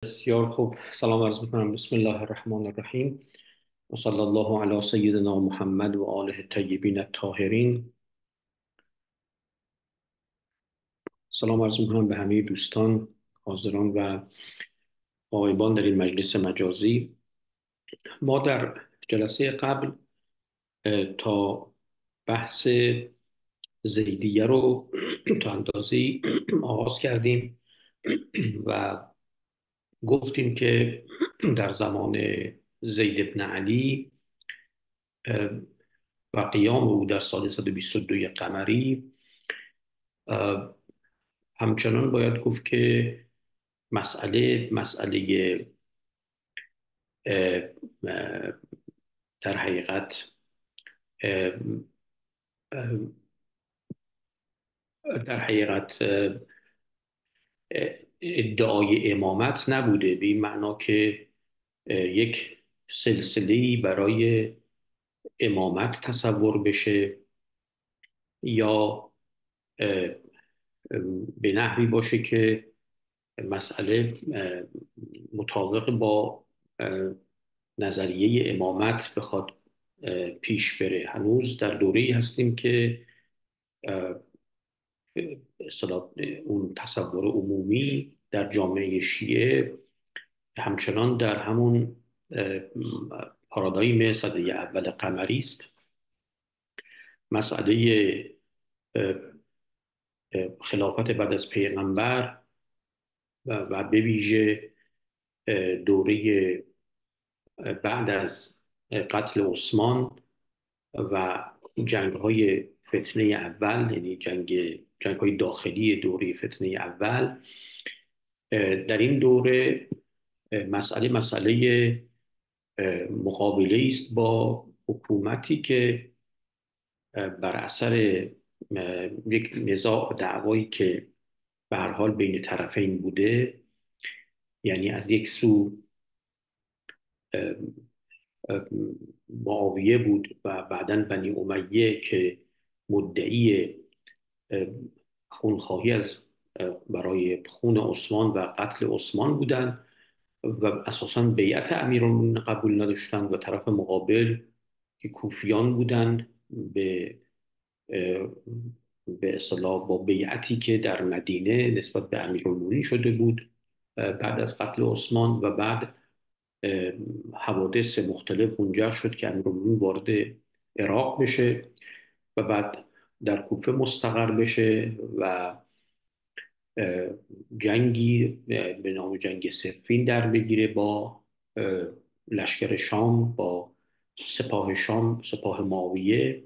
بسیار خوب. سلام عرض میکنم. بسم الله الرحمن الرحیم و صلی الله علی سیدنا محمد و آله الطیبین الطاهرین. سلام عرض میکنم به همه دوستان حاضران و غایبان در این مجلس مجازی. ما در جلسه قبل تا بحث زیدیه رو تا اندازه‌ای آغاز کردیم و گفتیم که در زمان زید بن علی و قیام او در سال 122 قمری، همچنان باید گفت که مسئله اه، اه، در حقیقت اه، اه، در حقیقت ادعای امامت نبوده، به این معنا که یک سلسله‌ای برای امامت تصور بشه یا اه، به نحوی باشه که مسئله مطابق با نظریه امامت بخواد پیش بره. هنوز در دوره‌ای هستیم که اه، به اصطلاح اون تصور عمومی در جامعه شیعه همچنان در همون پارادایم سده اول قمری است. مسئله خلافت بعد از پیغمبر و به ویژه دوره بعد از قتل عثمان و جنگ های فتنه اول، یعنی جنگ های داخلی دوره فتنه اول، در این دوره مسئله مقابله است با حکومتی که بر اثر یک نزاع دعوایی که به هر حال بین طرفین بوده، یعنی از یک سو معاویه بود و بعدا بنی امیه که مدعی خونخواهی از برای خون عثمان و قتل عثمان بودند و اساسا بیعت امیرالمومنین قبول نداشتند، و طرف مقابل که کوفیان بودند به اصطلاح با بیعتی که در مدینه نسبت به امیرالمومنین شده بود بعد از قتل عثمان، و بعد حوادث مختلف منجر شد که امیرالمومنین وارد عراق بشه و بعد در کوفه مستقر بشه و جنگی به نام جنگ صفین در بگیره با لشکر شام، با سپاه شام، سپاه معاویه،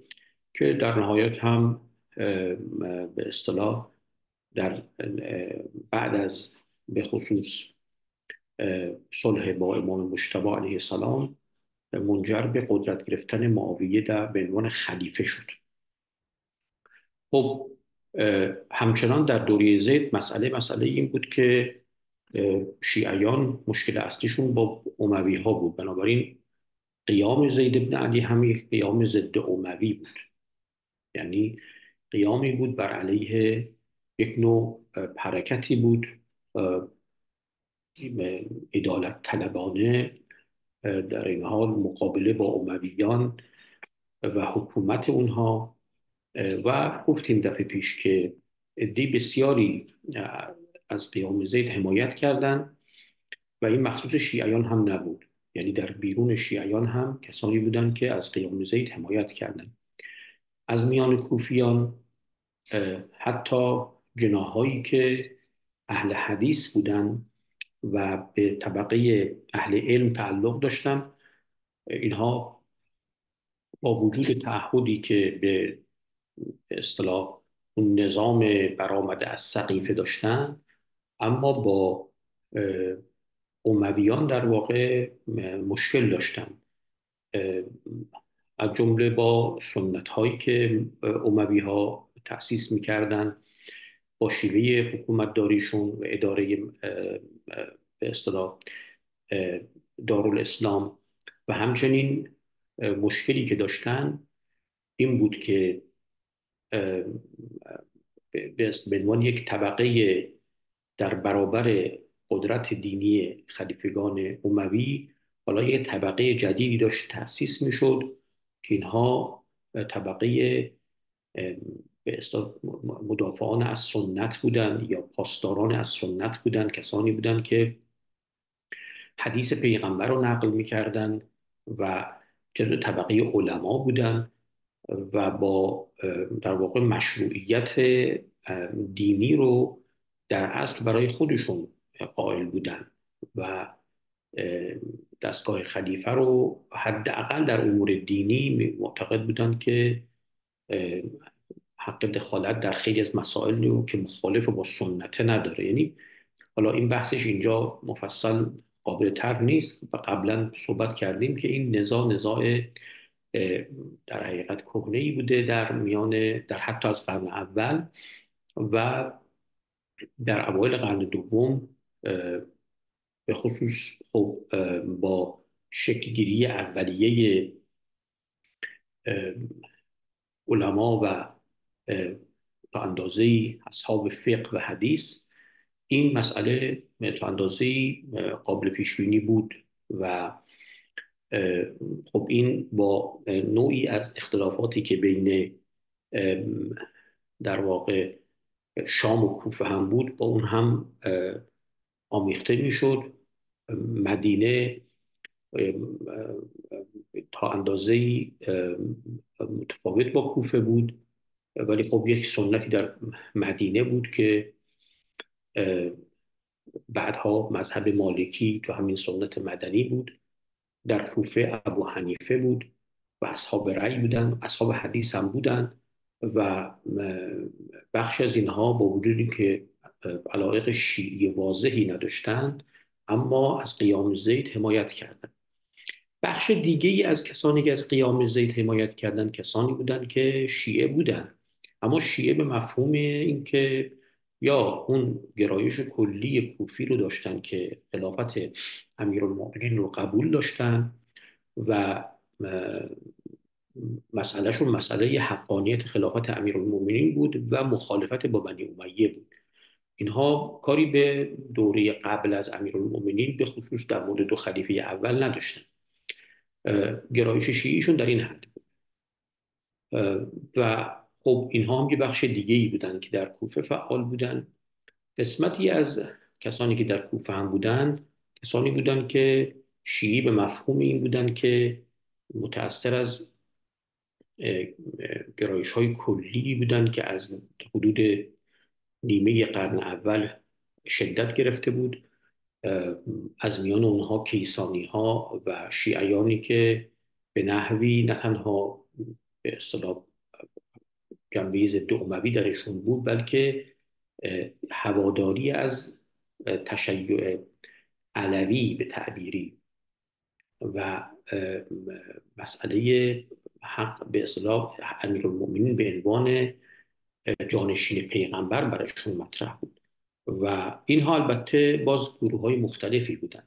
که در نهایت هم به اصطلاح در بعد از به خصوص صلح با امام مجتبی علیه السلام منجر به قدرت گرفتن معاویه در به عنوان خلیفه شد. خب همچنان در دوره زید مسئله این بود که شیعیان مشکل اصلیشون با اموی ها بود، بنابراین قیام زید بن علی همین قیام ضد اموی بود، یعنی قیامی بود بر علیه یک نوع حرکتی بود عدالت طلبانه، در این حال مقابله با امویان و حکومت اونها. و گفتیم دفعه پیش که عده بسیاری از قیام زید حمایت کردند و این مخصوص شیعیان هم نبود، یعنی در بیرون شیعیان هم کسانی بودند که از قیام زید حمایت کردند. از میان کوفیان حتی جناحایی که اهل حدیث بودند و به طبقه اهل علم تعلق داشتند، اینها با وجود تعهدی که به اصطلاح اون نظام برآمده از سقیفه داشتن، اما با امویان در واقع مشکل داشتن، از جمله با سنت هایی که اموی ها تأسیس میکردن، با شیوه حکومت داریشون و اداره به اصطلاح دارالاسلام. و همچنین مشکلی که داشتن این بود که به عنوان یک طبقه در برابر قدرت دینی خلیفگان اموی حالا یه طبقه جدیدی داشت تأسیس میشد که اینها طبقه به اصطلاح مدافعان از سنت بودند یا پاسداران از سنت بودند، کسانی بودند که حدیث پیغمبر رو نقل میکردند و جزو طبقه علما بودند و با در واقع مشروعیت دینی رو در اصل برای خودشون قائل بودند و دستگاه خلیفه رو حداقل در امور دینی معتقد بودند که حق دخالت در خیلی از مسائل رو که مخالف با سنت نداره. یعنی حالا این بحثش اینجا مفصل قابل طرح نیست و قبلا صحبت کردیم که این نزاع در حقیقت کهنه‌ای بوده در میان در حتی از قرن اول و در اوایل قرن دوم به خصوص خب با شکلگیری اولیه علما و تا اندازه‌ای اصحاب فقه و حدیث این مسئله تا اندازه‌ای قابل پیش بینی بود و خب این با نوعی از اختلافاتی که بین در واقع شام و کوفه هم بود با اون هم آمیخته میشد. مدینه تا اندازه‌ای متفاوت با کوفه بود ولی خب یک سنتی در مدینه بود که بعدها مذهب مالکی تو همین سنت مدنی بود. در کوفه ابو حنیفه بود و اصحاب رأی بودند، اصحاب حدیث هم بودند و بخش از اینها با وجودی که علایق شیعی واضحی نداشتند اما از قیام زید حمایت کردند. بخش دیگه ای از کسانی که از قیام زید حمایت کردند کسانی بودند که شیعه بودند، اما شیعه به مفهوم اینکه یا اون گرایش کلی کوفی رو داشتن که خلافت امیرالمؤمنین رو قبول داشتن و مسئلهشون مسئله حقانیت خلافت امیرالمؤمنین بود و مخالفت با بنی امیه بود. اینها کاری به دوره قبل از امیرالمؤمنین به خصوص در مورد دو خلیفه اول نداشتن. گرایش شیعیشون در این حد بود و خب اینها هم یه بخش دیگه ای بودن که در کوفه فعال بودن. قسمتی از کسانی که در کوفه هم بودند کسانی بودند که شیعی به مفهوم این بودند که متأثر از گرایش های کلی بودند که از حدود نیمه قرن اول شدت گرفته بود. از میان اونها کیسانی ها و شیعیانی که به نحوی نه تنها به اصطلاح جنبه ضد اموی درشون بود بلکه هواداری از تشیع علوی به تعبیری و مسئله حق به اصطلاح امیرالمؤمنین به عنوان جانشین پیغمبر براشون مطرح بود و اینها البته باز گروه های مختلفی بودن.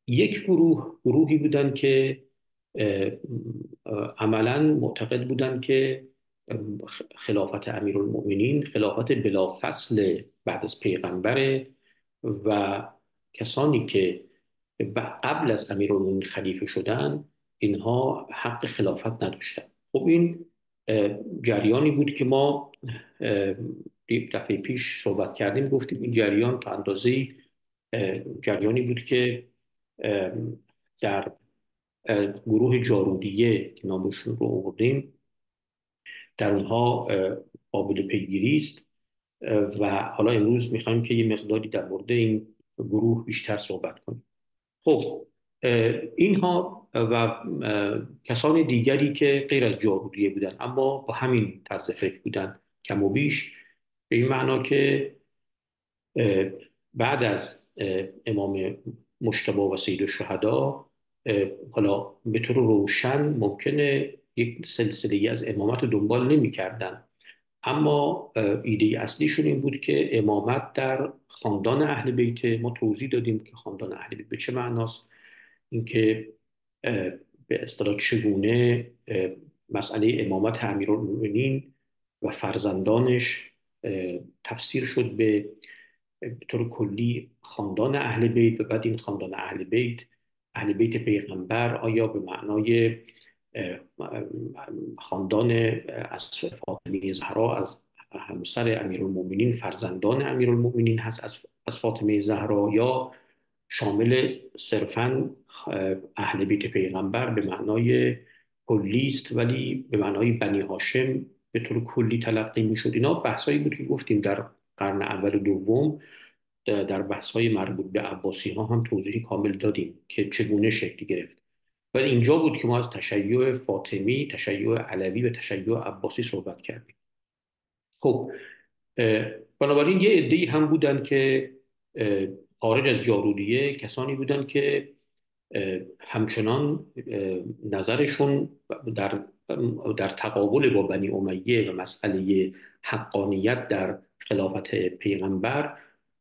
یک گروهی بودن که عملا معتقد بودن که خلافت امیرالمؤمنین خلافت بلافصل بعد از پیغمبره و کسانی که قبل از امیرالمؤمنین خلیفه شدن اینها حق خلافت نداشتن. خب این جریانی بود که ما دفعه پیش صحبت کردیم، گفتیم این جریان تا اندازه‌ای جریانی بود که در گروه جارودیه که نامشون رو آوردیم در اونها قابل پیگیری است و حالا امروز میخوایم که یه مقداری در مورد این گروه بیشتر صحبت کنیم. خب اینها و کسان دیگری که غیر از جارودیه بودن اما با همین طرز فکر بودن کم و بیش، به این معنا که بعد از امام مجتبی و سید الشهدا حالا به طور روشن ممکنه یک سلسله از امامت رو دنبال نمی کردن اما ایده اصلیشون این بود که امامت در خاندان اهل بیت. ما توضیح دادیم که خاندان اهل بیت به چه معناست، اینکه به اصطلاح چگونه مسئله امامت امیرالمؤمنین و فرزندانش تفسیر شد به به طور کلی خاندان اهل بیت و بعد این خاندان اهل بیت پیغمبر آیا به معنای خاندان از فاطمه زهرا، از همسر امیرالمومنین، فرزندان امیرالمومنین هست از فاطمه زهرا، یا شامل صرفاً اهل بیت پیغمبر به معنای کلی است ولی به معنای بنی هاشم به طور کلی تلقی میشد. اینا بحثایی بود که گفتیم در قرن اول و دوم در بحث‌های مربوط به عباسی ها هم توضیح کامل دادیم که چگونه شکل گرفت. ولی اینجا بود که ما از تشیع فاطمی، تشیع علوی و تشیع عباسی صحبت کردیم. خب بنابراین یه عده‌ای هم بودن که خارج از جاروریه کسانی بودن که همچنان نظرشون در تقابل با بنی امیه و مسئله حقانیت در خلافت پیغمبر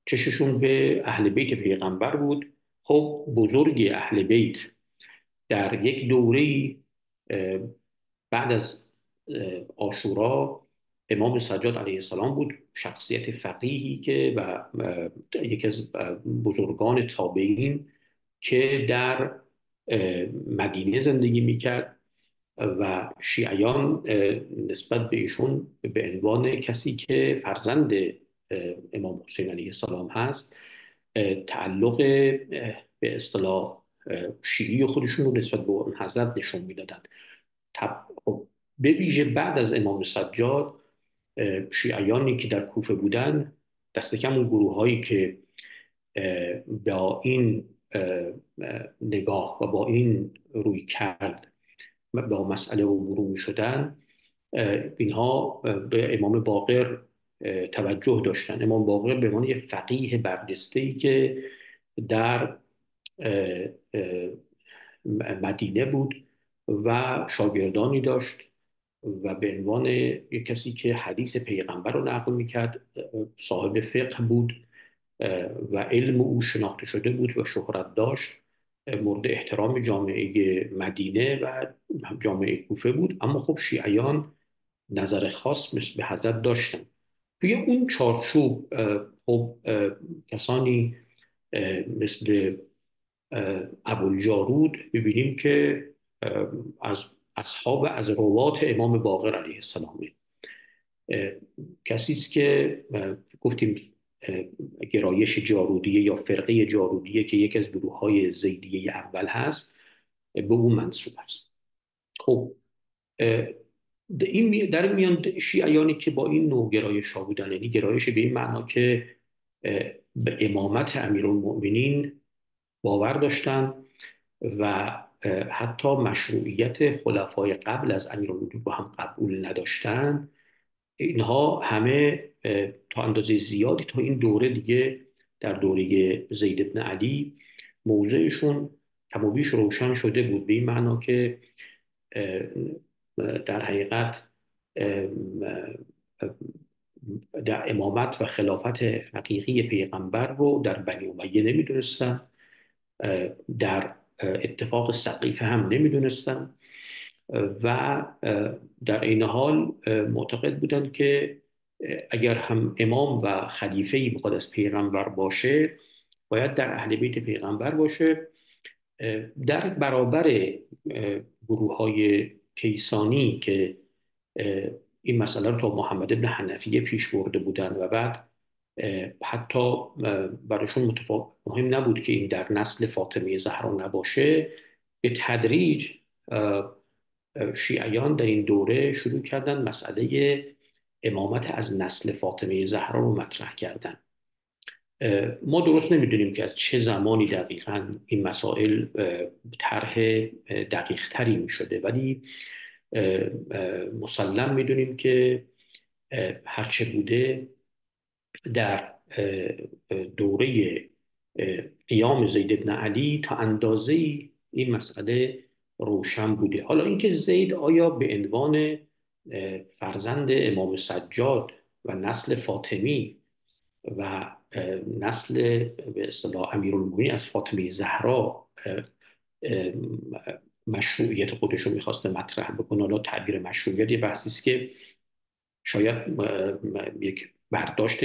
چششون به اهل بیت پیغمبر بود. خب بزرگ اهل بیت در یک دوره بعد از عاشورا امام سجاد علیه السلام بود، شخصیت فقیهی که و یکی از بزرگان تابعین که در مدینه زندگی میکرد و شیعیان نسبت به ایشون به عنوان کسی که فرزند امام حسین علیه السلام هست تعلق به اصطلاح شیعی خودشون رو نسبت به اون حضرت نشون میدادن. خب به ویژه بعد از امام سجاد شیعیانی که در کوفه بودن، دست کم اون گروه هایی که با این نگاه و با این روی کرد با مسئله روبرو می شدن، اینها به امام باقر توجه داشتن. امام باقر به عنوان یک فقیه برجسته‌ای که در مدینه بود و شاگردانی داشت و به عنوان یک کسی که حدیث پیغمبر رو نقل میکرد صاحب فقه بود و علم او شناخته شده بود و شهرت داشت، مورد احترام جامعه مدینه و جامعه کوفه بود. اما خب شیعیان نظر خاص به حضرت داشتن. توی اون چارچوب خب کسانی مثل ابوالجارود ببینیم که از اصحاب از روات امام باقر علیه السلام، کسی است که گفتیم گرایش جارودیه یا فرقه جارودیه که یکی از گروه‌های زیدیه اول هست به اون منسوب است. خب این در میان شیعیانی که با این نوع گرایش ها بودن، یعنی گرایش به این معنا که به امامت امیرالمؤمنین باور داشتن و حتی مشروعیت خلفای قبل از امیرالمؤمنین رو هم قبول نداشتن، اینها همه تا اندازه زیادی تا این دوره دیگه در دوره زید بن علی موضعشون کم و بیش روشن شده بود، به این معنا که در حقیقت در امامت و خلافت حقیقی پیغمبر رو در بنی امیه نمیدونستن، در اتفاق سقیفه هم نمیدونستن و در این حال معتقد بودند که اگر هم امام و خلیفه‌ای بخواد از پیغمبر باشه باید در اهل بیت پیغمبر باشه. در برابر گروه‌های کیسانی که این مسئله رو تا محمد ابن حنفیه پیش برده بودن و بعد حتی برایشون مهم نبود که این در نسل فاطمه زهرا نباشه، به تدریج شیعیان در این دوره شروع کردن مسئله امامت از نسل فاطمه زهرا رو مطرح کردن. ما درست نمیدونیم که از چه زمانی دقیقاً این مسائل طرح دقیق تری می شده، ولی مسلم میدونیم که هرچه بوده در دوره قیام زید بن علی تا اندازه این مسئله روشن بوده. حالا اینکه زید آیا به عنوان فرزند امام سجاد و نسل فاطمی و نسل به اصطلاح امیرالمومنین از فاطمه زهرا مشروعیت خودش رو میخواسته مطرح بکنه، حالا تعبیر مشروعیت یه بحثی است که شاید یک برداشت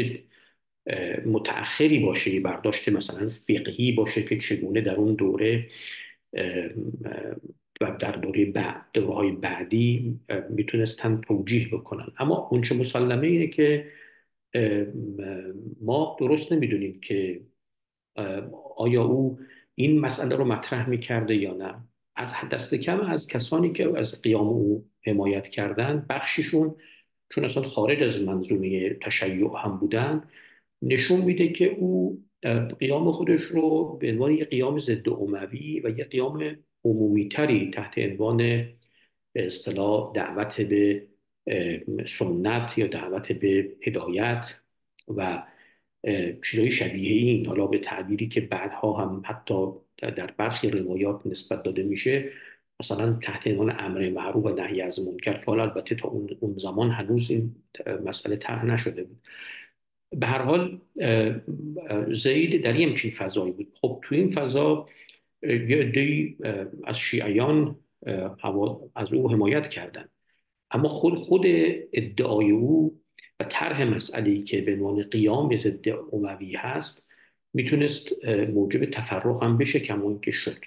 متأخری باشه، برداشت مثلا فقهی باشه که چگونه در اون دوره و در دوره‌های بعدی میتونستن توجیه بکنن. اما اونچه مسلمه اینه که ما درست نمیدونیم که آیا او این مسئله رو مطرح میکرده یا نه. از دست کم از کسانی که از قیام او حمایت کردن، بخشیشون چون اصلا خارج از منظومه تشیع هم بودن، نشون میده که او قیام خودش رو به عنوان یک قیام ضد اموی و یک قیام عمومی تری تحت عنوان به اصطلاح دعوت به سنت یا دعوت به هدایت و چیزهای شبیه این، حالا به تعبیری که بعدها هم حتی در برخی روایات نسبت داده میشه، مثلا تحت عنوان امر معروف و نهی از منکر، که حالا البته تا اون زمان هنوز این مسئله طرح نشده بود. به هر حال زید در یه همچین فضایی بود. خب تو این فضا یه عده‌ای از شیعیان از او حمایت کردند، اما خود ادعای او و طرح مسئله‌ای که به عنوان قیام ضد اموی هست میتونست موجب تفرق هم بشه، کمون که شد.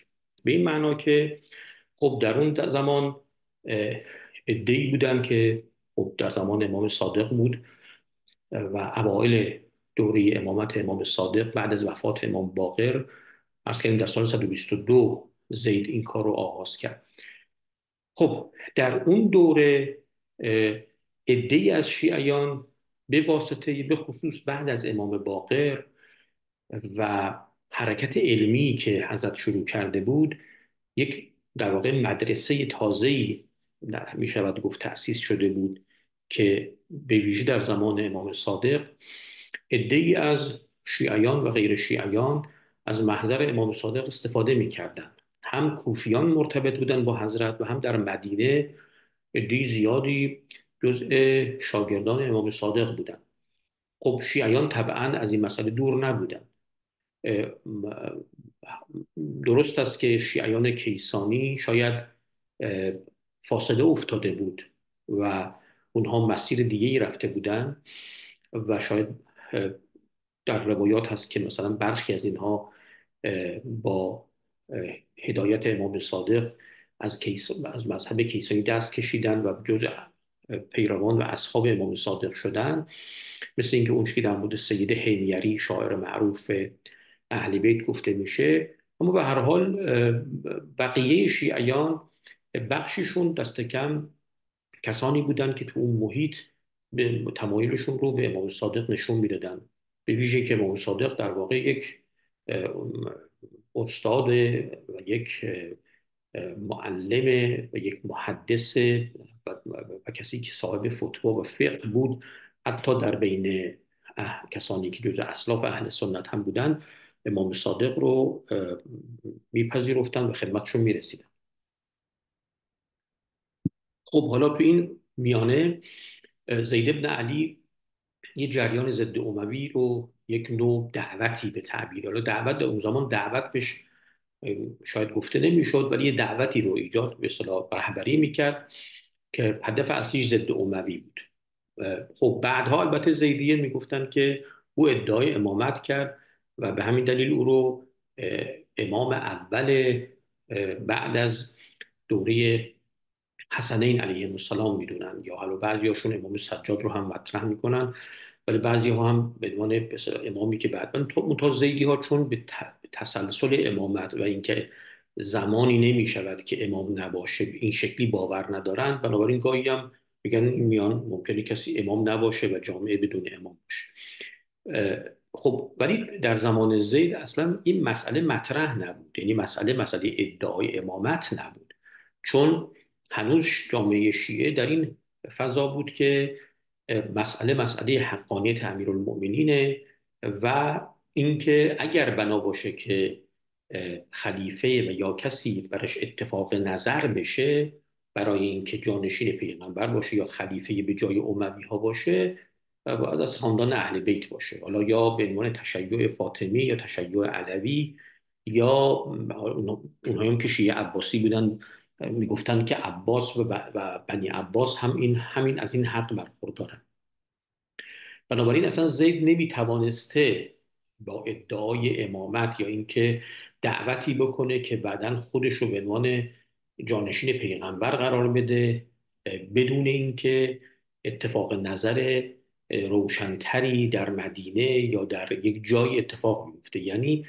به این معنا که خب در اون زمان عده‌ای بودن که خب در زمان امام صادق بود و اوایل دوره امامت امام صادق بعد از وفات امام باقر، عرض کردیم در سال 122 زید این کار رو آغاز کرد. خب در اون دوره عده‌ای از شیعیان به واسطه به خصوص بعد از امام باقر و حرکت علمی که حضرت شروع کرده بود، یک در واقع مدرسه تازه‌ای می شود گفت تأسیس شده بود که به ویژه در زمان امام صادق عده‌ای از شیعیان و غیر شیعیان از محضر امام صادق استفاده می‌کردند. هم کوفیان مرتبط بودند با حضرت و هم در مدینه عده‌ای زیادی جزء شاگردان امام صادق بودند. خب شیعیان طبعا از این مسئله دور نبودند. درست است که شیعیان کیسانی شاید فاصله افتاده بود و اونها مسیر دیگه‌ای رفته بودند و شاید در روایات هست که مثلا برخی از اینها با هدایت امام صادق از مذهب کیسانی دست کشیدن و جزء پیروان و اصحاب امام صادق شدن، مثل اینکه اون که در مورد سید حیمیری شاعر معروف اهل بیت گفته میشه. اما به هر حال بقیه شیعیان بخشیشون دست کم کسانی بودند که تو اون محیط به تمایلشون رو به امام صادق نشون میدادن، به ویژه که امام صادق در واقع یک استاد و یک معلم و یک محدث و کسی که صاحب فتوا و فقه بود، حتی در بین کسانی که جزء اسلاف اهل سنت هم بودن امام صادق رو میپذیرفتن و خدمتشون میرسیدن. خب حالا تو این میانه زید بن علی یه جریان ضد اموی رو، یک نوع دعوتی به تعبیر، حالا دعوت در اون زمان دعوت بهش شاید گفته نمیشد، ولی یه دعوتی رو ایجاد به اصطلاح رهبری میکرد که هدف اصلیش ضد اموی بود. خب بعدها البته زیدیه میگفتن که او ادعای امامت کرد و به همین دلیل او رو امام اول بعد از دوره حسنین علیهم السلام میدونن، یا حالا بعضیاشون امام سجاد رو هم مطرح میکنن، ولی بعضی ها هم به عنوان امامی که بعد منتها زیدی ها چون به تسلسل امامت و اینکه زمانی نمی شود که امام نباشه این شکلی باور ندارن، بنابراین گاهی هم میگن این میان ممکنه کسی امام نباشه و جامعه بدون امام باشه. خب ولی در زمان زید اصلا این مسئله مطرح نبود، یعنی مسئله ادعای امامت نبود، چون هنوز جامعه شیعه در این فضا بود که مسئله حقانیت امیرالمؤمنینه و اینکه اگر بنا باشه که خلیفه و یا کسی برش اتفاق نظر بشه برای اینکه جانشین پیغمبر باشه یا خلیفه به جای اموی ها باشه، باید از خاندان اهل بیت باشه، حالا یا به عنوان تشیع فاطمی یا تشیع علوی، یا اونهایی هم که شیعه عباسی بودن میگفتن که عباس و بنی عباس هم همین از این حق برخوردارن. بنابراین اصلا زید نمیتوانسته با ادعای امامت یا اینکه دعوتی بکنه که بعدا خودش رو به عنوان جانشین پیغمبر قرار بده بدون اینکه اتفاق نظر روشنتری در مدینه یا در یک جای اتفاق میفته. یعنی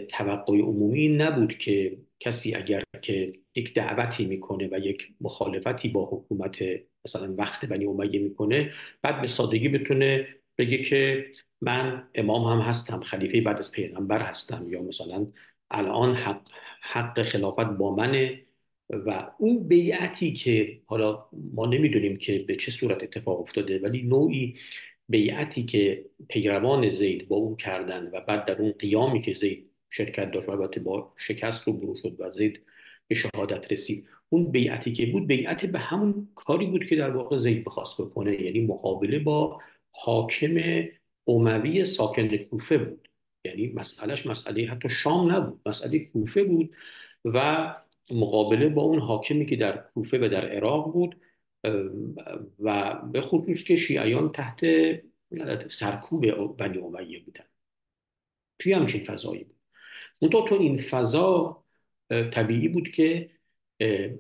توقع عمومی نبود که کسی اگر که یک دعوتی میکنه و یک مخالفتی با حکومت مثلا وقت بنی امیه میکنه، بعد به سادگی بتونه بگه که من امام هم هستم، خلیفه بعد از پیغمبر هستم، یا مثلا الان حق خلافت با منه. و اون بیعتی که حالا ما نمیدونیم که به چه صورت اتفاق افتاده، ولی نوعی بیعتی که پیروان زید با او کردن و بعد در اون قیامی که زید شرکت داشت و البته با شکست رو برو شد و زید به شهادت رسید، اون بیعتی که بود بیعت به همون کاری بود که در واقع زید بخواست بکنه، یعنی مقابله با حاکم اموی ساکن کوفه بود. یعنی مسئلهش مسئله حتی شام نبود، مسئله کوفه بود و مقابله با اون حاکمی که در کوفه و در عراق بود و به خصوص که شیعیان تحت سرکوب بنی امیه بودن توی همچین فضایی بود. منتها تو این فضا طبیعی بود که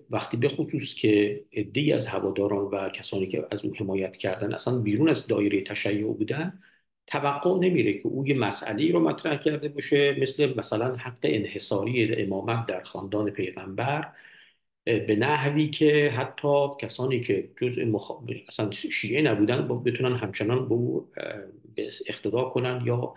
وقتی به خصوص که عده‌ای از هواداران و کسانی که از او حمایت کردن اصلا بیرون از دایره تشیع بودن، توقع نمیره که او یه مسئله رو مطرح کرده باشه مثلا حق انحصاری امامت در خاندان پیغمبر به نحوی که حتی کسانی که اصلا شیعه نبودن بتونن همچنان به او اقتدا کنن یا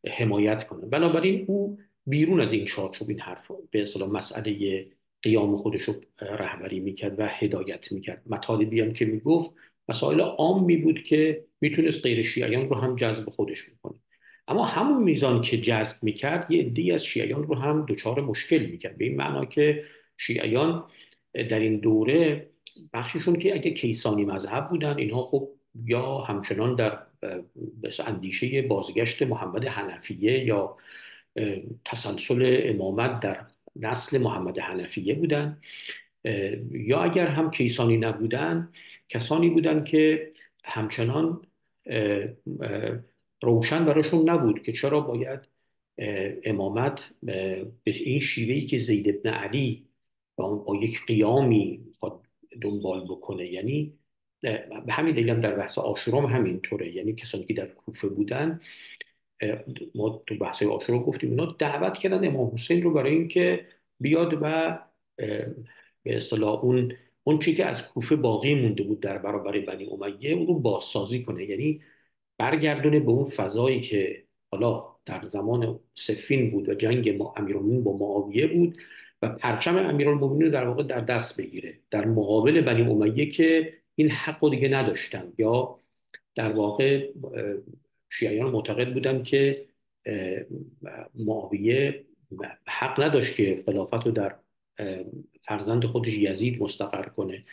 حمایت کنن. بنابراین او بیرون از این چارچوب این حرف به اصطلاح مسئله قیام خودش رو رهبری میکرد و هدایت میکرد. مطالبی هم که میگفت مسائل عامی بود که میتونست غیر شیعیان رو هم جذب خودش بکنه. اما همون میزان که جذب میکرد یه عده‌ای از شیعیان رو هم دچار مشکل میکرد، به این معنا که شیعیان در این دوره بخششون که اگه کیسانی مذهب بودن، اینها خب یا همچنان در اندیشه بازگشت محمد حنفیه یا تسلسل امامت در نسل محمد حنفیه بودن، یا اگر هم کیسانی نبودن کسانی بودن که همچنان روشن براشون نبود که چرا باید امامت به این شیوهی که زید بن علی با یک قیامی خود دنبال بکنه. یعنی به همین دلیل هم در بحث عاشورا هم همینطوره، یعنی کسانی که در کوفه بودن، ما تو بحث عاشورا گفتیم اینا دعوت کردن امام حسین رو برای اینکه بیاد و به اصطلاح اون چیزی که از کوفه باقی مونده بود در برابر بنی امیه اون رو بازسازی کنه، یعنی برگردونه به اون فضایی که حالا در زمان صفین بود و جنگ امیرالمومنین با معاویه بود و پرچم امیرالمومنین رو در واقع در دست بگیره در مقابل بنی امیه که این حق رو دیگه نداشتن، یا در واقع شیعیان معتقد بودن که معاویه حق نداشت که خلافت رو در فرزند خودش یزید مستقر کنه،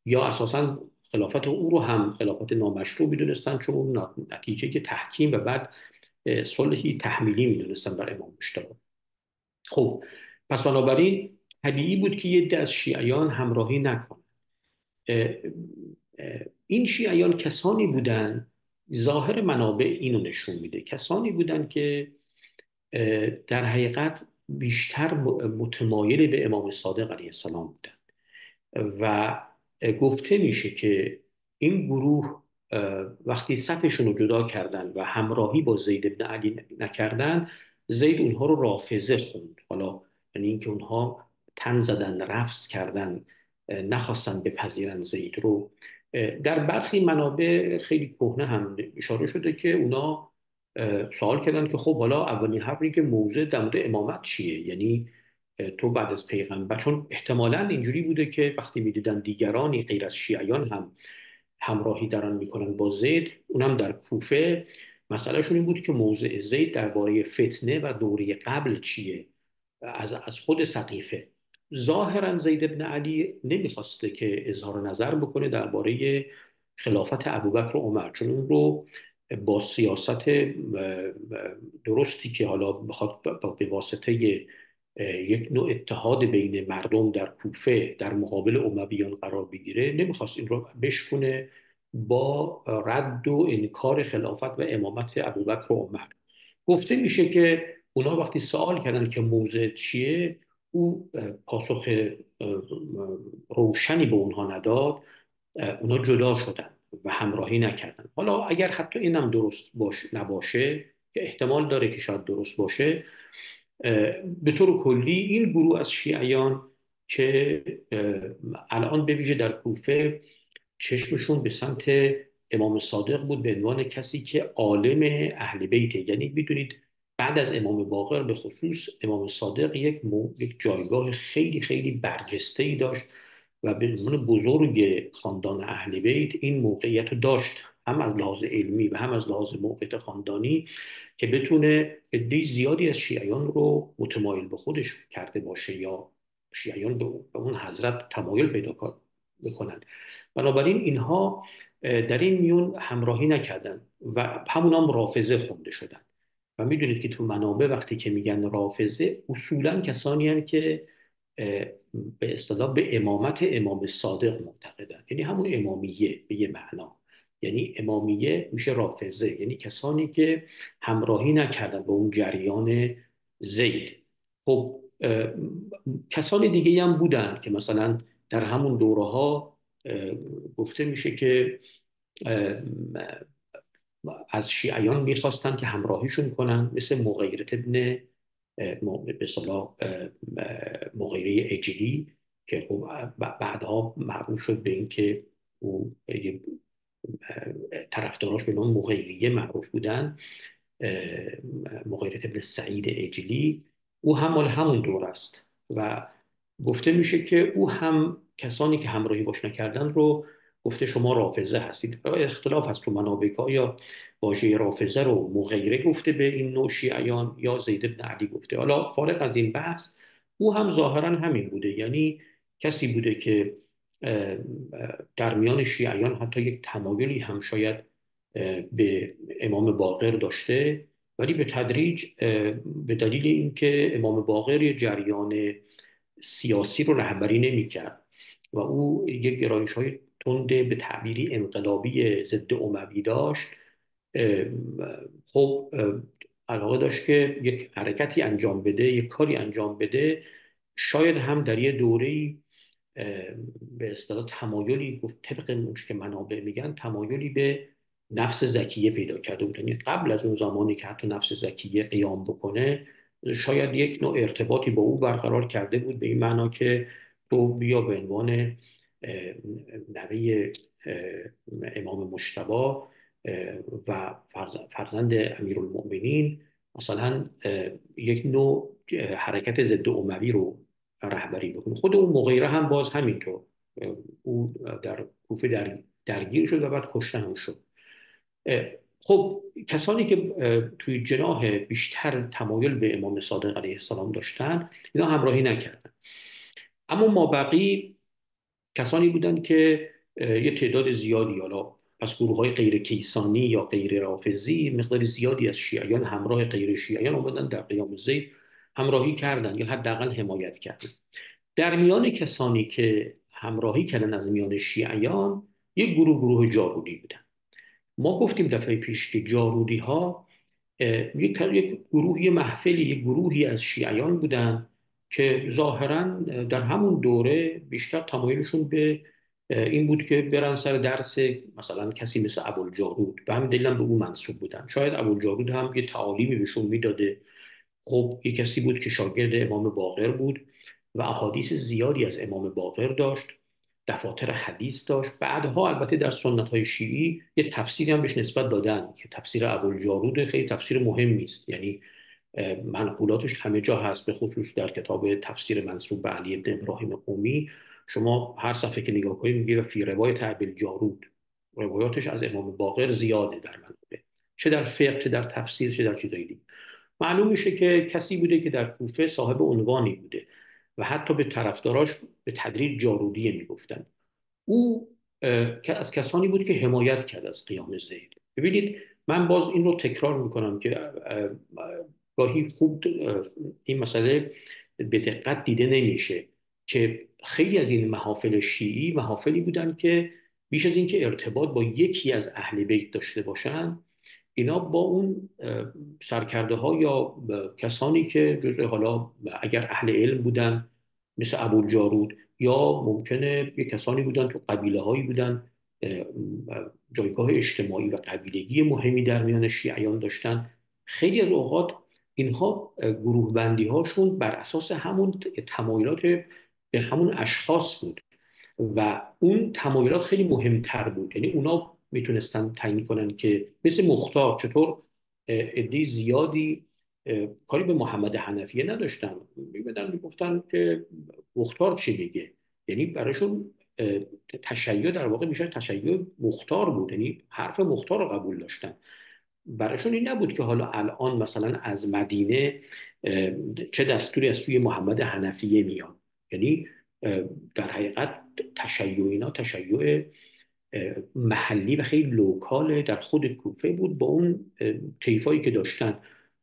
یا اساساً خلافت او رو هم خلافت نامشروع میدونستن چون اون نتیجه که تحکیم و بعد صلحی تحمیلی میدونستن بر امام مجتبی. خب پس بنابراین طبیعی بود که یه عده از شیعیان همراهی نکنن. این شیعیان کسانی بودن، ظاهر منابع اینو نشون میده، کسانی بودن که در حقیقت بیشتر متمایل به امام صادق علیه السلام بودن و گفته میشه که این گروه وقتی صفشون رو جدا کردن و همراهی با زید بن علی نکردن، زید اونها رو رافضه خوند. حالا یعنی اینکه اونها تن زدن، رفض کردن، نخواستن بپذیرن زید رو. در برخی منابع خیلی کهنه هم اشاره شده که اونا سوال کردن که خب حالا اولین حرفی که موضع در مورد امامت چیه؟ یعنی تو بعد از پیغمبر، چون احتمالاً اینجوری بوده که وقتی میدیدن دیگرانی غیر از شیعیان هم همراهی دارن میکنن با زید، اونم در کوفه، مسئلهشون این بود که موضع زید درباره فتنه و دوره قبل چیه از خود سقیفه. ظاهرا زید بن علی نمیخواسته که اظهار نظر بکنه درباره خلافت ابوبکر و عمر، چون اون رو با سیاست درستی که حالا بخواد به واسطه یک نوع اتحاد بین مردم در کوفه در مقابل امویان قرار بگیره، نمیخواست این رو بشکنه با رد و انکار خلافت و امامت ابوبکر و عمر. گفته میشه که اونا وقتی سوال کردن که موضع چیه، او پاسخ روشنی به اونها نداد. اونا جدا شدن و همراهی نکردن. حالا اگر حتی اینم درست نباشه، که احتمال داره که شاید درست باشه، به طور کلی این گروه از شیعیان که الان به ویژه در کوفه چشمشون به سمت امام صادق بود به عنوان کسی که عالم اهل بیته، یعنی میدونید بعد از امام باقر به خصوص امام صادق یک جایگاه خیلی خیلی برجسته‌ای داشت و به عنوان بزرگ خاندان اهل بیت این موقعیت رو داشت، هم از لحاظ علمی و هم از لحاظ موقعیت خاندانی، که بتونه عده زیادی از شیعیان رو متمایل به خودش کرده باشه یا شیعیان به اون حضرت تمایل پیدا بکنن. بنابراین اینها در این میون همراهی نکردن و همون هم رافضه خونده شدن. و میدونید که تو منابع وقتی که میگن رافضه، اصولا کسانی هستند که به اصطلاح به امامت امام صادق معتقدن، یعنی همون امامیه به یه معنا. یعنی امامیه میشه رافضه، یعنی کسانی که همراهی نکردن به اون جریان زید. خب کسان دیگه هم بودن که مثلا در همون دوره ها گفته میشه که از شیعیان میخواستن که همراهیشون کنن، مثل مغیرة ابن به اصطلاح مغیره اجلی، که خب بعدها معروف شد به این که او طرفداراش به نام مغیریه معروف بودن، مغیرة ابن سعید اجلی. او هم مال همون دور است و گفته میشه که او هم کسانی که همراهی باش نکردن رو گفته شما رافضه هستید. اختلاف هست تو منابع که آیا واژه رافضه رو مغیره گفته به این نوع شیعیان یا زید بن علی گفته. حالا فارغ از این بحث، او هم ظاهرا همین بوده، یعنی کسی بوده که در میان شیعیان حتی یک تمایلی هم شاید به امام باقر داشته، ولی به تدریج به دلیل اینکه امام باقر یه جریان سیاسی رو رهبری نمی‌کرد و او یک گرایش‌های تند به تعبیری انقلابی ضد اموی داشت، خب علاقه داشت که یک حرکتی انجام بده، یک کاری انجام بده. شاید هم در یه دوره‌ای به اصطلاح تمایلی، گفت طبق اون که منابع میگن، تمایلی به نفس زکیه پیدا کرده بود. یعنی قبل از اون زمانی که حتی نفس زکیه قیام بکنه، شاید یک نوع ارتباطی با او برقرار کرده بود، به این معنا که تو بیا به عنوان نوه امام مجتبی و فرزند امیرالمؤمنین مثلا یک نوع حرکت ضد اموی رو رهبری بکنه. خود اون مغیره هم باز همینطور، او در کوفه درگیر شد و بعد کشتن هم شد. خب کسانی که توی جناح بیشتر تمایل به امام صادق علیه السلام داشتن، اینا همراهی نکردن. اما مابقی کسانی بودند که یه تعداد زیادی، حالا پس گروه های غیر کیسانی یا غیر رافضی، مقدار زیادی از شیعیان همراه غیر شیعیان آمدن در قیام زید همراهی کردند یا حداقل حمایت کردند. در میان کسانی که همراهی کردن از میان شیعیان، یک گروه جارودی بودن. ما گفتیم دفعه پیش که جارودی ها یک گروهی محفلی، یک گروهی از شیعیان بودن که ظاهرا در همون دوره بیشتر تمایلشون به این بود که برن سر درس مثلا کسی مثل ابوالجارود، به همین دلیل به او منسوب بودن. شاید ابوالجارود هم یه تعالیمی بهشون میداده. خب یه کسی بود که شاگرد امام باقر بود و احادیث زیادی از امام باقر داشت، دفاتر حدیث داشت. بعدها البته در سنت های شیعی یه تفسیری هم بهش نسبت دادن که تفسیر ابوالجارود خیلی تفسیر مهمی است، یعنی منقولاتش همه جا هست، به خصوص در کتاب تفسیر منسوب به علی بن ابراهیم قمی. شما هر صفحه که نگاه کنید میگه فی روایت ابوالجارود، روایاتش از امام باقر زیاده در منابع، چه در فقه، چه در تفسیر، چه در چیزای دیگه. معلوم میشه که کسی بوده که در کوفه صاحب عنوانی بوده و حتی به طرفداراش به تدریج جارودیه میگفتن. او که از کسانی بود که حمایت کرد از قیام زید. ببینید من باز این رو تکرار میکنم که گاهی خوب این مسئله به دقت دیده نمیشه که خیلی از این محافل شیعی محافلی بودن که بیش از اینکه ارتباط با یکی از اهل بیت داشته باشن، اینا با اون سرکرده ها یا کسانی که جزء، حالا اگر اهل علم بودن مثل ابوالجارود، یا ممکنه یه کسانی بودن تو قبیله هایی بودن جایگاه اجتماعی و قبیلگی مهمی در میان شیعیان داشتن، خیلی از اوقات اینها گروه بندی هاشون بر اساس همون تمایلات به همون اشخاص بود و اون تمایلات خیلی مهمتر بود. یعنی اونا میتونستن تعیین کنن که مثل مختار چطور عده زیادی کاری به محمد حنفیه نداشتن، میگفتن که مختار چی میگه. یعنی براشون تشیع در واقع میشه تشیع مختار بود، یعنی حرف مختار رو قبول داشتن. براشون این نبود که حالا الان مثلا از مدینه چه دستوری از سوی محمد حنفیه میاد. یعنی در حقیقت تشیع اینا تشیع محلی و خیلی لوکال در خود کوفه بود با اون طیفایی که داشتن.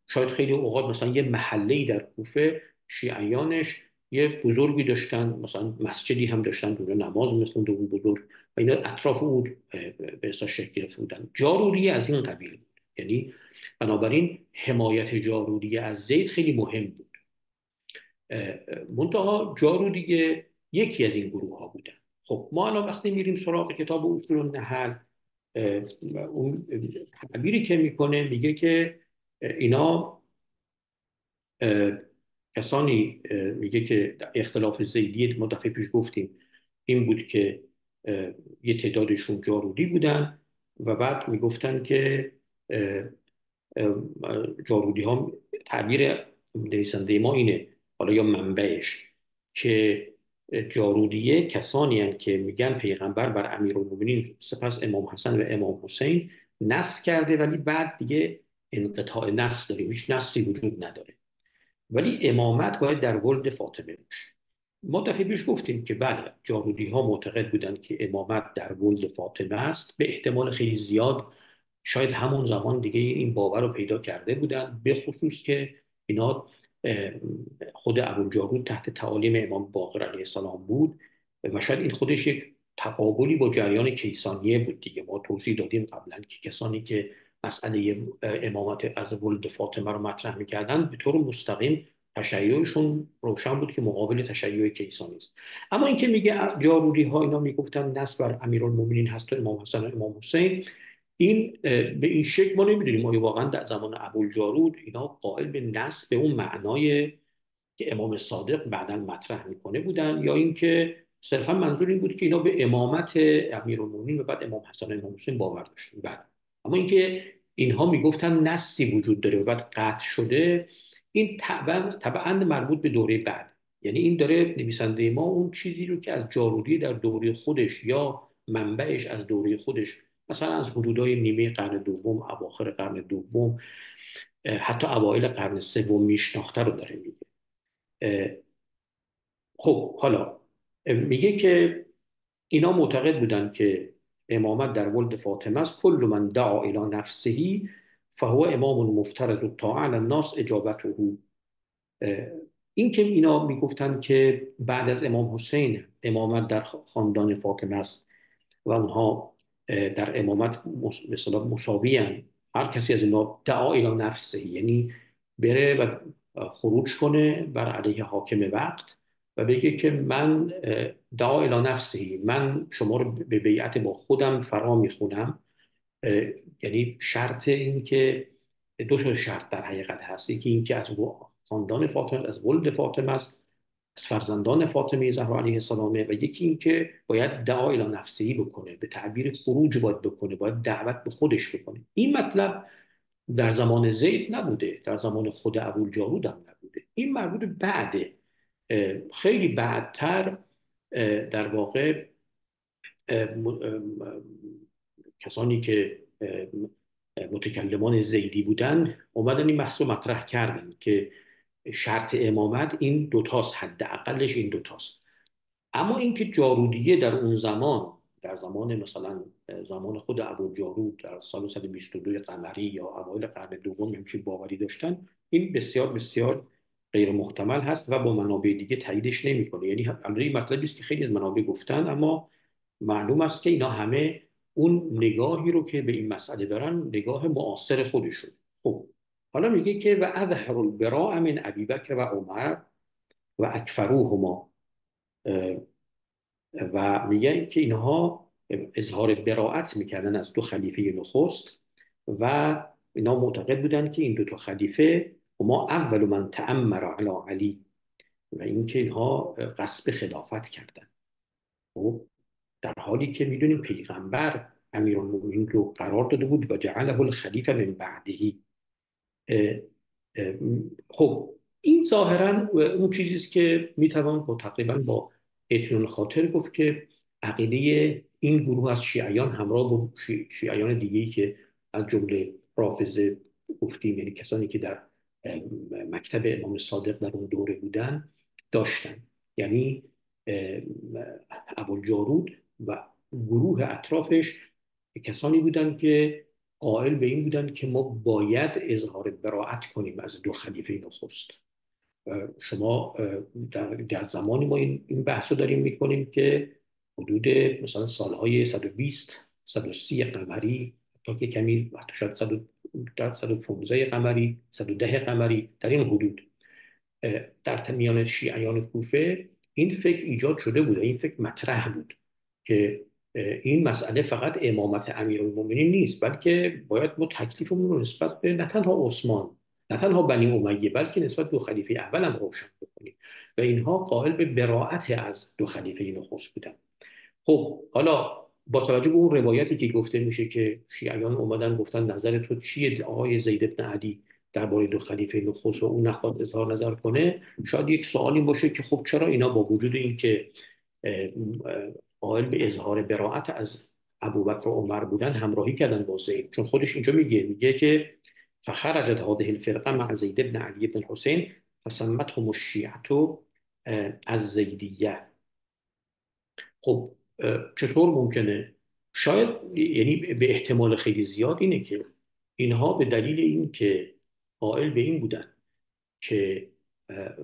شاید خیلی اوقات مثلا یه محله‌ای در کوفه شیعیانش یه بزرگی داشتن، مثلا مسجدی هم داشتن دور نماز میخوند اون بزرگ و اینا اطراف اون به اصلا شکل گرفته بودن. جاروری از این قبیل بود. یعنی بنابراین حمایت جاروری از زید خیلی مهم بود. منتها جارو دیگه یکی از این گروه ها بودن. خب ما الان وقتی میریم سراغ کتاب اصول النحل، اون تعبیری که میکنه میگه که اینا کسانی، میگه که اختلاف زیدی ما دفعه پیش گفتیم این بود که یه تعدادشون جارودی بودن و بعد میگفتن که جارودی ها، تعبیر نویسنده ما اینه، حالا یا منبعش، که جارودیه کسانی هستند که میگن پیغمبر بر امیرالمومنین سپس امام حسن و امام حسین نص کرده، ولی بعد دیگه انقطاع نص داریم، هیچ نصی وجود نداره، ولی امامت باید در ولد فاطمه باشه. ما دفعه پیش گفتیم که بله، جارودی ها معتقد بودند که امامت در ولد فاطمه است. به احتمال خیلی زیاد شاید همون زمان دیگه این باور رو پیدا کرده بودن، به خصوص که اینا خود ابوالجارود تحت تعالیم امام باقر علیه السلام بود و شاید این خودش یک تقابلی با جریان کیسانیه بود دیگه. ما توضیح دادیم قبلا که کسانی که مسئله امامت از ولد فاطمه رو مطرح میکردن به طور مستقیم تشیعشون روشن بود که مقابل تشیع کیسانی است. اما اینکه میگه جارودی ها اینا میگفتن نصب بر امیرالمومنین هست و امام حسن و امام حسین، این به این شکل ما نمیدونیم آیا واقعا در زمان ابوالجارود اینا قائل به نصب به اون معنای که امام صادق بعدا مطرح میکنه بودن، یا اینکه صرفا منظور این بود که اینا به امامت امیرالمومنین و بعد امام حسن و امام حسین باور داشتن. بعد اما اینکه اینها میگفتن نصی وجود داره و بعد قطع شده، این طبعا مربوط به دوره بعد. یعنی این داره نویسنده ما اون چیزی رو که از جارودی در دوره خودش یا منبعش از دوره خودش، مثلا از حدودای نیمه قرن دوم، اواخر قرن دوم، حتی اوایل قرن سوم میشناخته رو داره میگه. خب حالا میگه که اینا معتقد بودن که امامت در ولد فاطمه است. کل من دعا الی نفسه فهو امام مفترض الطاعه علی الناس اجابته. این که اینا میگفتن که بعد از امام حسین امامت در خاندان فاطمه است و اونها در امامت مثلا مساوی هستند، هر کسی از اینا دعا الی نفسه یعنی بره و خروج کنه بر علیه حاکم وقت و بگه که من دعا الی نفسه، من شما رو به بیعت با خودم فرا میخونم. یعنی شرط این که دو تا شرط در حقیقت هست، یکی این که از خاندان فاطمه، از ولد فاطمه است، از فرزندان فاطمه زهرا علیه السلام، و یکی این که باید دعا الی نفسی بکنه، به تعبیر خروج باید بکنه، باید دعوت به خودش بکنه. این مطلب در زمان زید نبوده، در زمان خود ابوالجارود هم نبوده، این مربوط بعده، خیلی بعدتر. در واقع کسانی که متکلمان زیدی بودن اومدن این بحث رو مطرح کردن که شرط امامت این دوتاست، حداقلش این دوتاست. اما اینکه جارودیه در اون زمان، در زمان مثلا زمان خود ابوالجارود در سال 122 قمری یا اوایل قرن دوم همچین باوری داشتن، این بسیار بسیار غیر محتمل هست و با منابع دیگه تاییدش نمیکنه. یعنی البته این مطلبی است که خیلی از منابع گفتن، اما معلوم است که اینا همه اون نگاهی رو که به این مسئله دارن نگاه معاصر خودشون. خب حالا میگه که و اظهر البراء من ابی بکر و عمر و اکفروهما، و میگه که اینها اظهار براءت میکردن از دو خلیفه نخست و اینا معتقد بودن که این دو تا خلیفه هما اول من تأمر علی علی، و اینکه اینها قصد خلافت کردن. خب در حالی که میدونیم پیغمبر امیرالمومنین رو قرار داده بود و جعله الخلیفه من بعدهی. خب این ظاهرا اون چیزی است که میتوان با تقریبا با اطمینان خاطر گفت که عقیده این گروه از شیعیان همراه با شیعیان دیگه‌ای که از جمله رافضه گفتیم، یعنی کسانی که در مکتب امام صادق در اون دوره بودن، داشتن. یعنی ابوالجارود و گروه اطرافش کسانی بودند که قائل به این بودند که ما باید اظهار براءت کنیم از دو خلیفه نخست. شما در زمانی ما این بحث رو داریم میکنیم که حدود مثلا سالهای 120 130 قمری تا که کمی شاید 115 قمری 110 قمری در این حدود در میان شیعیان کوفه این فکر ایجاد شده بود، این فکر مطرح بود که این مسئله فقط امامت امیرالمومنین نیست، بلکه باید ما تکلیفمون رو نسبت به نه تنها عثمان، نه تنها بنی امیه، بلکه نسبت دو خلیفه اول هم روشن بکنیم. و اینها قائل به براءت از دو خلیفه نخست بودن. خب حالا با توجه به اون روایتی که گفته میشه که شیعیان اومدن گفتن نظر تو چیه آقای زید بن علی درباره دو خلیفه نخست و اون نخواد اظهار نظر کنه، شاید یک سوالی باشه که خب چرا اینا با وجود اینکه قائل به اظهار براءت از ابوبکر و عمر بودن همراهی کردن با زید؟ چون خودش اینجا میگه که فخرجت هذه الفرقه مع زید بن علی بن الحسین فسمتهم الشیعة از زیدیه. خب چطور ممکنه؟ شاید یعنی به احتمال خیلی زیاد اینه که اینها به دلیل اینکه قائل به این بودن که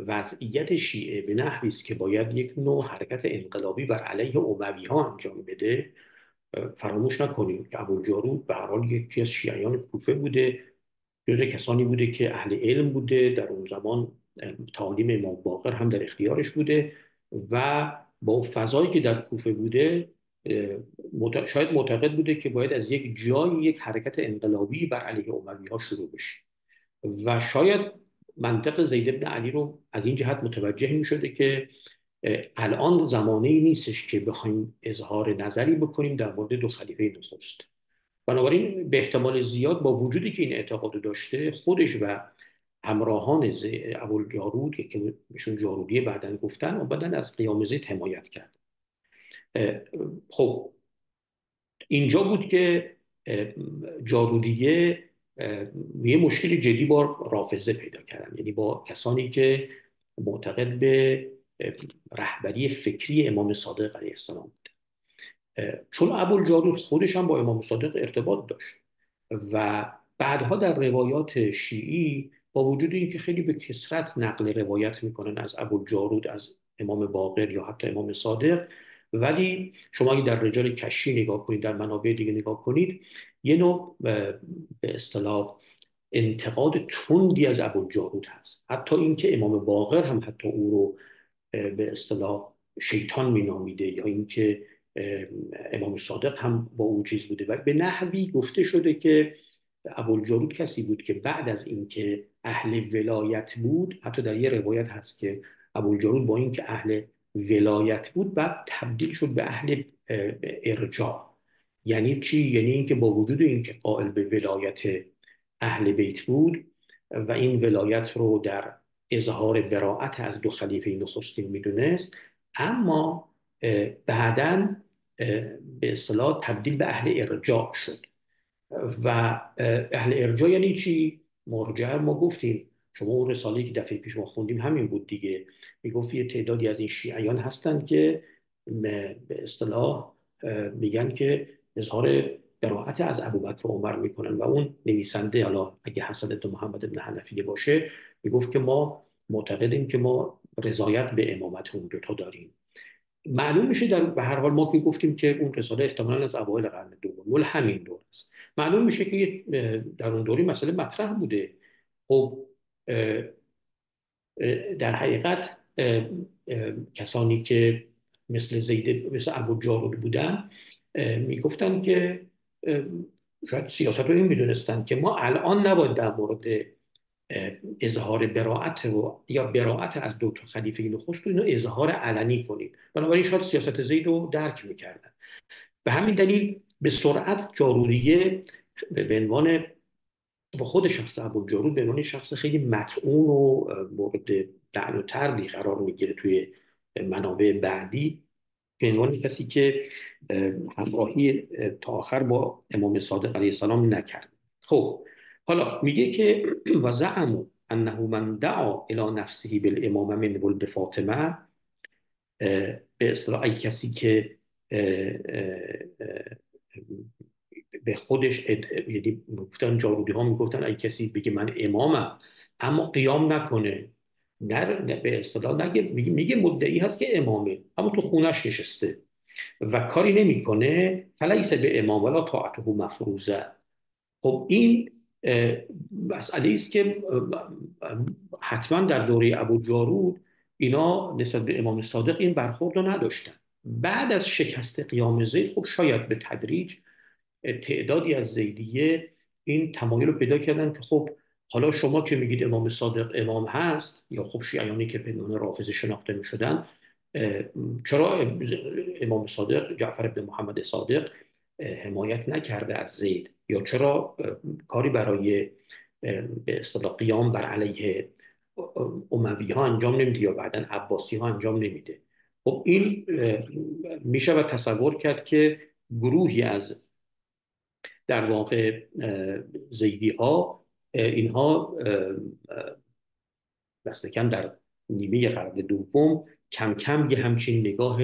وضعیت شیعه به نحوی است که باید یک نوع حرکت انقلابی بر علیه اموی ها انجام بده. فراموش نکنیم که ابوالجارود به هر حال یکی از شیعیان کوفه بوده، جزو کسانی بوده که اهل علم بوده، در اون زمان تعالیم امام باقر هم در اختیارش بوده و با فضایی که در کوفه بوده شاید معتقد بوده که باید از یک جایی یک حرکت انقلابی بر علیه اموی ها شروع بشه. و شاید منطق زید بن علی رو از این جهت متوجه می شده که الان زمانه ای نیستش که بخوایم اظهار نظری بکنیم در مورد دو خلیفه نخست. بنابراین به احتمال زیاد با وجودی که این اعتقاد داشته، خودش و همراهان ابوالجارود که بهشون جارودیه بعدن گفتن و بعدن از قیام زید حمایت کرد. خب اینجا بود که جارودیه یه مشکل جدی با رافضه پیدا کردن، یعنی با کسانی که معتقد به رهبری فکری امام صادق علیه السلام بود. چون ابوالجارود خودش هم با امام صادق ارتباط داشت و بعدها در روایات شیعی با وجود اینکه خیلی به کثرت نقل روایت میکنن از ابوالجارود از امام باقر یا حتی امام صادق، ولی شما اگه در رجال کشی نگاه کنید، در منابع دیگه نگاه کنید، یه نوع به اصطلاح انتقاد تندی از ابوالجارود هست. حتی اینکه امام باقر هم حتی او رو به اصطلاح شیطان مینامیده، یا اینکه امام صادق هم با او چیز بوده و به نحوی گفته شده که ابوالجارود کسی بود که بعد از اینکه اهل ولایت بود، حتی در یه روایت هست که ابوالجارود با اینکه اهل ولایت بود بعد تبدیل شد به اهل ارجاع. یعنی چی؟ یعنی اینکه با وجود اینکه قائل به ولایت اهل بیت بود و این ولایت رو در اظهار براءت از دو خلیفه نخستین میدونست، اما بعداً به اصطلاح تبدیل به اهل ارجاع شد. و اهل ارجاع یعنی چی؟ مرجع ما گفتیم، شما اون رساله‌ای که دفعه پیش ما خوندیم همین بود دیگه، میگفت یه تعدادی از این شیعیان هستند که به اصطلاح میگن که اظهار براءت از ابوبکر و عمر میکنن و اون نویسنده، حالا اگه حسن بن محمد بن حنفیه باشه، میگفت که ما معتقدیم که ما رضایت به امامت اون دوتا داریم. معلوم میشه به هر حال ما که گفتیم که اون رساله احتمالاً از اوایل قرن دوم مال همین دور است. معلوم میشه که در اون دوری مسئله مطرح بوده. خب در حقیقت کسانی که مثل مثل ابو جارود بودن میگفتن که شاید سیاست رو این میدونستن که ما الان نباید در مورد اظهار براءت یا براءت از دو تا خلیفه نخست رو اینو اظهار علنی کنیم. بنابراین شاید سیاست زید رو درک میکردن. به همین دلیل به سرعت جاروریه به عنوان با خود شخص ابوالجارود به عنوان شخص خیلی مطعون و مورد لعن و طردی قرار میگیره توی منابع بعدی، به عنوان کسی که همراهی تا آخر با امام صادق علیه السلام نکرد. خب حالا میگه که و زعموا انه من دعا الی نفسه بالامامه من ولد فاطمه، به اصطلاح ای کسی که به خودش یعنی گفتن جارودی ها میگفتن ای کسی بگه من امامم اما قیام نکنه، نه به اصطلاح نگه، میگه مدعی هست که امامه اما تو خونش نشسته و کاری نمیکنه، فلیس به امام ولا طاعته مفروضه. خب این مسئله است که حتما در دوره ابو جارود اینا نسبت به امام صادق این برخورد رو نداشتن. بعد از شکست قیام زید خب شاید به تدریج تعدادی از زیدیه این تمایل رو پیدا کردن که خب حالا شما که میگید امام صادق امام هست، یا خب شیعیانی که به عنوان رافضه شناخته میشدن، چرا امام صادق جعفر بن محمد صادق حمایت نکرده از زید، یا چرا کاری برای به اصطلاح قیام بر علیه اموی ها انجام نمیده یا بعدا عباسی ها انجام نمیده. خب این میشه و تصور کرد که گروهی از در واقع زیدی ها اینها دست کم در نیمه قرن دوم کم کم یه همچین نگاه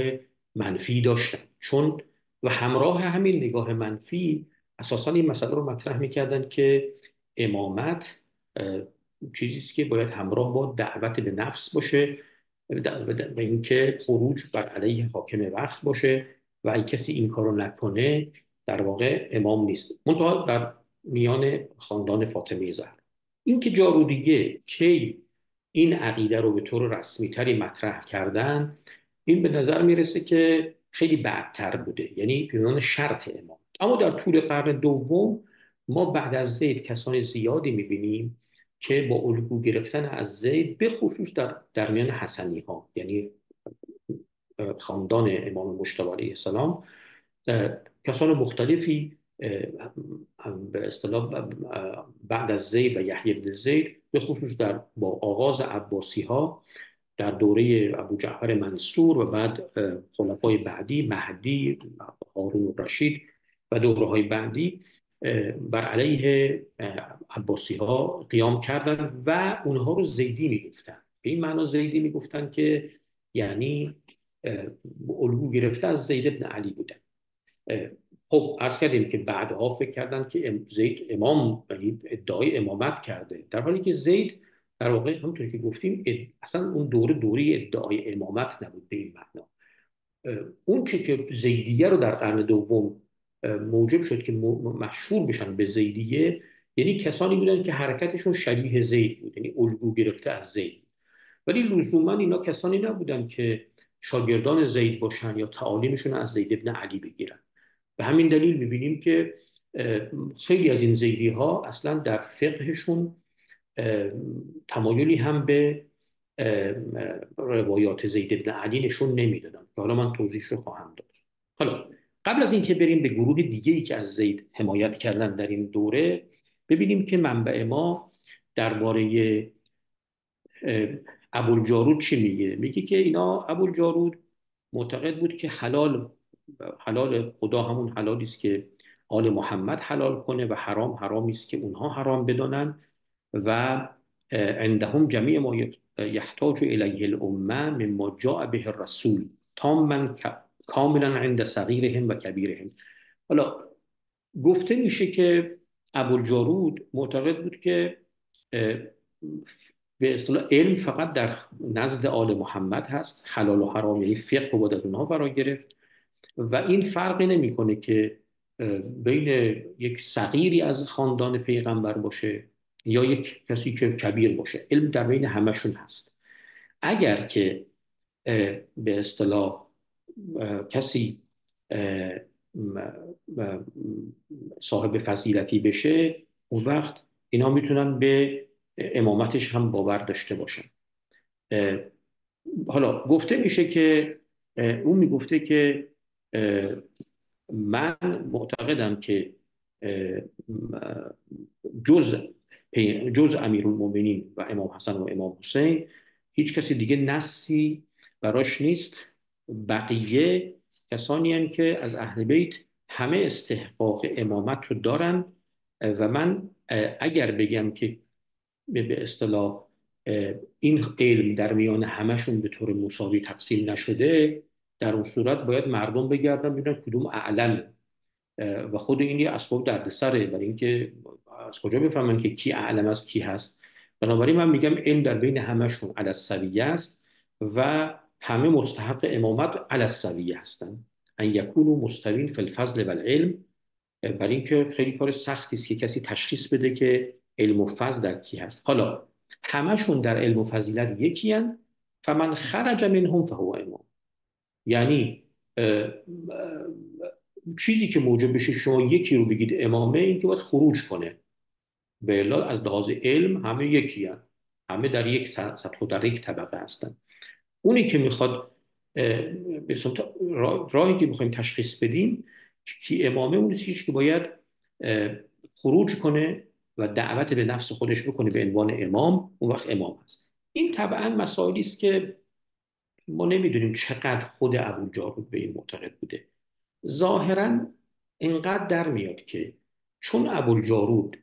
منفی داشتن، چون و همراه همین نگاه منفی اساسا این مسئله رو مطرح میکردن که امامت چیزی است که باید همراه با دعوت به نفس باشه و اینکه خروج بر علیه حاکم وقت باشه و اگه کسی این کارو نکنه در واقع امام نیست. منتها در میان خاندان فاطمه زهرا این که جارودیه کی این عقیده رو به طور رسمی تری مطرح کردن، این به نظر میرسه که خیلی بعدتر بوده، یعنی به عنوان شرط امام. اما در طول قرن دوم ما بعد از زید کسان زیادی میبینیم که با الگو گرفتن از زید به خصوص در میان حسنی ها، یعنی خاندان امام مجتبی علیه السلام، کسان مختلفی به اصطلاح بعد از زید و یحیی بن زید به خصوص با آغاز عباسی ها در دوره ابو جعفر منصور و بعد خلفای بعدی مهدی، هارون الرشید و دوره های بعدی بر علیه عباسی ها قیام کردند و اونها رو زیدی میگفتن. به این معنا زیدی میگفتن که یعنی الگو گرفته از زید بن علی بودن. خب عرض کردیم که بعدها فکر کردن که زید امام، یعنی ادعای امامت کرده، در حالی که زید در واقع همونطور که گفتیم اصلا اون دوره ادعای امامت نبود به این معنا. اون که زیدیه رو در قرن دوم موجب شد که مشهور بشن به زیدیه، یعنی کسانی بودن که حرکتشون شبیه زید بود، یعنی الگو گرفته از زید، ولی لزوما اینا کسانی نبودن که شاگردان زید باشن یا تعالیمشون از زید بن علی بگیرن. به همین دلیل میبینیم که خیلی از این زیدی ها اصلا در فقهشون تمایلی هم به روایات زید بن علی نشون نمیدادن که حالا من توضیحش رو خواهم داد. حالا قبل از اینکه بریم به گروه دیگه ای که از زید حمایت کردن در این دوره، ببینیم که منبع ما درباره ابوالجارود چی میگه. میگه که اینا ابوالجارود معتقد بود که حلال خدا همون حلالی است که آل محمد حلال کنه و حرام حرامی است که اونها حرام بدانن و عندهم جمیع ما یحتاج الیه الامه مما جاء به الرسول تاما کاملا عند صغیرهم و کبیرهم. حالا گفته میشه که ابوالجارود معتقد بود که به اصطلاح علم فقط در نزد آل محمد هست، حلال و حرام یعنی فقه رو باید از اونها فرا گرفت و این فرقی نمیکنه که بین یک صغیری از خاندان پیغمبر باشه یا یک کسی که کبیر باشه، علم در بین همشون هست. اگر که به اصطلاح کسی صاحب فضیلتی بشه، اون وقت اینا میتونن به امامتش هم باور داشته باشن. حالا گفته میشه که اون میگفته که من معتقدم که جز جز امیرالمومنین و امام حسن و امام حسین هیچ کسی دیگه نصی براش نیست. بقیه کسانی هستند که از اهل بیت همه استحقاق امامت رو دارن و من اگر بگم که به اصطلاح این علم در میان همشون به طور مساوی تقسیم نشده، در اون صورت باید مردم بگردن ببینن کدوم اعلم و خود این یه اسباب دردسره، برای اینکه از کجا بفهمن که کی اعلم از کی هست. بنابراین من میگم علم در بین همشون علی السویه است و همه مستحق امامت علی السویه هستند. ان یکونوا مستوین فی الفضل و العلم، برای اینکه خیلی کار سختی است که کسی تشخیص بده که علم و فضل در کی هست. حالا همشون در علم و فضیلت یکی هن، فمن خرج منهم فهو امام. یعنی چیزی که موجب بشه شما یکی رو بگید امامه، این که باید خروج کنه. به الا از لحاظ علم همه یکی هن. همه در یک سطح و در یک طبقه هستن. اونی که میخواد راهی که بخوایم تشخیص بدیم که امامه اون چیزی که باید خروج کنه و دعوت به نفس خودش بکنه به عنوان امام، اون وقت امام هست. این طبعا مسائلی است که ما نمیدونیم چقدر خود ابوالجارود به این معتقد بوده. ظاهرا اینقدر در میاد که چون ابوالجارود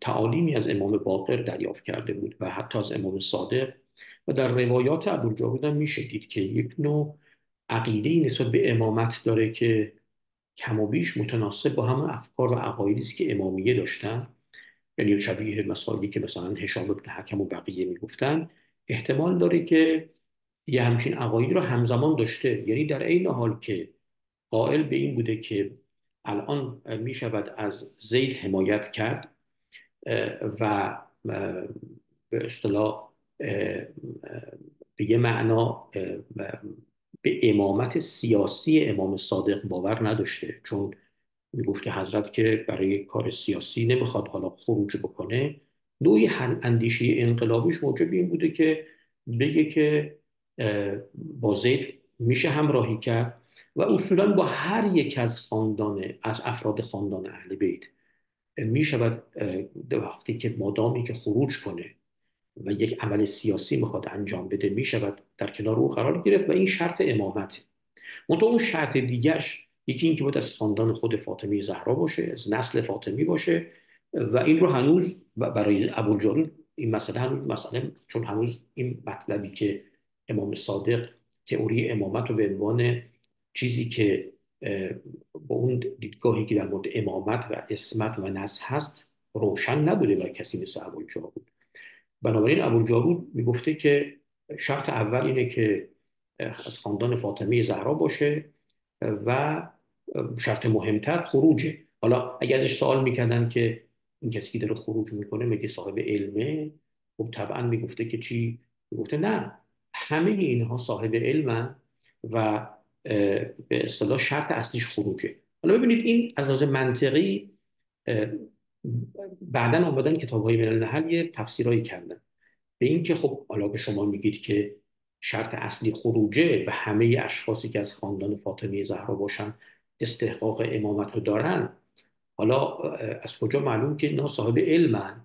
تعالیمی از امام باقر دریافت کرده بود و حتی از امام صادق، و در روایات ابوالجارود هم میشه دید که یک نوع عقیده‌ای نسبت به امامت داره که کم و بیش متناسب با همون افکار و عقایدی است که امامیه داشتن، یعنی شبیه مسائلی که مثلا هشام بن حکم و بقیه میگفتن. احتمال داره که یه همچین عقاید رو همزمان داشته، یعنی در عین حال که قائل به این بوده که الان می شود از زید حمایت کرد و به اصطلاح به یه معنا به امامت سیاسی امام صادق باور نداشته، چون میگفته حضرت که برای کار سیاسی نمیخواد حالا خروج بکنه. نوعی اندیشه انقلابیش موجب این بوده که بگه که با زید میشه همراهی کرد و اصولا با هر یک از افراد خاندان اهل بیت میشود وقتی که مادامی که خروج کنه و یک عمل سیاسی میخواد انجام بده میشود در کنار او قرار گرفت و این شرط امامت. منتها اون شرط دیگهش یکی این که باید از خاندان خود فاطمی زهرا باشه، از نسل فاطمی باشه و این رو هنوز برای ابوالجارود این مسئله هنوز مسئله، چون هنوز این مطلبی که امام صادق تئوری امامت رو به عنوان چیزی که با اون دیدگاهی که در مورد امامت و اسمت و نسل هست روشن نبوده برای کسی مثل ابوالجارود. بنابراین ابوالجارود میگفته که شرط اول اینه که از خاندان فاطمه زهرا باشه و شرط مهمتر خروجه. حالا اگر ازش سوال میکردن که این کسی که داره خروج میکنه میگه صاحب علمه، خب طبعا میگفته که چی؟ میگفته نه، همه اینها صاحب علمن و به اصطلاح شرط اصلیش خروجه. حالا ببینید این از لحاظ منطقی بعداً آمدن کتاب‌های من النحل یه تفسیرایی کردن به این که خب حالا که شما میگید که شرط اصلی خروجه و همه اشخاصی که از خاندان فاطمه زهرا باشن استحقاق امامت رو دارن، حالا از کجا معلوم که اینا صاحب علمن؟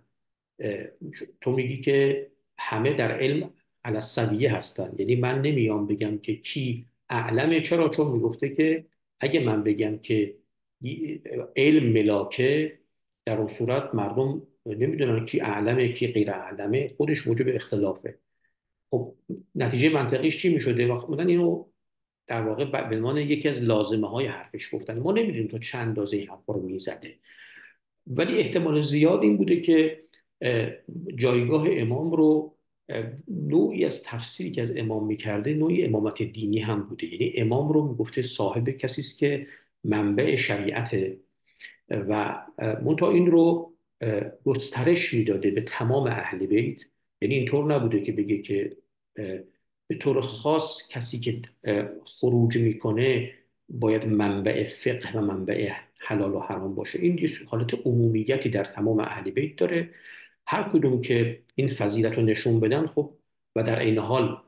تو میگی که همه در علم علی السویه هستن، یعنی من نمیام بگم که کی اعلمه. چرا؟ چون میگفته که اگه من بگم که علم ملاکه، در اون صورت مردم نمیدونن کی اعلمه کی غیر اعلمه، خودش موجب اختلافه. خب نتیجه منطقیش چی میشده؟ وقتی اینو در واقع به عنوان یکی از لازمه های حرفش گفتن. ما نمیدونیم تا چند اندازه این حرفا رو میزده، ولی احتمال زیاد این بوده که جایگاه امام رو نوعی از تفسیری که از امام میکرده نوعی امامت دینی هم بوده. یعنی امام رو میگفته صاحب کسی است که منبع شریعت و منتها این رو گسترش میداده به تمام اهل بیت. یعنی اینطور نبوده که بگه که به طور خاص کسی که خروج میکنه باید منبع فقه و منبع حلال و حرام باشه. این یه حالت عمومیتی در تمام اهل بیت داره. هر کدوم که این فضیلت رو نشون بدن، خب و در این حال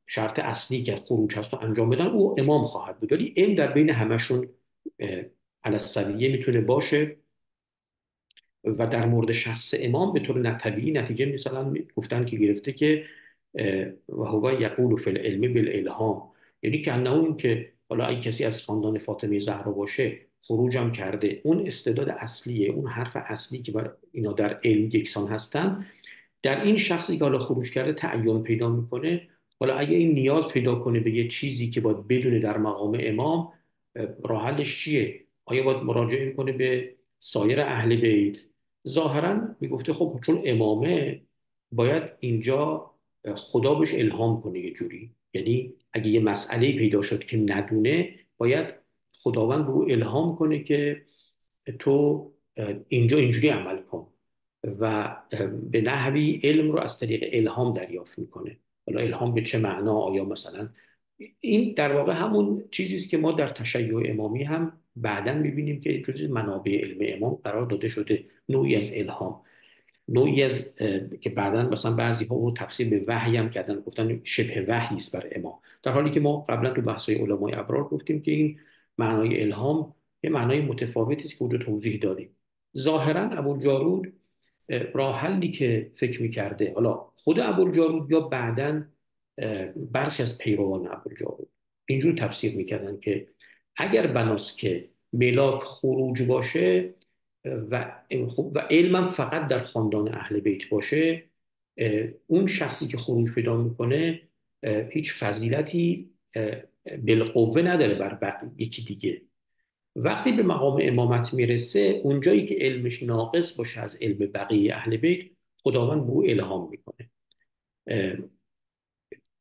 شرط اصلی که خروج هست رو انجام بدن، او امام خواهد بود. ولی علم در بین همشون علی میتونه باشه. و در مورد شخص امام به طور طبیعی نتیجه مثلا گفتن که گرفته که و هو یقول فی العلم بالالهام، یعنی که انه این که حالا اگه کسی از خاندان فاطمه زهرا باشه خروجم کرده، اون استعداد اصلیه، اون حرف اصلی که بر اینا در علم یکسان هستن، در این شخصی که حالا خروج کرده تعین پیدا میکنه. حالا اگه این نیاز پیدا کنه به یه چیزی که باید بدونه در مقام امام، راه حلش چیه؟ آیا باید مراجعه کنه به سایر اهل بیت؟ ظاهرا میگفته خب چون امامه باید اینجا خدا بهش الهام کنه یه جوری. یعنی اگه یه مسئله پیدا شد که ندونه، باید خداوند به او الهام کنه که تو اینجا اینجوری عمل کن و به نحوی علم رو از طریق الهام دریافت میکنه. حالا الهام به چه معنا؟ آیا مثلا این در واقع همون چیزی است که ما در تشیع امامی هم بعداً میبینیم که جزء منابع علم امام قرار داده شده، نوعی از الهام، نوعی از که بعداً مثلا بعضی ها اون تفسیر به وحی هم کردن، گفتن شبه وحی است بر امام، در حالی که ما قبلا تو بحث‌های علمای ابرار گفتیم که این معنای الهام یه معنای متفاوتی است که اونجا توضیح دادیم. ظاهرا ابوالجارود راه حلی که فکر میکرده، حالا خود ابوالجارود یا بعداً برخی از پیروان ابوالجارود اینجور تفسیر میکردن که اگر بناست که ملاک خروج باشه و علمم فقط در خاندان اهل بیت باشه، اون شخصی که خروج پیدا میکنه هیچ فضیلتی بالقوه نداره بر یکی دیگه. وقتی به مقام امامت میرسه، اونجایی که علمش ناقص باشه از علم بقیه اهل بیت، خداوند به او الهام میکنه.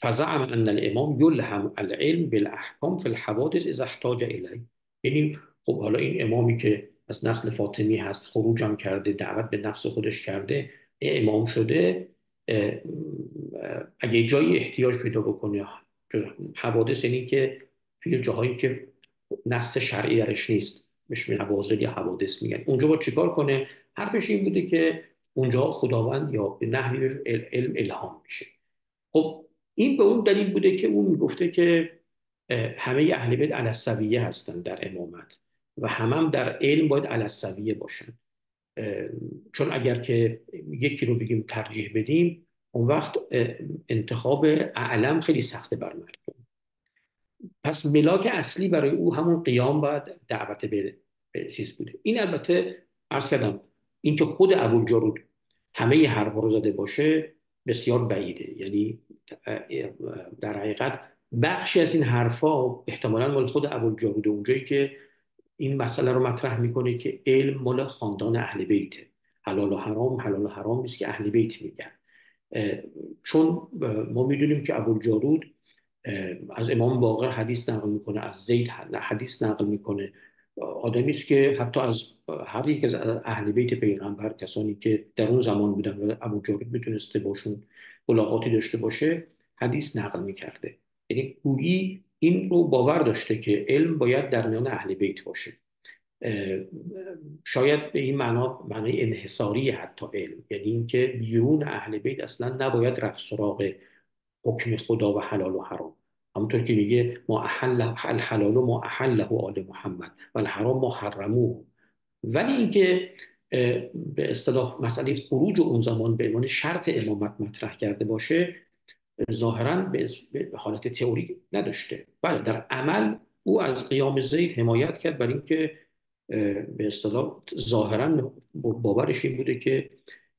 فزعم ان الامام یلهم العلم بالاحکام فی الحوادث اذا احتاج الیه. یعنی خب حالا این امامی که از نسل فاطمی هست، خروجم کرده، دعوت به نفس خودش کرده، امام شده، اگه جایی احتیاج پیدا بکنه حوادث، یعنی که توی جاهایی که نص شرعی درش نیست، بهش نوازل یا حوادث میگن، اونجا با چیکار کنه؟ حرفش این بوده که اونجا خداوند یا به نحوی علم الهام میشه. خب این به اون دلیل بوده که اون میگفته که همه اهل بیت علی السویه هستن در امامت و هم در علم باید علی السویه باشن. چون اگر که یکی رو بگیم ترجیح بدیم، اون وقت انتخاب اعلم خیلی سخته بر مردم. پس ملاک اصلی برای او همون قیام باید دعوت به چیز بوده. این البته عرض کردم این که خود ابوالجارود همه حرفا رو زده باشه بسیار بعیده. یعنی در حقیقت بخشی از این حرفا احتمالاً مال خود ابوالجارود، اونجایی که این مسئله رو مطرح میکنه که علم مال خاندان اهل بیته، حلال و حرام حلال و حرام نیست که اهل بیت میگن. چون ما میدونیم که ابوالجارود از امام باقر حدیث نقل میکنه، از زید حدیث نقل میکنه، آدمی است که حتی از هر یک از اهل بیت پیغمبر، کسانی که در اون زمان بودن و ابوالجارود میتونسته باشون ملاقاتی داشته باشه، حدیث نقل میکرده. یعنی گویی این رو باور داشته که علم باید در میان اهل بیت باشه. شاید به این معنای انحصاری حتی علم، یعنی اینکه بیرون اهل بیت اصلا نباید رفت سراغ حکم خدا و حلال و حرام. همونطور که میگه ما احل الحلال ما احله آل محمد و الحرام ما حرموه. ولی اینکه به اصطلاح مسئله خروج اون زمان به عنوان شرط امامت مطرح کرده باشه، ظاهرا به حالت تئوری نداشته. بله در عمل او از قیام زید حمایت کرد، برای اینکه به اصطلاح ظاهرا باورش این بوده که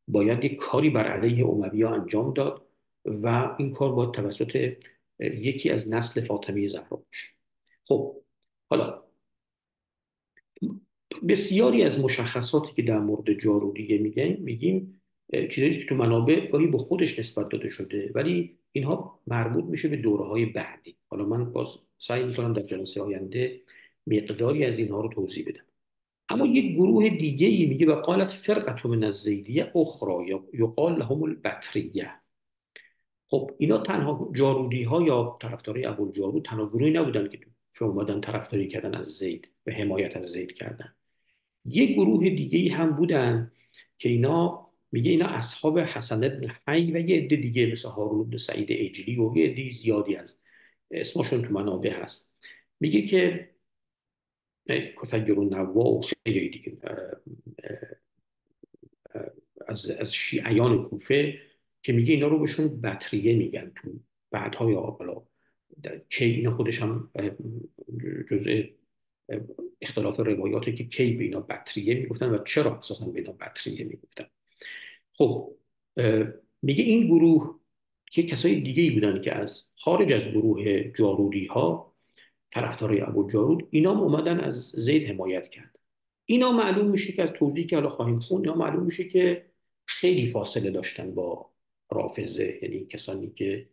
باید یک کاری بر علیه امویه انجام داد و این کار باید توسط یکی از نسل فاطمه زهرا باشه. خب حالا بسیاری از مشخصاتی که در مورد جاروریه میگیم چیزایی که تو منابع گاهی به خودش نسبت داده شده، ولی اینها مربوط میشه به دوره‌های بعدی. حالا من باز سعی میکنم در جلسه آینده مقداری از اینها رو توضیح بدم. اما یک گروه دیگه ای میگه و قالت فرقه من الزیدیه اخرى یقال لهم البتریه. خب اینا تنها جارودی ها یا طرفدارای ابوالجارود تنها گروهی نبودن که اومدن طرفداری کردن از زید و حمایت از زید کردن. یک گروه دیگه ای هم بودن که اینا میگه اینا اصحاب حسن بن حی و یه عده دیگه مثل هارون بن سعید ایجلی و یه عده زیادی از اسمشون تو منابع هست. میگه که کفجر نوا و خیلی دیگه از شیعیان کوفه که میگه اینا رو بهشون بطریه میگن تو بعدهای حالا کی اینا خودش هم جزء اختلاف روایاته که کی به اینا بطریه میگفتن و چرا اساسا به اینا بطریه میگفتن. خب میگه این گروه که کسای دیگه ای بودن که از خارج از گروه جارودی ها طرفدارای ابوالجارود، اینا اومدن از زید حمایت کرد. اینا معلوم میشه که از توضیحی که حالا خواهیم خوند، اینا معلوم میشه که خیلی فاصله داشتن با رافضه، یعنی کسانی که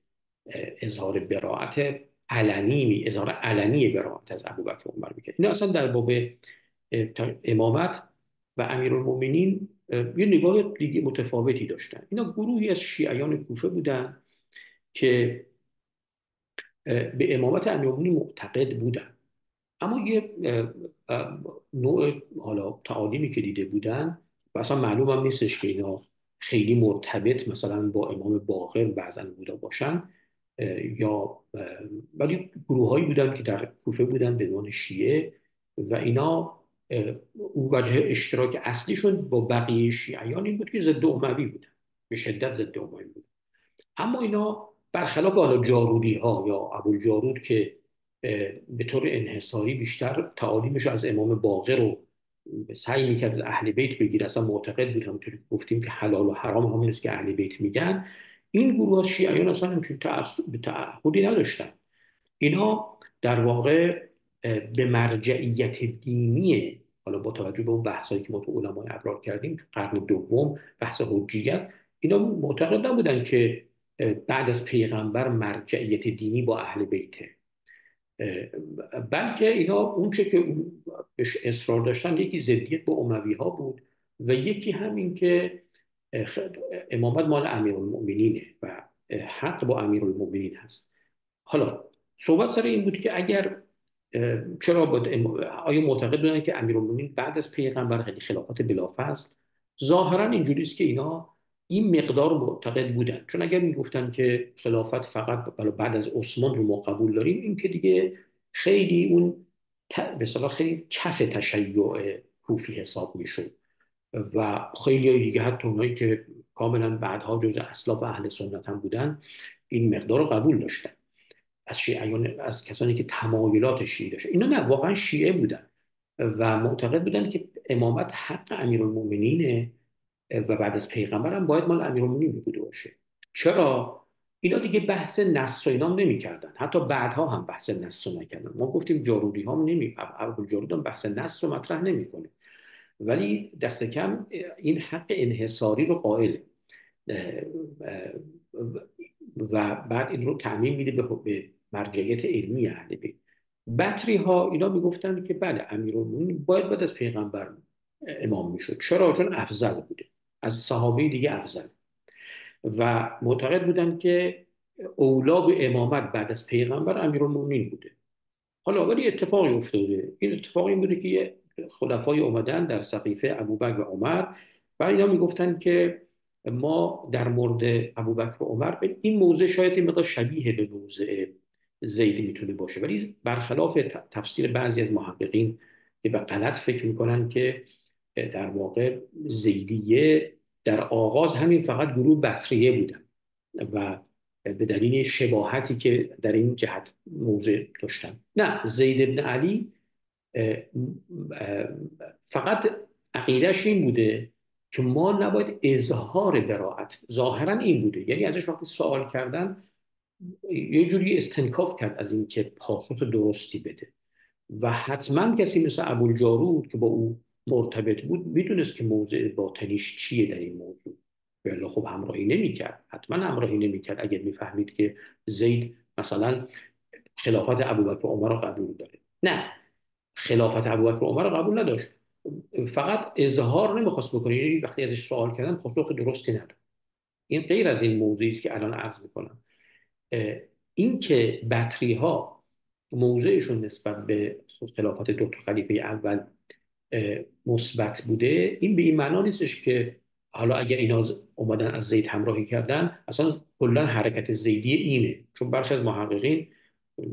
اظهار براءت اظهار علنی براءت از ابوبکر و عمر میکرد. اینا اصلا در باب امامت و امیرالمومنین یه نگاه دیگه متفاوتی داشتن. اینا گروهی از شیعیان کوفه بودن که به امامت امیرالمومنین معتقد بودن، اما یه نوع حالا تعالیمی که دیده بودن و اصلا معلوم هم نیستش که اینا خیلی مرتبط مثلا با امام باقر بعضا بوده باشن یا ولی گروههایی بودن که در کوفه بودن به عنوان شیعه و اینا اون وجه اشتراک اصلیشون با بقیه شیعیان این بود که ضد اموی بودن، به شدت ضد اموی بودن. اما اینا برخلاف حالا جارودی ها یا ابوالجارود که به طور انحصاری بیشتر تعالیمش از امام باقر رو سعی میکرد از اهل بیت بگیره، اصلا معتقد بود همونطوری که گفتیم که حلال و حرام همون است که اهل بیت میگن. این گروه از شیعیان اصلا همچون تعهدی نداشتن. اینا در واقع به مرجعیت دینی، حالا با توجه به اون بحثایی که ما تو علمای ابرار کردیم تو قرن دوم، بحث حجیت، اینا معتقد نبودن که بعد از پیغمبر مرجعیت دینی با اهل بیته، بلکه اینا اون چه که بهش اصرار داشتن یکی ضدیت با اموی ها بود و یکی همین که امامت مال امیرالمؤمنینه و حق با امیرالمؤمنین هست. حالا صحبت سر این بود که اگر چرا آیا معتقد بودن که امیرالمومنین بعد از پیغمبر خیلی خلافت بلافاصل؟ ظاهرا اینجوری است که اینا این مقدار معتقد بودن، چون اگر میگفتن که خلافت فقط بعد از عثمان رو ما قبول داریم، این که دیگه خیلی اون به اصطلاح خیلی کف تشیع کوفی حساب میشد و خیلی دیگه حتی اونایی که کاملا بعدها جزء اسلاف اهل سنت هم بودن این مقدار رو قبول داشتن از شیعیان، از کسانی که تمایلات شیعی داشتن. اینا نه، واقعا شیعه بودن و معتقد بودن که امامت حق امیرالمومنینه و بعد از پیغمبر هم باید مال امیرالمومنین بوده باشه. چرا؟ اینا دیگه بحث نص و اینا نمی‌کردن، حتی بعدها هم بحث نص رو نکردن. ما گفتیم جارودی ها ابوالجارود هم بحث نص رو مطرح نمیکنه، ولی دست کم این حق انحصاری رو قائل و بعد این رو تعمیم میده به مرجعیت علمی اهل بیت. بطری ها اینا میگفتن که بله امیرالمومنین باید بعد از پیغمبر امام میشد. چرا؟ چون افضل بوده، از صحابه دیگه افضل و معتقد بودن که اولا به امامت بعد از پیغمبر امیرالمومنین بوده. حالا ولی اتفاقی افتاده، این اتفاق این بوده که خلفای اومدن در سقیفه ابوبکر و عمر و اینا میگفتن که ما در مورد ابوبکر و عمر این موضع شاید این مقدار شبیه به موضع زید میتونه باشه، ولی برخلاف تفسیر بعضی از محققین که به غلط فکر میکنن که در واقع زیدیه در آغاز همین فقط گروه بطریه بودن و به دلیل شباهتی که در این جهت موضع داشتن. نه، زید بن علی فقط عقیدش این بوده که ما نباید اظهار براءت، ظاهرا این بوده، یعنی ازش وقتی سوال کردن یه جوری استنکاف کرد از این که پاسخ درستی بده و حتما کسی مثل ابوالجارود که با او مرتبط بود میدونست که موضع باطنیش چیه در این موضوع ولی خب همراهی نمیکرد، حتما همراهی نمیکرد اگر میفهمید که زید مثلا خلافت ابوبکر و عمر رو قبول داره. نه، خلافت ابوبکر و عمر رو قبول نداشت، فقط اظهار نمیخواست بکنه. یعنی وقتی ازش سوال کردن پاسخ درستی نداد. این غیر از این موضوعی است که الان عرض میکنم. این که بطری ها موضعشون نسبت به خلافت دو تا خلیفه اول مثبت بوده، این به این معنا نیستش که حالا اگر اینا اومدن از زید همراهی کردن اصلا کلا حرکت زیدی اینه. چون برخی از محققین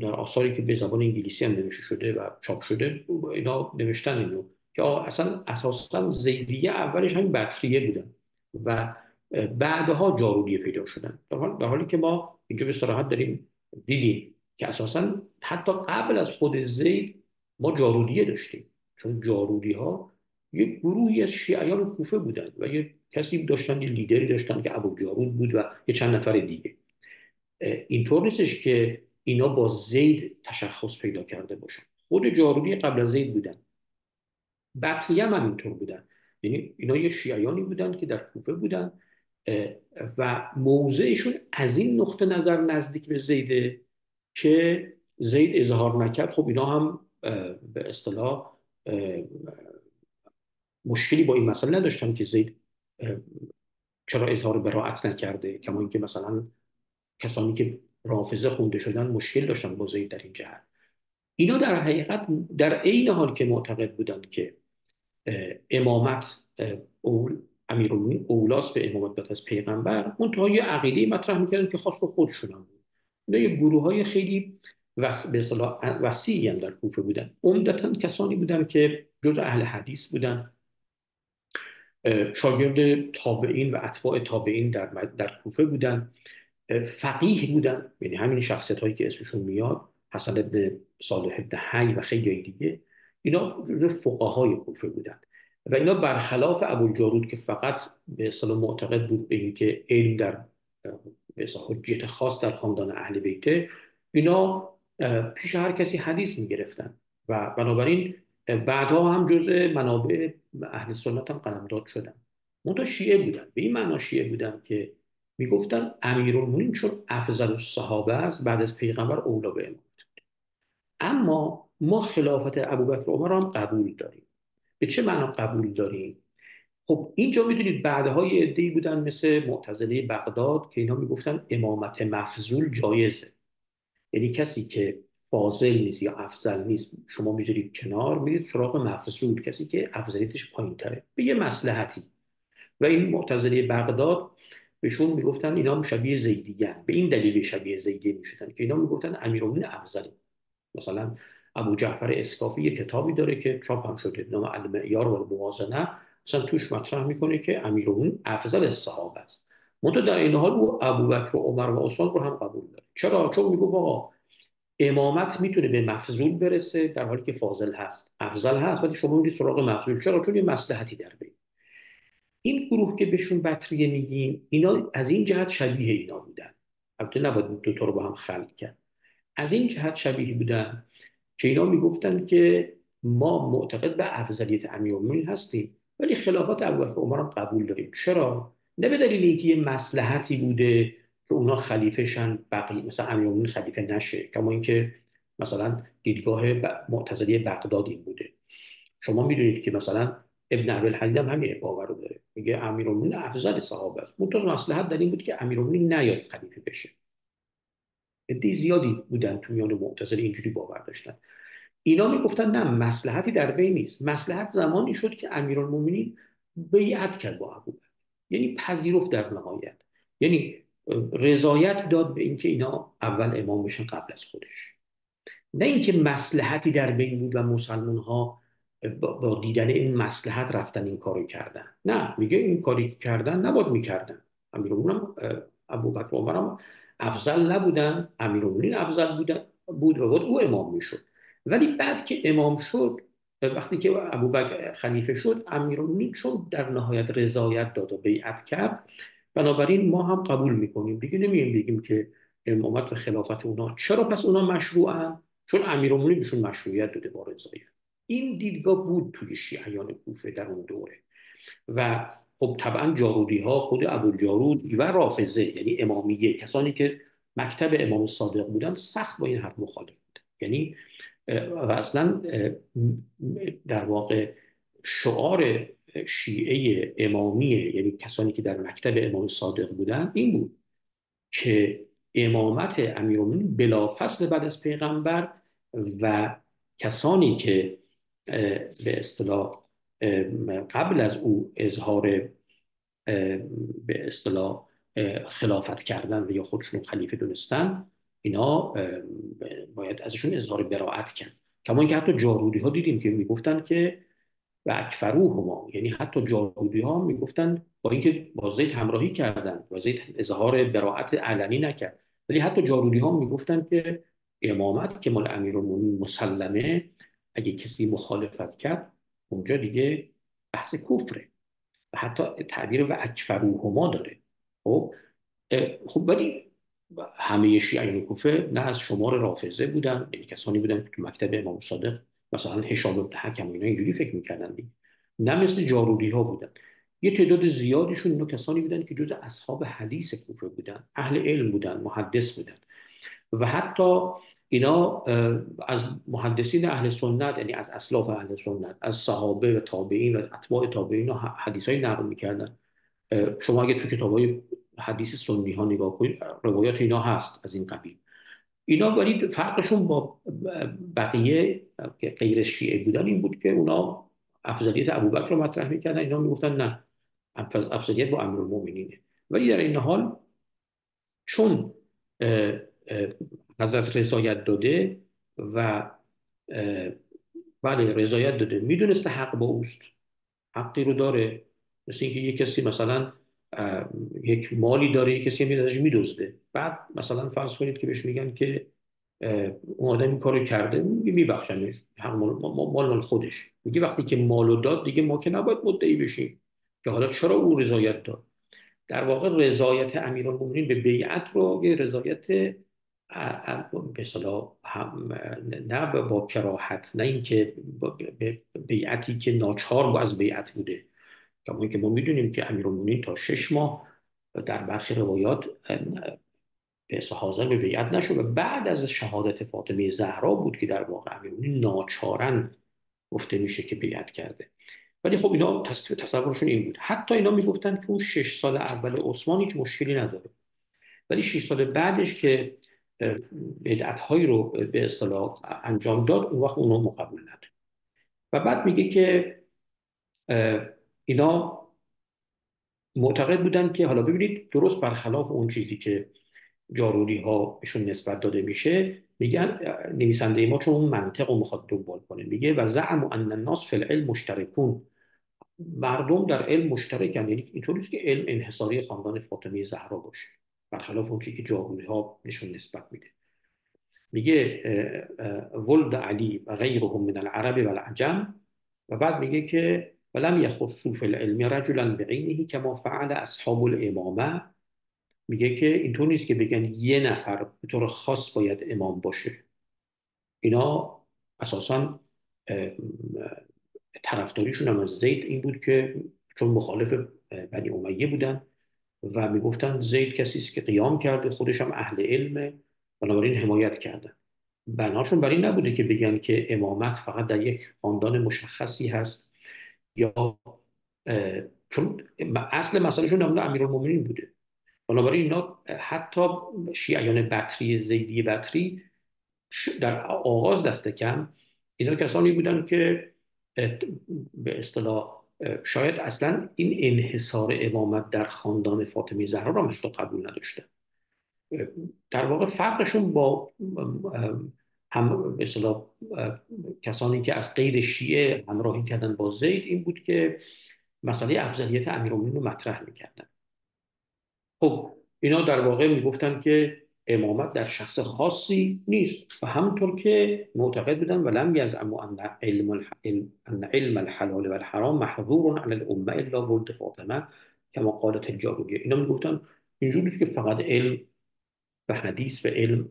در آثاری که به زبان انگلیسی هم نوشته شده و چاپ شده اینا نوشتن اینو که اصلا اساسا زیدیه اولش همین بطریه بودن و بعدها جارودیه پیدا شدن، در حالی که ما اینجا به صراحت داریم دیدیم که اساسا حتی قبل از خود زید ما جارودیه داشتیم. چون جارودی ها یک گروهی از شیعیان کوفه بودن و یه کسی داشتن، یه لیدری داشتن که ابو جارود بود و یه چند نفر دیگه. اینطور نیستش که اینا با زید تشخص پیدا کرده باشن، خود جارودی قبل از زید بودن. بطلیه هم اینطور بودن، یعنی اینا یه شیعیانی بودن که در کوفه بودن و موضعشون از این نقطه نظر نزدیک به زیده که زید اظهار نکرد. خب اینا هم به اصطلاح مشکلی با این مسئله نداشتن که زید چرا اظهار براءت نکرده، کما اینکه مثلا کسانی که رافضه خونده شدن مشکل داشتن با زید در این جهت. اینا در حقیقت در عین حال که معتقد بودند که امامت امیرالمومنین اولاست به امامت بعد از پیغمبر، منتها یه عقیده مطرح میکردن که خاص خودشون هم بود. اینا یه گروه های خیلی به اصطلاح وسیعی هم در کوفه بودن. عمدتاً کسانی بودن که جز اهل حدیث بودن، شاگرد تابعین و اتباع تابعین در کوفه بودن، فقیه بودن، یعنی همین شخصیت هایی که اسمشون میاد، حسن ابن صالح ابن حی و خیلی دیگه، اینا جزو فقهای کوفه بودن و اینا برخلاف ابوالجارود که فقط به اصطلاح معتقد بود به اینکه علم در به اصطلاح حجیت خاص در خاندان اهل بیته، اینا پیش هر کسی حدیث میگرفتن و بنابراین بعدها هم جزء منابع اهل سنت هم قلمداد شدن. منتها شیعه بودن، به این معنا شیعه بودن که میگفتن امیرالمومنین چون افضل الصحابه است بعد از پیغمبر اولا به امامت. اما ما خلافت ابوبکر و عمر هم قبول داریم. به چه معنا قبول داریم؟ خب اینجا میدونید بعدها یه عده‌ای بودن مثل معتزله بغداد که اینا میگفتن امامت مفضول جایزه، یعنی کسی که فاضل نیست یا افضل نیست شما میذارید کنار، میرید سراغ مفضول، کسی که افضلیتش پایین‌تره به یه مصلحتی. و این معتزله بغداد بهشون میگفتن اینا شبیه زیدیان، به این دلیل شبیه زیدی میشدن که اینا میگفتن امیرالمومنین افضله. مثلا ابو جعفر اسکافی یه کتابی داره که چاپ هم شده، نام المعیار و الموازنه، مثلا توش مطرح میکنه که امیرالمومنین افضل الصحابه است. منتها در این حال او ابوبکر و عمر و عثمان رو هم قبول داره. چرا؟ چون میگه آقا امامت میتونه به مفضول برسه در حالی که فاضل هست، افضل هست، ولی شما میرید سراغ مفضول. چرا؟ چون یه مصلحتی در بین. این گروه که بهشون بطریه میگیم، اینا از این جهت شبیه اینا بودن. البته نباید دو تا رو با هم خلط کرد. از این جهت شبیه بودن که اینا میگفتن که ما معتقد به افضلیت امیرالمومنین هستیم ولی خلافت ابوبکر و عمر هم قبول داریم. چرا؟ نه به دلیل اینکه یه مصلحتی بوده که اونا خلیفه شن، بقیه مثلا امیرالمومنین خلیفه نشه، کما اینکه مثلا دیدگاه معتزله بغداد این بوده. شما میدونید که مثلا ابن ابی هم همین باور رو داره، میگه امیرالمومنین افضل صحابه است، منتها مصلحت در این بود که امیرالمومنین نیاد خلیفه بشه. عده زیادی بودن تو میان معتزله اینجوری باور داشتن. اینا میگفتن نه، مصلحتی در بین نیست، مصلحت زمانی شد که امیرالمومنین بیعت کرد با ابوبکر، یعنی پذیرفت در نهایت، یعنی رضایت داد به اینکه اینا اول امام بشن قبل از خودش. نه اینکه مصلحتی در بین بود و مسلمان ها با دیدن این مصلحت رفتن این کارو کردن. نه، میگه این کاری که کردن نباید میکردن. امیرالمومنین ابوبکر و عمر هم افضل نبودن، امیرالمومنین افضل بود و بود او امام میشد. ولی بعد که امام شد، وقتی که ابوبکر خلیفه شد، امیرالمومنین چون در نهایت رضایت داد و بیعت کرد، بنابراین ما هم قبول میکنیم دیگه، نمیگیم بگیم که امامت و خلافت اونا. چرا پس اونا مشروعن؟ چون امیرالمومنین بهشون مشروعیت داده با رضایت. این دیدگاه بود توی شیعیان کوفه در اون دوره و خب طبعا جارودی ها، خود ابوالجارود و رافضه یعنی امامیه، کسانی که مکتب امام صادق بودن، سخت با این حرف مخالف بودن. یعنی و اصلا در واقع شعار شیعه امامیه، یعنی کسانی که در مکتب امام صادق بودن، این بود که امامت امیرالمومنین بلافاصله بعد از پیغمبر و کسانی که به اصطلاح قبل از او اظهار به اصطلاح خلافت کردن و یا خودشون خلیفه دونستن، اینا باید ازشون اظهار براءت کرد. کما اینکه حتی جارودی ها دیدیم که میگفتن که و اکفروهما، یعنی حتی جارودی ها میگفتن با اینکه با زید همراهی کردن و زید اظهار براءت علنی نکرد، ولی حتی جارودی ها میگفتن که امامت که مال امیرالمومنین مسلمه، اگه کسی مخالفت کرد اونجا دیگه بحث کفره، و حتی تعبیر و اکفروهما داره. خب خب ولی همه شیعیان کوفه نه از شمار رافضه بودن، یعنی کسانی بودن که تو مکتب امام صادق مثلا هشام بن حکم و اینا اینجوری فکر میکردن دیگه، نه مثل جارودی ها بودن. یه تعداد زیادشون اینا کسانی بودن که جز اصحاب حدیث کوفه بودن، اهل علم بودن، محدث بودن، و حتی اینا از محدثین اهل سنت، یعنی از اسلاف اهل سنت، از صحابه و تابعین و اتباع تابعین حدیث های نقل میکردن. شما اگه تو کتاب‌های حدیث سنی ها نگاه کنید، روایات اینا هست از این قبیل. اینا ولی فرقشون با بقیه که غیر شیعه بودن این بود که اونا افضلیت ابوبکر رو مطرح میکردن، اینا میگفتن نه، افضلیت با امیرالمومنینه. ولی در این حال چون اه، اه، حضرت رضایت داده و بله رضایت داده، میدونسته حق با اوست، حقی رو داره، مثل اینکه یک کسی مثلا یک مالی داره، یک کسی میاد ازش میدزده، بعد مثلا فرض کنید که بهش میگن که اون آدم این کارو کرده، میگه میبخشمش، حق مال خودش. میگه وقتی که مالو داد دیگه ما که نباید مدعی بشیم که حالا چرا او رضایت داد. در واقع رضایت امیرالمومنین به بیعت رو یه رضایت به اصطلاح نه با کراهت، نه اینکه به بیعتی که ناچار با از بیعت بوده. کما اینکه ما میدونیم که امیرالمومنین تا 6 ماه در برخی روایات به حاضر به بیعت نشد و بعد از شهادت فاطمه زهرا بود که در واقع امیرالمومنین ناچارن گفته میشه که بیعت کرده. ولی خب اینا تصورشون این بود. حتی اینا میگفتن که اون 6 سال اول عثمان هیچ مشکلی نداره، ولی 6 سال بعدش که بدعت‌هایی رو به اصطلاح انجام داد، اون وقت اونو قبول نداره. و بعد میگه که اینا معتقد بودن که حالا ببینید درست برخلاف اون چیزی که جارودی ها بهشون نسبت داده میشه، میگن نویسنده ما چون اون منطق رو میخواد دنبال کنه، میگه و زعم ان الناس فی العلم مشترکون، مردم در علم مشترکن، یعنی اینطور نیست که علم انحصاری خاندان فاطمه زهرا باشه، برخلاف اون چیزی که جارودی ها بهشون نسبت میده. میگه ولد علی و غیرهم من العرب و العجم، و بعد میگه که ولم یخصوا فی العلم رجلا بعینه کما فعل اصحاب الامامه. میگه که اینطور نیست که بگن یه نفر به طور خاص باید امام باشه. اینا اساسا طرفداریشون هم از زید این بود که چون مخالف بنی امیه بودن و میگفتن زید کسی است که قیام کرده، خودش هم اهل علمه، بنابراین حمایت کردن. بناشون بر این نبوده که بگن که امامت فقط در یک خاندان مشخصی هست، یا چون اصل مسئلهشون نمونه امیرالمومنین بوده. بنابراین اینا حتی شیعیان بطری، زیدی بطری، در آغاز دست کم اینا کسانی بودن که به اصطلاح شاید اصلا این انحصار امامت در خاندان فاطمه زهرا را حتی قبول نداشته. در واقع فرقشون با هم به اصطلاح کسانی که از غیر شیعه همراهی کردن با زید این بود که مسئله افضلیت امیرالمومنین رو مطرح میکردن. خب اینا در واقع میگفتن که امامت در شخص خاصی نیست، و همونطور که معتقد بودن ولم یزعموا ان علم الحلال و الحرام محظور علی الامه الا ولد فاطمه کما قالت الجارودیه. اینا میگفتن اینجوری نیست که فقط علم و حدیث و علم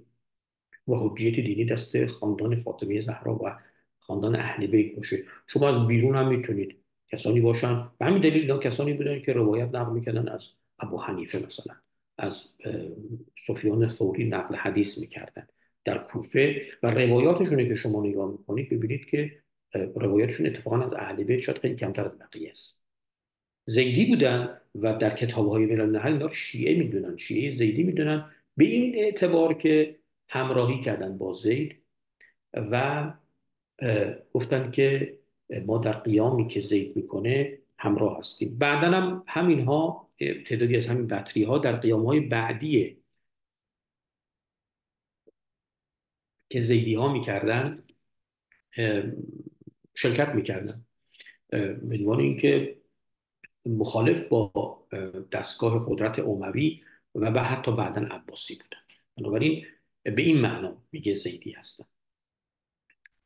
و حجیت دینی دست خاندان فاطمه زهرا و خاندان اهل بیت باشه، شما از بیرون هم میتونید کسانی باشن. به همین دلیل اینا کسانی بودن که روایت نقل میکردن از ابو حنیفه مثلا، از سفیان ثوری نقل حدیث میکردن در کوفه، و روایاتشونه که شما نگاه میکنید ببینید که روایاتشون اتفاقا از اهل بیت شاید خیلی کمتر از بقیه است. زیدی بودن و در کتاب‌های ملل النحل اینا شیعه میدونن، شیعه زیدی میدونن، به این اعتبار که همراهی کردن با زید و گفتن که ما در قیامی که زید میکنه همراه هستیم. بعدا هم همینها تعدادی از همین بطری ها در قیام های بعدی که زیدی ها میکردن شرکت میکردن، به عنوان اینکه مخالف با دستگاه قدرت اموی و حتی بعدا عباسی بودن. بنابراین به این معنا میگه زیدی هستن.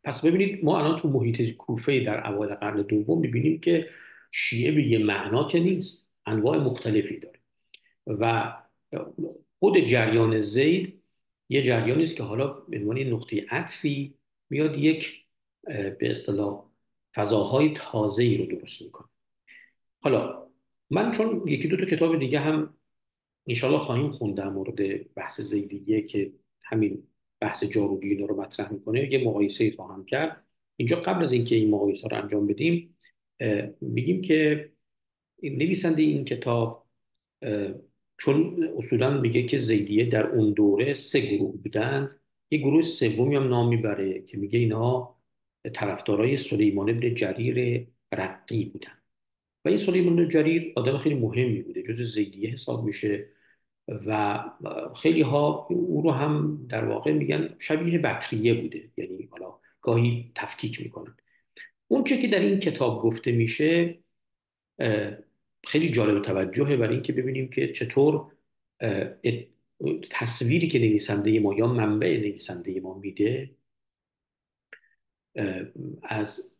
پس ببینید ما الان تو محیط کوفه در اوایل قرن دوم میبینیم که شیعه به یه معنا که نیست، انواع مختلفی داره و خود جریان زید یه جریانی است که حالا به عنوان نقطه عطفی میاد یک به اصطلاح فضاهای تازه‌ای رو درست میکنه. حالا من چون یکی دو تا کتاب دیگه هم انشالله خواهیم خوند در مورد بحث زیدیه که همین بحث جارودی اینا رو مطرح میکنه، یه مقایسه خواهم کرد اینجا. قبل از اینکه این مقایسه رو انجام بدیم میگیم که نویسنده این کتاب چون اصولا میگه که زیدیه در اون دوره سه گروه بودن، یه گروه سومی هم نام میبره که میگه اینها طرفدارای سلیمان بن جریر رقی بودن و این سلیمان بن جریر آدم خیلی مهمی بوده، جز زیدیه حساب میشه و خیلی ها او رو هم در واقع میگن شبیه بطریه بوده، یعنی حالا گاهی تفکیک میکنن. اون چه که در این کتاب گفته میشه خیلی جالب توجهه برای اینکه ببینیم که چطور تصویری که نویسنده ما یا منبع نویسنده ما میده از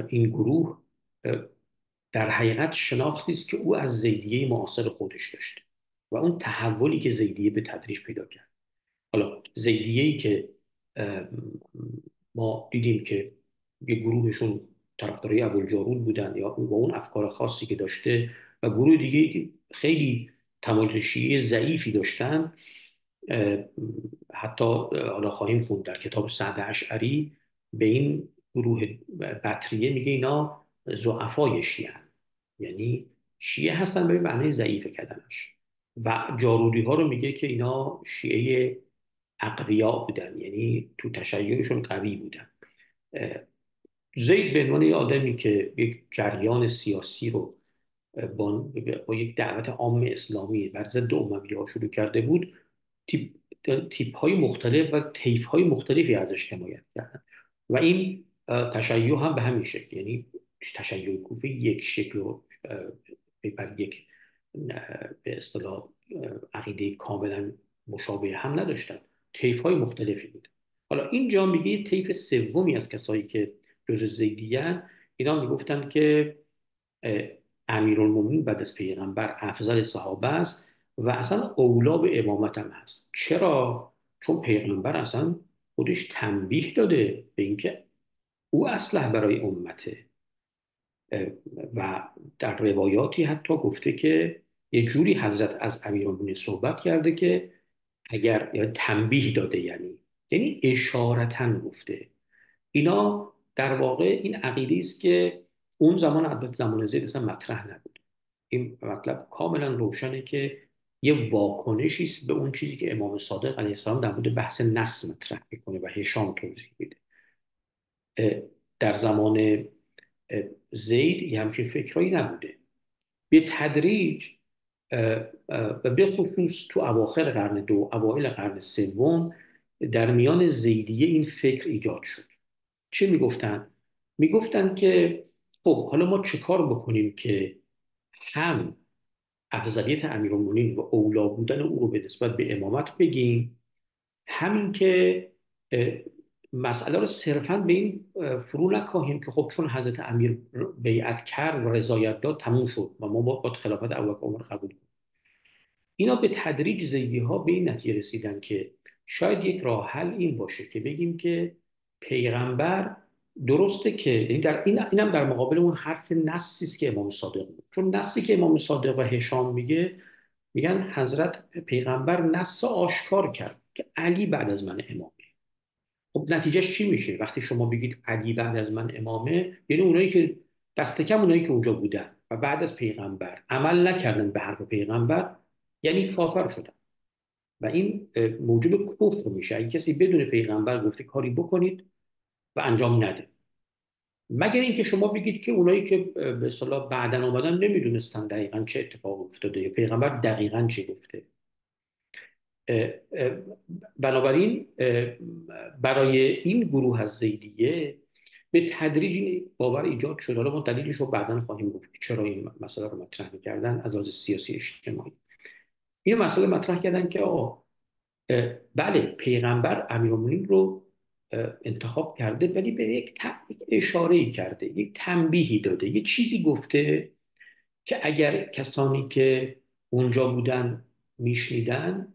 این گروه در حقیقت شناختی است که او از زیدیه معاصر خودش داشته و اون تحولی که زیدیه به تدریج پیدا کرد. حالا زیدیه‌ای که ما دیدیم که یه گروهشون طرفدارای ابوالجارود بودن یا با اون افکار خاصی که داشته و گروه دیگه خیلی تمایل شیعه ضعیفی داشتن. حتی حالا خواهیم خوند در کتاب سعد اشعری به این گروه بطریه میگه اینا ضعفای شیعه، یعنی شیعه هستن به معنی ضعیف کردنش، و جارودی ها رو میگه که اینا شیعه اقویا بودن، یعنی تو تشیعشون قوی بودن. زید به عنوان یه آدمی که یک جریان سیاسی رو با یک دعوت عام اسلامی بر ضد اموی‌ها شروع کرده بود، تیپ های مختلف و طیف های مختلفی ازش حمایت کردن و این تشیع هم به همین شکل، یعنی تشیع کوفه یک شکل و بر یک به اصطلاح عقیده کاملا مشابه هم نداشتن، طیف های مختلفی بود. حالا اینجا میگه طیف سومی از کسایی که جزء زیدیان، اینا میگفتن که امیرالمومنین بعد از پیغمبر افضل صحابه است و اصلا اولا به امامت هم هست. چرا؟ چون پیغمبر اصلا خودش تنبیه داده به اینکه او اصلح برای امته و در روایاتی حتی گفته که یه جوری حضرت از امیرالمومنین صحبت کرده که اگر یا تنبیه داده، یعنی اشارتا گفته. اینا در واقع این عقیده است که اون زمان البته زمان زید اصلا مطرح نبود. این مطلب کاملا روشنه که یه واکنشی است به اون چیزی که امام صادق علیه السلام در مورد بحث نسل مطرح میکنه و هشام توضیح میده. در زمان زید یه همچین فکرایی نبوده. به تدریج و به خصوص تو اواخر قرن دو اوایل قرن سوم در میان زیدیه این فکر ایجاد شد. چه میگفتن؟ میگفتن که خب حالا ما چه کار بکنیم که هم افضلیت امیرالمومنین و اولا بودن او رو به نسبت به امامت بگیم، همین که مسئله رو صرفا به این فرو نکاهیم که خب چون حضرت امیر بیعت کرد و رضایت داد تموم شد و ما با خلافت ابوبکر عمر قبول کنیم. اینا به تدریج زیدی ها به این نتیجه رسیدن که شاید یک راه حل این باشه که بگیم که پیغمبر درسته که یعنی در اینم در مقابل اون حرف نصی است که امام صادق بود. چون نصی که امام صادق و هشام میگن حضرت پیغمبر نص آشکار کرد که علی بعد از من امامه. خب نتیجهش چی میشه وقتی شما بگید علی بعد از من امامه؟ یعنی اونایی که دست کم اونایی که اونجا بودن و بعد از پیغمبر عمل نکردن به حرف پیغمبر یعنی کافر شدن و این موجب کفر میشه. اگه کسی بدون پیغمبر گفته کاری بکنید و انجام نده، مگر اینکه شما بگید که اونایی که به اصطلاح بعدن آمدن نمیدونستن دقیقا چه اتفاق افتاده یا پیغمبر دقیقا چی گفته. بنابراین برای این گروه از زیدیه به تدریج این باور ایجاد شد. حالا ما دلیلش رو بعدا خواهیم گفت چرا این مسئله رو مطرح کردن از لحاظ سیاسی اجتماعی. این مسئله مطرح کردن که بله پیغمبر امیرالمومنین رو انتخاب کرده، ولی به یک اشاره کرده، یک تنبیهی داده، یک چیزی گفته که اگر کسانی که اونجا بودن میشنیدن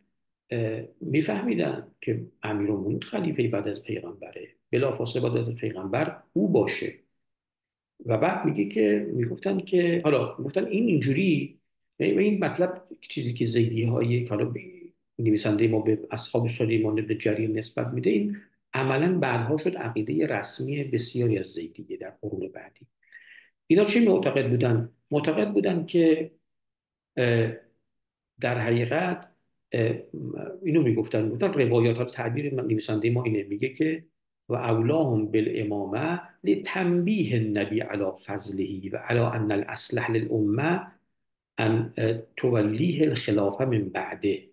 میفهمیدن که امیرالمومنین خلیفه بعد از پیغمبره، بلافاصله بعد از پیغمبر او باشه. و بعد میگه که میگفتن که حالا گفتن این اینجوری و این مطلب چیزی که زیدی های حالا نویسنده ما به اصحاب سلیمان بن جریر نسبت میده، این عملا بعدها شد عقیده رسمی بسیاری از زیدیه در قرون بعدی. اینا چی معتقد بودن؟ معتقد بودن که در حقیقت اینو میگفتن روایات ها تعبیر نویسنده ما اینه، میگه که و اولاهم بالامامه لتنبیه النبی علی فضله و علی ان الاصلح للامه ان تولیه الخلافه من بعده.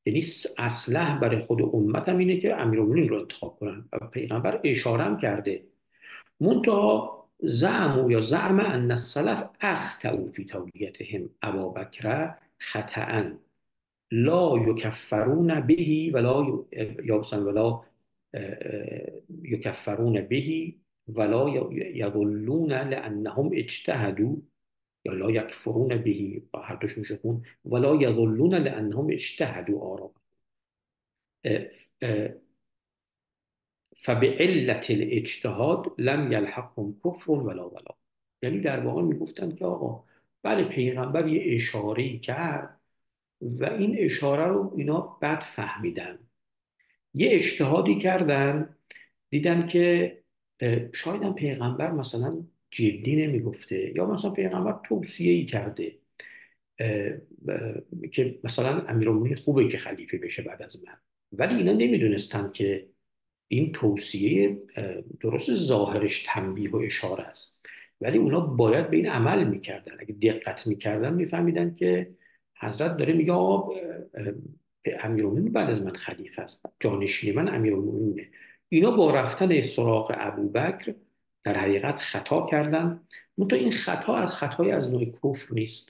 یعنی اصلح برای خود امت هم اینه که امیرالمومنین رو انتخاب کنن و پیغمبر اشاره هم کرده. منتها زعم ان السلف اخطأوا فی تولیتهم ابابکر خطأ لا یکفرون به ولا یکفرون به ولا یضلون لانهم اجتهدوا، یا لا یکفرون به هر دوش میشه خون، ولا یضلون لانهم اجتهدوا آرا فبعلت الاجتهاد لم یلحقهم کفر ولا. یعنی در واقع میگفتن که آقا بله پیغمبر یه اشاره‌ای کرد و این اشاره رو اینا بد فهمیدن، یه اجتهادی کردن، دیدن که شاید هم پیغمبر مثلا جدی نمیگفته یا مثلا پیغمبر توصیه‌ای کرده که مثلا امیرالمومنین خوبه که خلیفه بشه بعد از من، ولی اینا نمیدونستن که این توصیه درست ظاهرش تنبیه و اشاره است، ولی اونا باید به این عمل میکردن. اگه دقت میکردن میفهمیدن که حضرت داره میگه آقا امیرالمومنین بعد از من خلیفه است، جانشین من امیرالمومنینه. اینا با رفتن سراغ ابوبکر در حقیقت خطا کردن. منتها این خطا از خطای از نوع کفر نیست،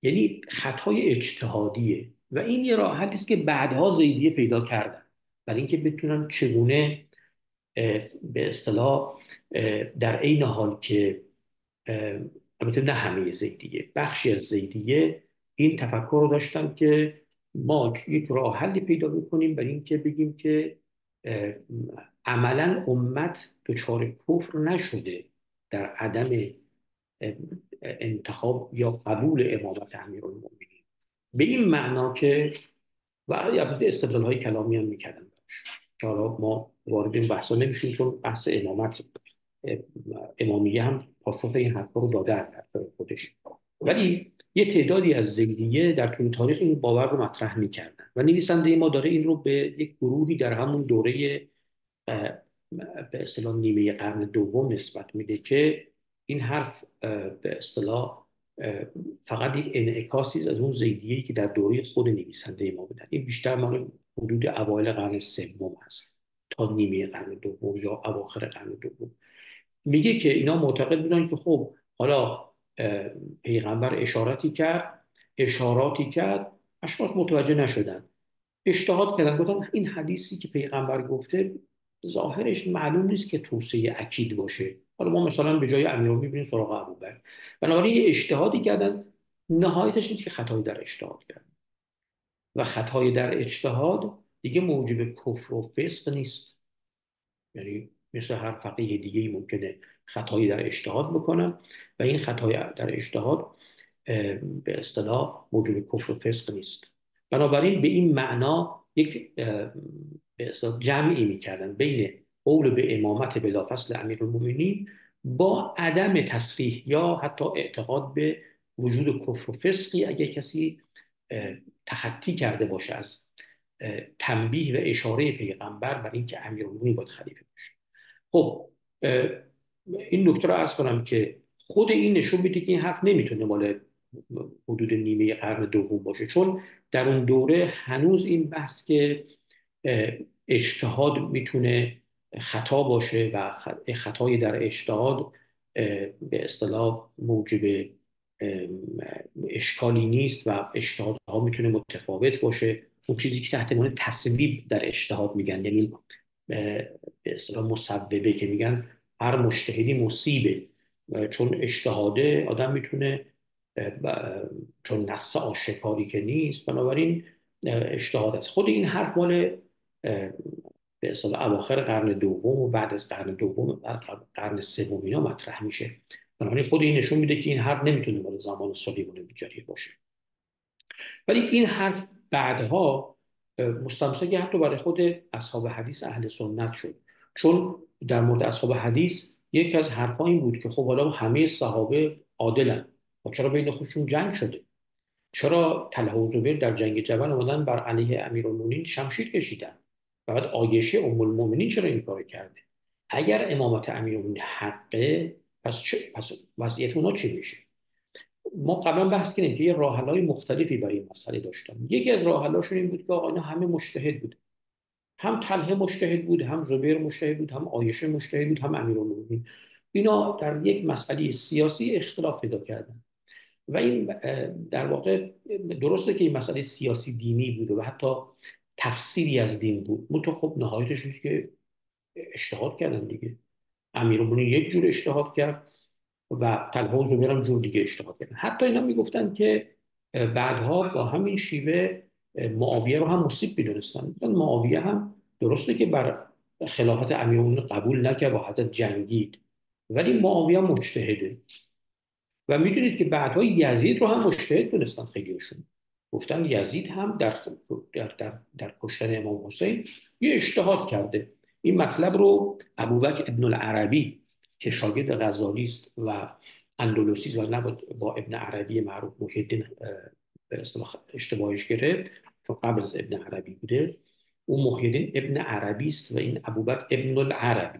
یعنی خطای اجتهادیه و این یه راه حلی است که بعدها زیدیه پیدا کردن برای اینکه بتونن چگونه به اصطلاح در عین حال که البته نه همه زیدیه، بخشی از زیدیه این تفکر رو داشتن که ما یک راه حلی پیدا بکنیم برای اینکه بگیم که عملا امت دچار کفر نشده در عدم انتخاب یا قبول امامت امیرالمومنین، به این معنا که و البته استدلال های کلامی هم میکردن براش که حالا ما وارد این بحثا نمیشیم چون بحث امامت امامیه هم پاسخ این حرفا رو داده از طرف خودش. ولی یه تعدادی از زیدیه در طول تاریخ این باور رو مطرح میکردن و نویسنده ما داره این رو به یک گروهی در همون دوره به اصطلاح نیمه قرن دوم نسبت میده که این حرف به اصطلاح فقط یک انعکاسی از اون زیدیه‌ای که در دوره خود نویسنده ما بودن. این بیشتر مال حدود اوایل قرن سوم هست تا نیمه قرن دوم یا اواخر قرن دوم. میگه که اینا معتقد بودن که خب حالا پیغمبر اشاراتی کرد اشخاص متوجه نشدن، اجتهاد کردن، گفتن این حدیثی که پیغمبر گفته ظاهرش معلوم نیست که توصیه اکید باشه، حالا ما مثلا به جای امیرالمومنین میبینیم سراغ ابوبکر. بنابراین یه اجتهادی کردن، نهایتش اینه که خطایی در اجتهاد کردن و خطای در اجتهاد دیگه موجب کفر و فسق نیست. یعنی مثل هر فقیه دیگه‌ای ممکنه خطایی در اجتهاد بکنن و این خطای در اجتهاد به اصطلاح موجب کفر و فسق نیست. بنابراین به این معنا یک به اصطلاح جمعی میکردن بین قول به امامت بلافصل امیرالمومنین با عدم تصریح یا حتی اعتقاد به وجود کفر و فسقی اگه کسی تخطی کرده باشه از تنبیه و اشاره پیغمبر بر اینکه امیرالمومنین باید خلیفه باشه. خب این نکته رو عرض کنم که خود این نشون میده که این حرف نمیتونه مال حدود نیمه قرن دوم باشه، چون در اون دوره هنوز این بحث که اجتهاد میتونه خطا باشه و خطای در اجتهاد به اصطلاح موجب اشکالی نیست و اجتهادها میتونه متفاوت باشه. اون چیزی که تحت عنوان تصویب در اجتهاد میگن، یعنی به اصطلاح مصوبه، که میگن هر مجتهدی مصیبه، چون اجتهاده آدم میتونه چون نص آشکاری که نیست، بنابراین اجتهاد است. خود این حرف مال به اصطلاح اواخر قرن دوم و بعد از قرن دوم و قرن سوم اینا مطرح میشه. بنابراین خود این نشون میده که این حرف نمیتونه مال زمان سلیمان بیجاری باشه. ولی این حرف بعدها مستمسک حتی برای خود اصحاب حدیث اهل سنت شد، چون در مورد اصحاب حدیث یکی از حرفا این بود که خب حالا همه صحابه عادلن و چرا بین خودشون جنگ شده؟ چرا طلحه و زبیر در جنگ جبل اومدن بر علیه امیرالمومنین شمشیر کشیدن؟ بعد عایشه ام المؤمنین چرا این کار کرده؟ اگر امامت امیرالمومنین حقه، پس وضعیت اونا چی میشه؟ ما قبلا بحث کردیم که یه راه‌حل‌های مختلفی برای این مسئله داشتن. یکی از راه‌حل‌هاشون این بود که آقا اینا همه مجتهد بود، هم طلحه مجتهد بود، هم زبیر مجتهد بود، هم عایشه مجتهد بود، هم امیرالمومنین. اینا در یک مسئله سیاسی اختلاف پیدا کردن و این در واقع درسته که این مسئله سیاسی دینی بود و حتی تفسیری از دین بود، منتها خب نهایتش بود که اجتهاد کردن دیگه. امیرالمومنین یک جور اجتهاد کرد و طلحه و زبیر هم جور دیگه اجتهاد کردن. حتی اینا میگفتن که بعدها با همین شیوه معاویه رو هم مصیب میدونستن. معاویه هم درسته که بر خلافت امیرالمومنین قبول نکرد و حتی جنگید، ولی معاویه هم مجتهده و میدونید که بعدها یزید رو هم مجتهد دونستن. خیلیشون گفتن یزید هم در کشتن امام حسین یه اجتهاد کرده. این مطلب رو ابوبکر ابن العربی که شاگرد غزالی است و اندلسی است و نه با ابن عربی معروف محی الدین به اصطلاح اشتباهش گرفت، چون قبل از ابن عربی بوده. اون محی الدین ابن عربی است و این ابوبکر ابن العربی،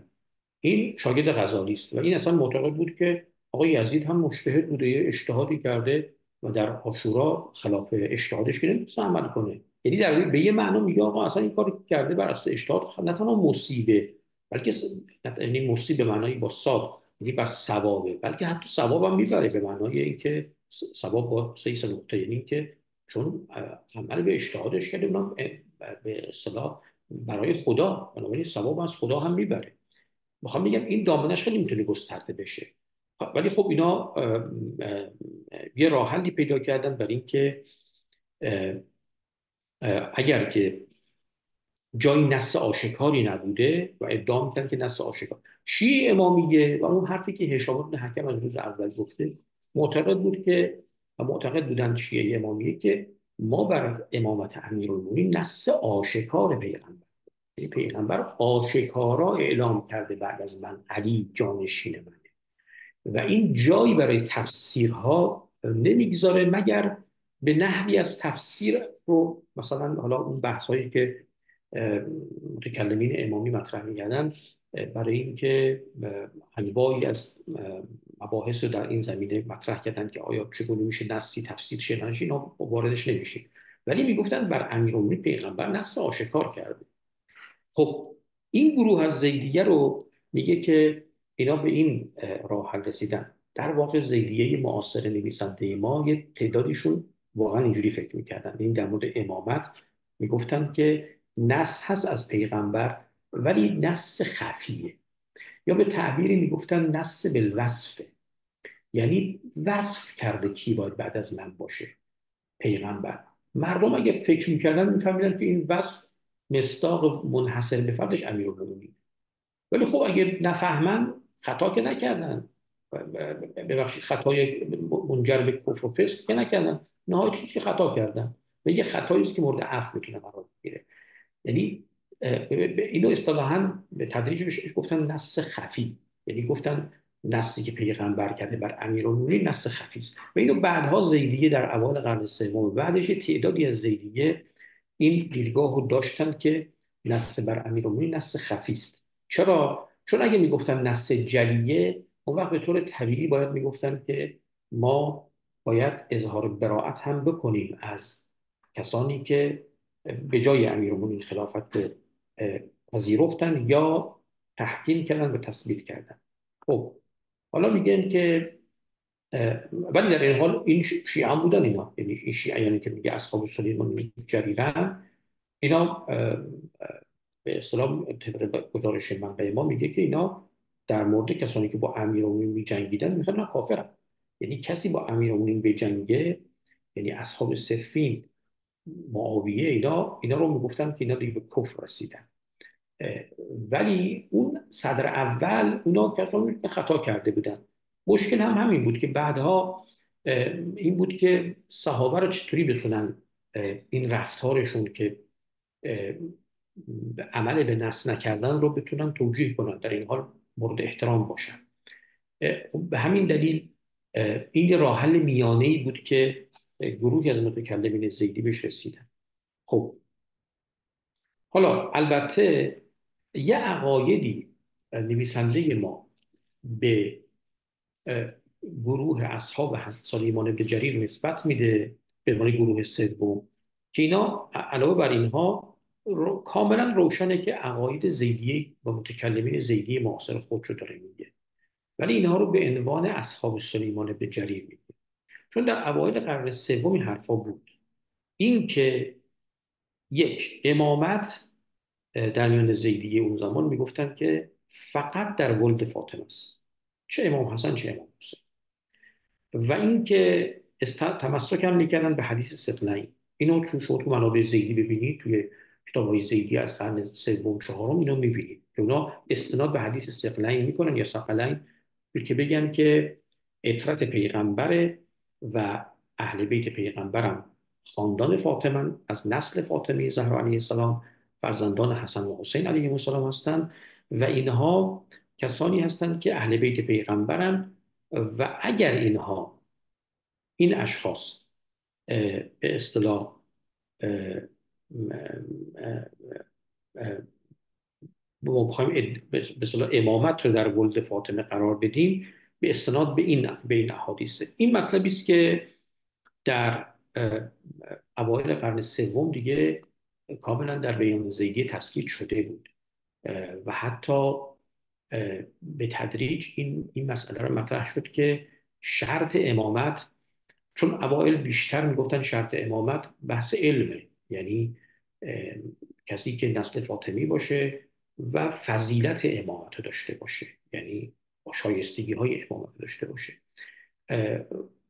این شاگرد غزالی است و این اصلا معتقد بود که آقای یزید هم مجتهد بوده، یه اجتهادی کرده و در عاشورا خلاف اجتهادش که نمیتونه عمل کنه. یعنی در به یه معنا میگه آقا اصلا این کاری کرده بر اساس اجتهاد نه تنها مصیبه، بلکه یعنی مصیب به معنای با صاد، یعنی بر ثوابه، بلکه حتی ثواب هم میبره به معنای اینکه ثواب با سه نقطه، یعنی که چون عمل به اجتهادش کرده اونم به اصطلاح برای خدا، بنابراین ثواب از خدا هم میبره. میخوام بگم این دامنش خیلی میتونه گسترده بشه. ولی خب اینا یه راه حلی پیدا کردن برای اینکه اگر که جای نص آشکاری نبوده و ادعا میکنن که نص آشکار شیعه امامیه و اون حرفی که هشام بن حکم از روز اول گفته، معتقد بودن شیعه امامیه که ما بر امامت امیرالمومنین نص آشکار پیغمبر آشکارا اعلام کرده بعد از من علی جانشین منه و این جایی برای تفسیرها نمیگذاره مگر به نحوی از تفسیر رو، مثلا حالا اون بحثایی که متکلمین امامی مطرح می‌کردن برای اینکه انواعی از مباحث رو در این زمینه مطرح کردن که آیا چگونه میشه نصی تفسیر شه نشه، اینا واردش نمیشیم، ولی میگفتن بر امیرالمومنین پیغمبر نص آشکار کرده. خب این گروه از زیدیه رو میگه که اینا به این راه حل رسیدن. در واقع زیدیه معاصر نویسنده ما یه تعدادیشون واقعا اینجوری فکر میکردن. این در مورد امامت میگفتن که نص هست از پیغمبر ولی نص خفیه، یا به تعبیری میگفتن نص بالوصفه، یعنی وصف کرده کی باید بعد از من باشه، پیغمبر. مردم اگه فکر میکردن میفهمیدن که این وصف مصداق منحصر به فردش امیرالمومنین ولی خب اگه نفهمن خطا که نکردن، ببخشید خطای منجر به کفر و فسق که نکردن، نهایت چیزی که خطا کردن و یه خطایی است که مورد عفو میتونه قرار بگیره. یعنی اینو اصطلاحاً به تدریج بهش گفتن نص خفی، یعنی گفتن نصی که پیغمبر کرده بر امیرالمومنین نص خفی است. و اینو بعدها زیدیه در اوایل قرن سوم بعدش یه تعدادی از زیدیه این دیدگاه رو داشتن که نص بر امیرالمومنین نص خفی است. چرا؟ چون اگه میگفتن نص جلیه، اون وقت به طور طبیعی باید میگفتن که ما باید اظهار براءت هم بکنیم از کسانی که به جای امیرالمومنین خلافت پذیرفتن یا تحکیم کردن و تثبیت کردن. خب حالا میگن که ولی در این حال این شیعه هم بودن اینا، یعنی این شیعه یعنی که میگه اصحاب سلیمان جریرن، اینا به اصطلاح طبق گزارش منبع ما میگه که اینا در مورد کسانی که با امیرالمومنین میجنگیدن میگن نه کافرن. یعنی کسی با امیرالمومنین بجنگه، یعنی اصحاب صفین، معاویه، اینا رو میگفتن که اینا دیگه به کفر رسیدن. ولی اون صدر اول اونا کسانی که خطا کرده بودن. مشکل هم همین بود که بعدها این بود که صحابه رو چطوری بتونن این رفتارشون که عمل به نص نکردن رو بتونن توجیه کنن، در این حال مورد احترام باشن. به همین دلیل این راه حل میانه‌ای بود که گروهی از متکلمین زیدی بهش رسیدن. خب حالا البته یه عقایدی نویسنده ما به گروه اصحاب سلیمان بن جریر نسبت میده به عنوان گروه سوم، که اینا علاوه بر اینها کاملا روشنه که عقاید زیدیه و متکلمین زیدی معاصر خودشو داره میگه، ولی اینها رو به عنوان اصحاب سلیمان بن جریر میگه. چون در اوایل قرن سوم این حرفا بود، این که یک امامت در میان زیدیه اون زمان میگفتن که فقط در ولد فاطمه است، چه امام حسن چه امام حسین. و اینکه تمسک هم میکردن به حدیث ثقلین. اینو چون شما تو منابع زیدی ببینید، توی کتاب‌های زیدی از قرن سوم چهارم اینو میبینید که اونا استناد به حدیث ثقلین میکنن یا ثقلین، که بگن که عترت پیغمبر و اهل بیت پیغمبرم خاندان فاطمه، از نسل فاطمه زهرا علیه السلام، فرزندان حسن و حسین علیهم السلام هستند و اینها کسانی هستند که اهل بیت پیغمبرن و اگر این اشخاص به اصطلاح ما بخوایم به اصطلاح امامت رو در ولد فاطمه قرار بدیم، به استناد به این احادیث. این مطلبی است که در اوایل قرن سوم دیگه کاملا در بیان زیدی تثبیت شده بود و حتی به تدریج این مسئله رو مطرح شد که شرط امامت، چون اوایل بیشتر میگفتن شرط امامت بحث علمه، یعنی کسی که نسل فاطمی باشه و فضیلت امامت رو داشته باشه، یعنی شایستگی های امامت داشته باشه.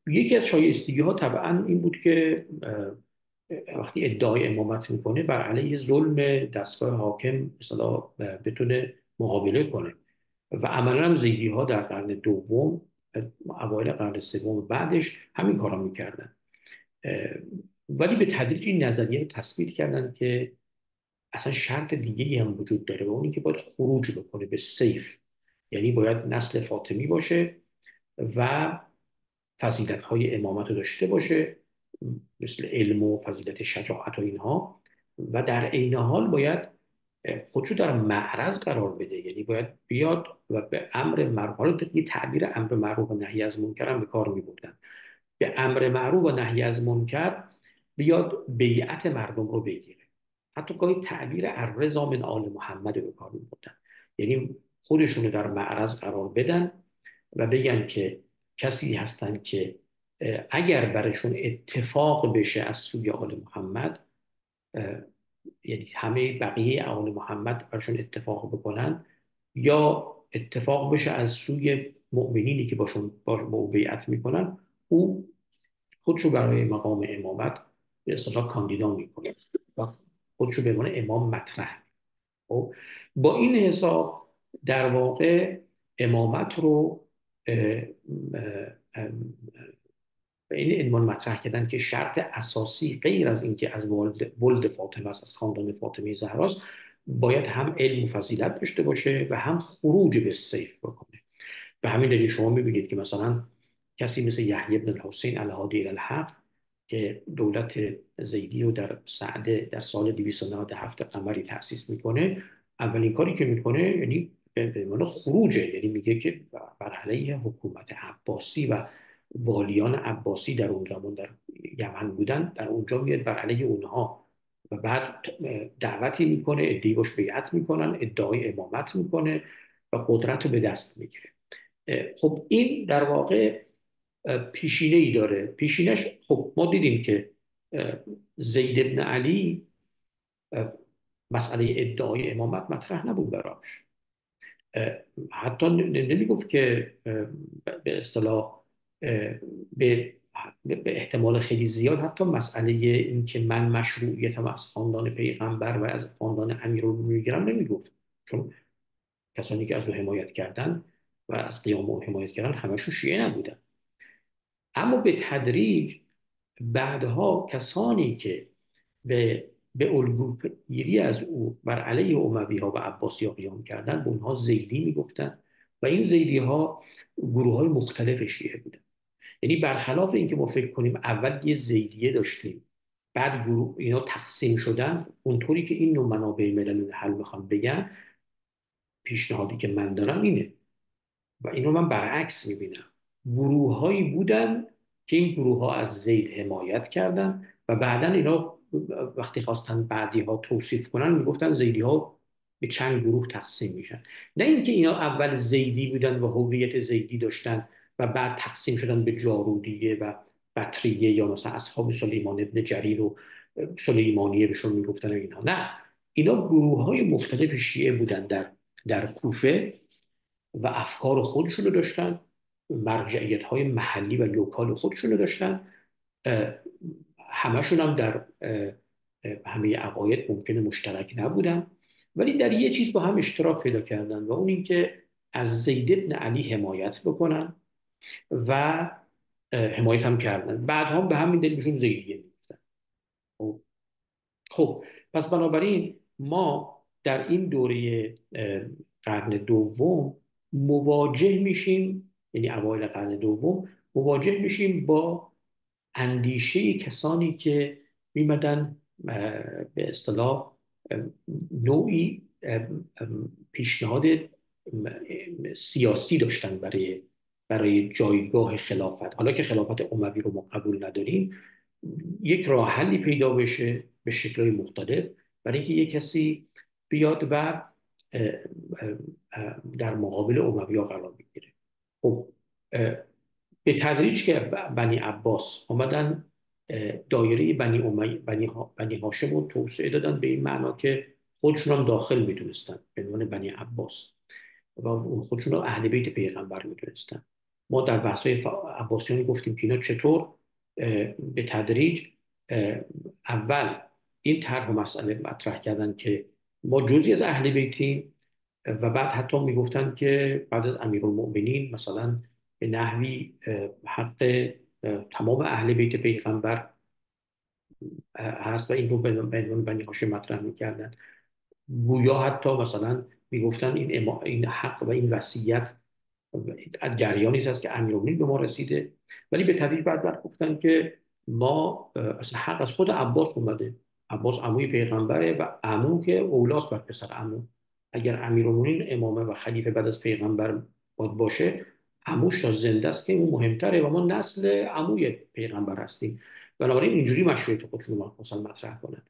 یکی از شایستگی ها طبعا این بود که وقتی ادعای امامت میکنه بر علیه ظلم دستگاه حاکم مثلا بتونه مقابله کنه و عملا هم زیدی ها در قرن دوم، اوایل قرن سوم بعدش همین کارا میکردن. ولی به تدریج این نظریه رو تثبیت کردن که اصلا شرط دیگه‌ای هم وجود داره و اون اینکه باید خروج بکنه به سیف، یعنی باید نسل فاطمی باشه و فضیلت‌های امامت رو داشته باشه مثل علم و فضیلت شجاعت و اینها، و در عین حال باید خودشو در معرض قرار بده، یعنی باید بیاد و به امر معروف، یه تعبیر امر معروف و نهی از منکر هم به کار می‌بردن، به امر معروف و نهی از منکر بیاد بیعت مردم رو بگیره. حتی گاهی تعبیر الرضا من آل محمد رو به کار می‌بردن، یعنی خودشونو در معرض قرار بدن و بگن که کسی هستن که اگر برشون اتفاق بشه از سوی آل محمد، یعنی همه بقیه آل محمد برشون اتفاق بکنن یا اتفاق بشه از سوی مؤمنینی که باشون با او بیعت میکنن، او خودشو برای مقام امامت به اصطلاح کاندیدا میکنه و خودشو به عنوان امام مطرح. با این حساب در واقع امامت رو این عنوان مطرح کردن که شرط اساسی غیر از اینکه از ولد فاطمه است، از خاندان فاطمه زهراست، باید هم علم و فضیلت داشته باشه و هم خروج به سیف بکنه. به همین دلیل شما میبینید که مثلا کسی مثل یحیی بن الحسین الهادی الحق که دولت زیدی رو در سعده در سال 297 قمری تأسیس میکنه، اولین کاری که میکنه یعنی به معنی خروجه، یعنی میگه که بر علیه حکومت عباسی و والیان عباسی در اون زمان در یمن بودن، در اونجا میاد بر علیه اونها و بعد دعوتی میکنه، ادعی باش بیعت میکنن، ادعای امامت میکنه و قدرت رو به دست میگیره. خب این در واقع پیشینه ای داره. پیشینش خب ما دیدیم که زید بن علی مسئله ادعای امامت مطرح نبود براش. حتی نمیگفت که به اصطلاح به احتمال خیلی زیاد حتی مسئله این که من مشروعیتم از خاندان پیغمبر و از خاندان امیرالمومنین میگیرم نمیگفت، چون کسانی که از او حمایت کردن و از قیام او حمایت کردن همشون شیعه نبودن. اما به تدریج بعدها کسانی که به الگوگیری از او بر علیه اموی ها و عباسی ها قیام کردن به اونها زیدی میگفتن و این زیدی ها گروه های مختلف شیعه بودن. یعنی برخلاف اینکه ما فکر کنیم اول یه زیدیه داشتیم بعد گروه اینا تقسیم شدن، اونطوری که این نوع منابع ملل حل میخوام بگن، پیشنهادی که من دارم اینه و اینو من برعکس میبینم. گروه هایی بودن که این گروه ها از زید حمایت کردن و بعدا اینا وقتی خواستن بعدی ها توصیف کنن میگفتن زیدی ها به چند گروه تقسیم میشن. نه اینکه اینا اول زیدی بودن و هویت زیدی داشتن و بعد تقسیم شدن به جارودیه و بطریه یا مثلا اصحاب سلیمان ابن جریر و سلیمانیه بهشون میگفتن و اینها. نه، اینا گروه های مختلف شیعه بودن در کوفه و افکار خودشون رو داشتن، مرجعیت های محلی و لوکال خودشون رو داشتن. همشون هم در همه عقاید ممکنه مشترک نبودن، ولی در یه چیز با هم اشتراک پیدا کردن و اون این که از زید بن علی حمایت بکنن و حمایت هم کردن. بعد هم به همین دلیل بهشون زیدیه میگفتن. خب پس بنابراین ما در این دوره قرن دوم مواجه میشیم، یعنی اوایل قرن دوم مواجه میشیم با اندیشه کسانی که میمدن به اصطلاح نوعی پیشنهاد سیاسی داشتن برای جایگاه خلافت. حالا که خلافت اموی رو ما قبول نداریم، یک راه حلی پیدا بشه به شکل‌های مختلف برای اینکه یک کسی بیاد و در مقابل اموی‌ها قرار بگیره. خب به تدریج که بنی عباس آمدن دایره بنی هاشم رو توسعه دادن به این معنا که خودشون هم داخل میدونستن به عنوان بنی عباس و خودشون رو اهل بیت پیغمبر میدونستن. ما در بحث‌های عباسیان گفتیم که اینا چطور به تدریج اول این طرح و مسئله مطرح کردن که ما جزئی از اهل بیتیم و بعد حتی میگفتن که بعد از امیرالمؤمنین مثلا به نحوی حق تمام اهل بیت پیغمبر هست و این رو به عنوان بنی هاشم مطرح میکردن. گویا حتی مثلا میگفتن این حق و این وصیت از جریانی است که امیرالمومنین به ما رسیده، ولی به تدریج بعد گفتن که ما اصلا حق از خود عباس اومده. عباس عموی پیغمبره و عمو که اولاست بر پسر عمو. اگر امیرالمومنین امامه و خلیفه بعد از پیغمبر باشه، عموش تا زنده است که اون مهمتره و ما نسل عموی پیغمبر هستیم. بنابراین اینجوری مشروعیت خودشون رو مثلا مطرح کنن.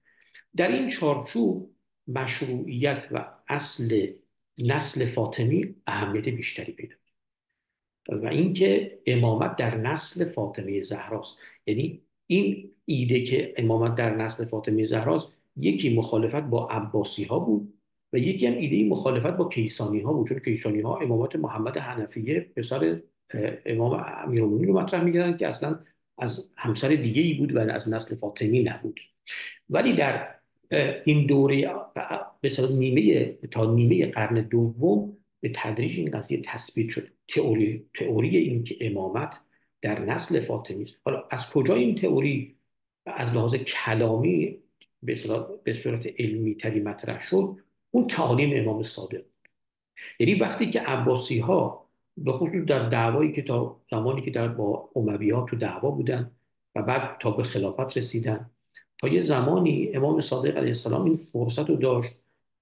در این چارچوب مشروعیت و اصل نسل فاطمی اهمیت بیشتری پیدا و اینکه امامت در نسل فاطمه زهراست. یعنی این ایده که امامت در نسل فاطمه زهراست، یکی مخالفت با عباسی ها بود و یکی هم ایده مخالفت با کیسانی ها بود، چون کیسانی ها امامت محمد حنفیه پسر امام امیرالمومنین رو مطرح می‌کردن که اصلا از همسر دیگه ای بود و از نسل فاطمی نبود. ولی در این دوره به نیمه تا نیمه قرن دوم به تدریج این قضیه تثبیت شد. تئوری این که امامت در نسل فاطمی است. حالا از کجا این تئوری از لحاظ کلامی به صورت علمی تری مطرح شد؟ اون تعالیم امام صادق. یعنی وقتی که عباسی ها به خصوص در دعوایی که تا زمانی که با اموی ها تو دعوا بودن و بعد تا به خلافت رسیدن، تا یه زمانی امام صادق علیه السلام این فرصت رو داشت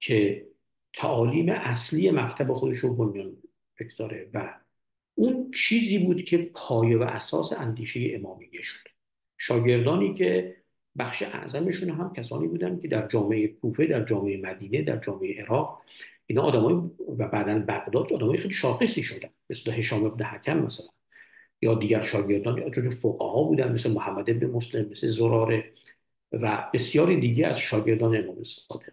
که تعالیم اصلی مکتب خودش رو بنیان بگذاره و اون چیزی بود که پایه و اساس اندیشه امامیه شد. شاگردانی که بخش اعظمشون هم کسانی بودن که در جامعه کوفه، در جامعه مدینه، در جامعه عراق، اینا آدمای و بعداً بغداد آدمای خیلی شاخصی شدن، مثل هشام ابن حکم مثلا، یا دیگر شاگردان یا جزو فقها بودن مثل محمد ابن مسلم، مثل زراره و بسیاری دیگه از شاگردان امام صادق.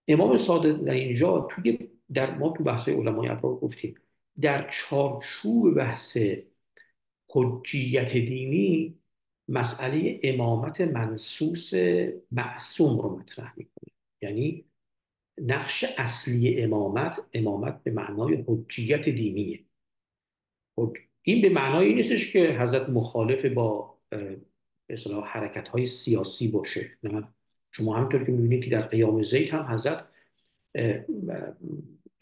امام صادق در اینجا ما تو بحث علمای ابرار گفتیم در چارچوب بحث حجیت دینی مسئله امامت منصوص معصوم رو مطرح میکنه. یعنی نقش اصلی امامت به معنای حجیت دینیه. این به معنای نیستش که حضرت مخالف با به اصطلاح حرکت‌های سیاسی باشه. نه، شما همونطور که می‌بینید که در قیام زید هم حضرت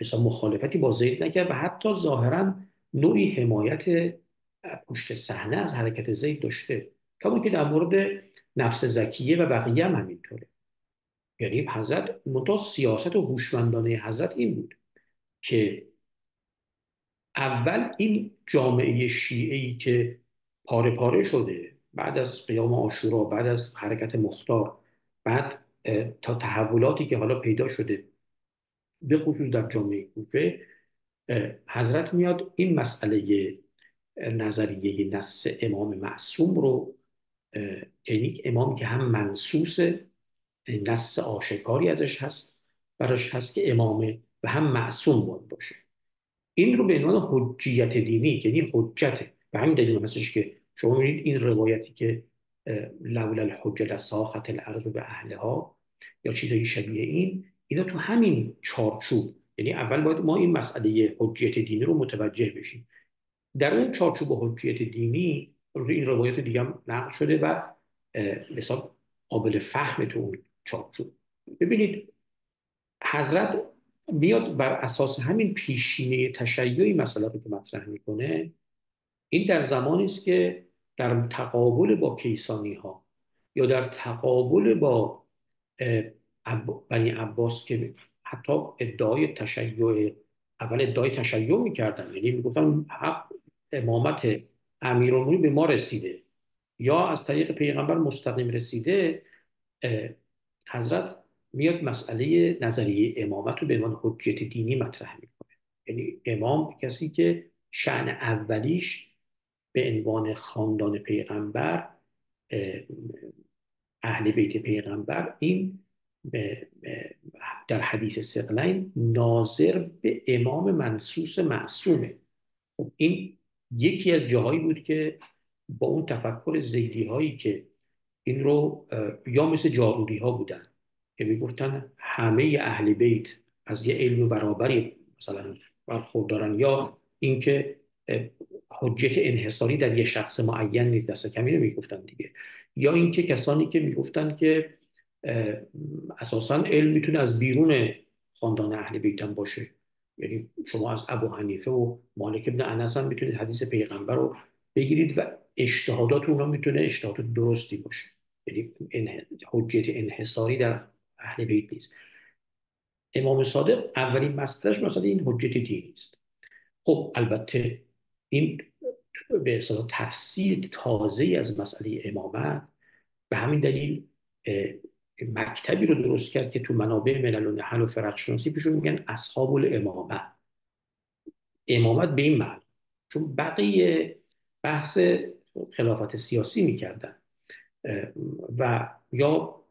مثلا مخالفتی با زید نکرد و حتی ظاهرا نوعی حمایت پشت صحنه از حرکت زید داشته، کما که در مورد نفس زکیه و بقیه هم همینطوره. یعنی حضرت منتها سیاست و هوشمندانه حضرت این بود که اول این جامعه شیعه‌ای که پاره پاره شده بعد از قیام عاشورا، بعد از حرکت مختار، بعد تا تحولاتی که حالا پیدا شده به خصوص در جامعه کوفه، حضرت میاد این مسئله نظریه نص امام معصوم رو، یعنی امامی که هم منصوص نص آشکاری ازش هست براش هست که امامه و هم معصوم باشه، این رو به عنوان حجیت دینی، یعنی حجته. به همین دلیل هستش که شما می‌بینید این روایتی که لولا الحجه لساخت الارض به اهلها یا چیزایی شبیه اینا تو همین چارچوب، یعنی اول باید ما این مسئله حجیت دینی رو متوجه بشیم. در اون چارچوب حجیت دینی این روایت دیگه هم نقل شده و مثلا قابل فهم تو اون چارچوب. ببینید حضرت بیاد بر اساس همین پیشینه تشیعی مسئله رو که مطرح میکنه، این در زمانی است که در تقابل با کیسانی ها یا در تقابل با بنی عباس که حتی ادعای تشیع، اول ادعای تشیع میکردن، یعنی میگفتن حق امامت امیرالمومنین به ما رسیده یا از طریق پیغمبر مستقیم رسیده، حضرت میاد مسئله نظریه امامت رو به عنوان حجیت دینی مطرح میکنه. یعنی امام کسی که شأن اولیش به عنوان خاندان پیغمبر، اهل بیت پیغمبر، این در حدیث ثقلین ناظر به امام منصوص معصومه. خب این یکی از جاهایی بود که با اون تفکر زیدی هایی که این رو یا مثل جاروری ها بودن که میگفتن همه اهل بیت از یه علم برابری مثلا برخوردارن، یا اینکه حجت انحصاری در یه شخص معین نیست، دست کمی رو میگفتن دیگه، یا اینکه کسانی که میگفتن که اساسا علم میتونه از بیرون خاندان اهل بیت هم باشه. یعنی شما از ابو حنیفه و مالک ابن انس هم میتونید حدیث پیغمبر رو بگیرید و اجتهادات اونها میتونه اجتهادات درستی باشه. یعنی حجت انحصاری در اهل بیت نیست. امام صادق اولین مسئلهش مثلا این حجت دینی است. خب البته این به اصطلاح تفسیر تازه از مسئله امامت، به همین دلیل مکتبی رو درست کرد که تو منابع ملل و نحل و فرق شناسی پیشون میگن اصحاب الامامه. امامت به این معنی، چون بقیه بحث خلافت سیاسی میکردن و یا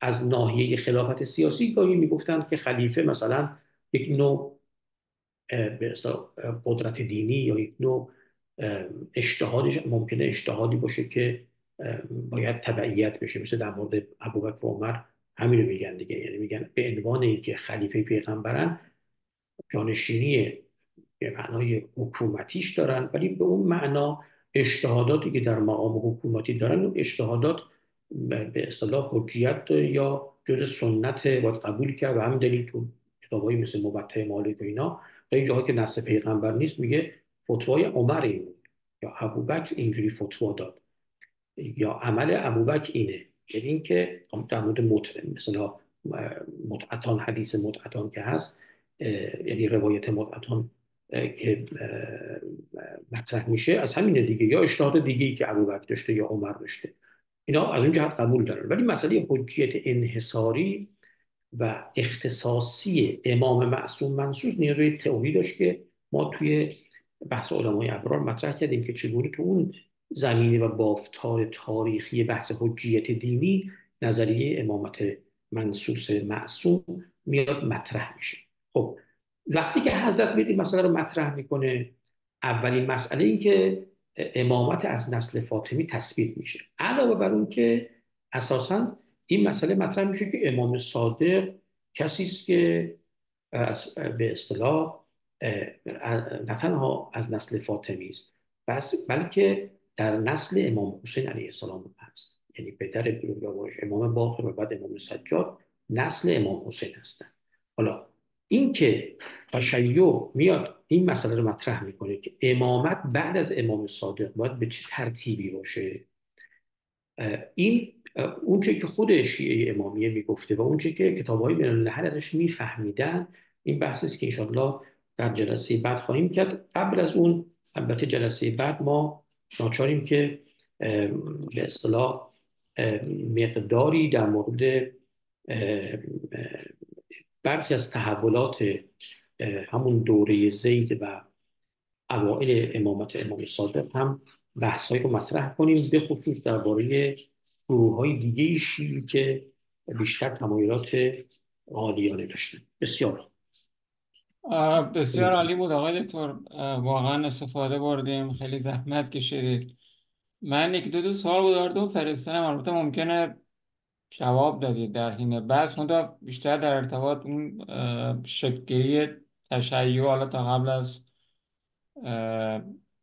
از ناحیه خلافت سیاسی گاهی میگفتن که خلیفه مثلا یک نوع به قدرت دینی یا یک نوع اجتهادش ممکنه اجتهادی باشه که باید تبعیت بشه، مثل در مورد ابوبکر و عمر همین رو میگن دیگه. یعنی میگن به عنوان اینکه خلیفه پیغمبرن جانشینی به معنای حکومتیش دارن، ولی به اون معنا اجتهاداتی که در مقام حکومتی دارن اون اجتهادات به اصطلاح حجیت داره یا جز سنت باید قبول کرد. و همین دلیل تو کتابایی مثل موطئ مالک و اینا تا این جاها که نص پیغمبر نیست میگه فتوای عمر این بود یا ابوبکر اینجوری فتوا داد یا عمل ابوبکر اینه. یعنی اینکه در مورد مثلا متعتان، حدیث متعتان که هست، یعنی روایت متعتان که مطرح میشه از همین دیگه، یا اجتهاد دیگه ای که ابوبکر داشته یا عمر داشته، اینا از اون جهت قبول دارن. ولی مسئله حجیت انحصاری و اختصاصی امام معصوم منصوص نیروی تئوری داشت که ما توی بحث علمای ابرار مطرح کردیم که چگونه تو اون زمینه و بافتار تاریخی بحث حجیت دینی نظریه امامت منصوص معصوم میاد مطرح میشه. خب وقتی که حضرت میاد این مسئله رو مطرح میکنه، اولین مسئله این که امامت از نسل فاطمی تثبیت میشه. علاوه بر اون که اساساً این مسئله مطرح میشه که امام صادق کسی است که به اصطلاح نه تنها از نسل فاطمی است بلکه در نسل امام حسین علیه السلام هست، یعنی پدر بزرگوارش امام باقر و بعد امام سجاد نسل امام حسین هستند. حالا این که تشیع میاد این مسئله رو مطرح میکنه که امامت بعد از امام صادق باید به چه ترتیبی باشه، این اونچه که خود شیعه امامیه میگفته و اونچه که کتاب‌های بین الملل ازش میفهمیدن، این بحثی است که انشاءالله در جلسه بعد خواهیم کرد. قبل از اون البته جلسه بعد ما ناچاریم که به اصطلاح مقداری در مورد برخی از تحولات همون دوره زید و اوائل امامت امام صادق هم بحث‌هایی رو مطرح کنیم، به خصوص درباره گروه‌های دیگه شیعی که بیشتر تمایلات عالیانه داشتن. بسیار بسیار عالی بود آقای دکتر، واقعا استفاده بردیم، خیلی زحمت کشیدید. من یک دو سوال بوداردم فرستادم، البته ممکنه جواب دادید در حین بحث، منتها بیشتر در ارتباط اون شکلگیری تشیع حالا تا قبل از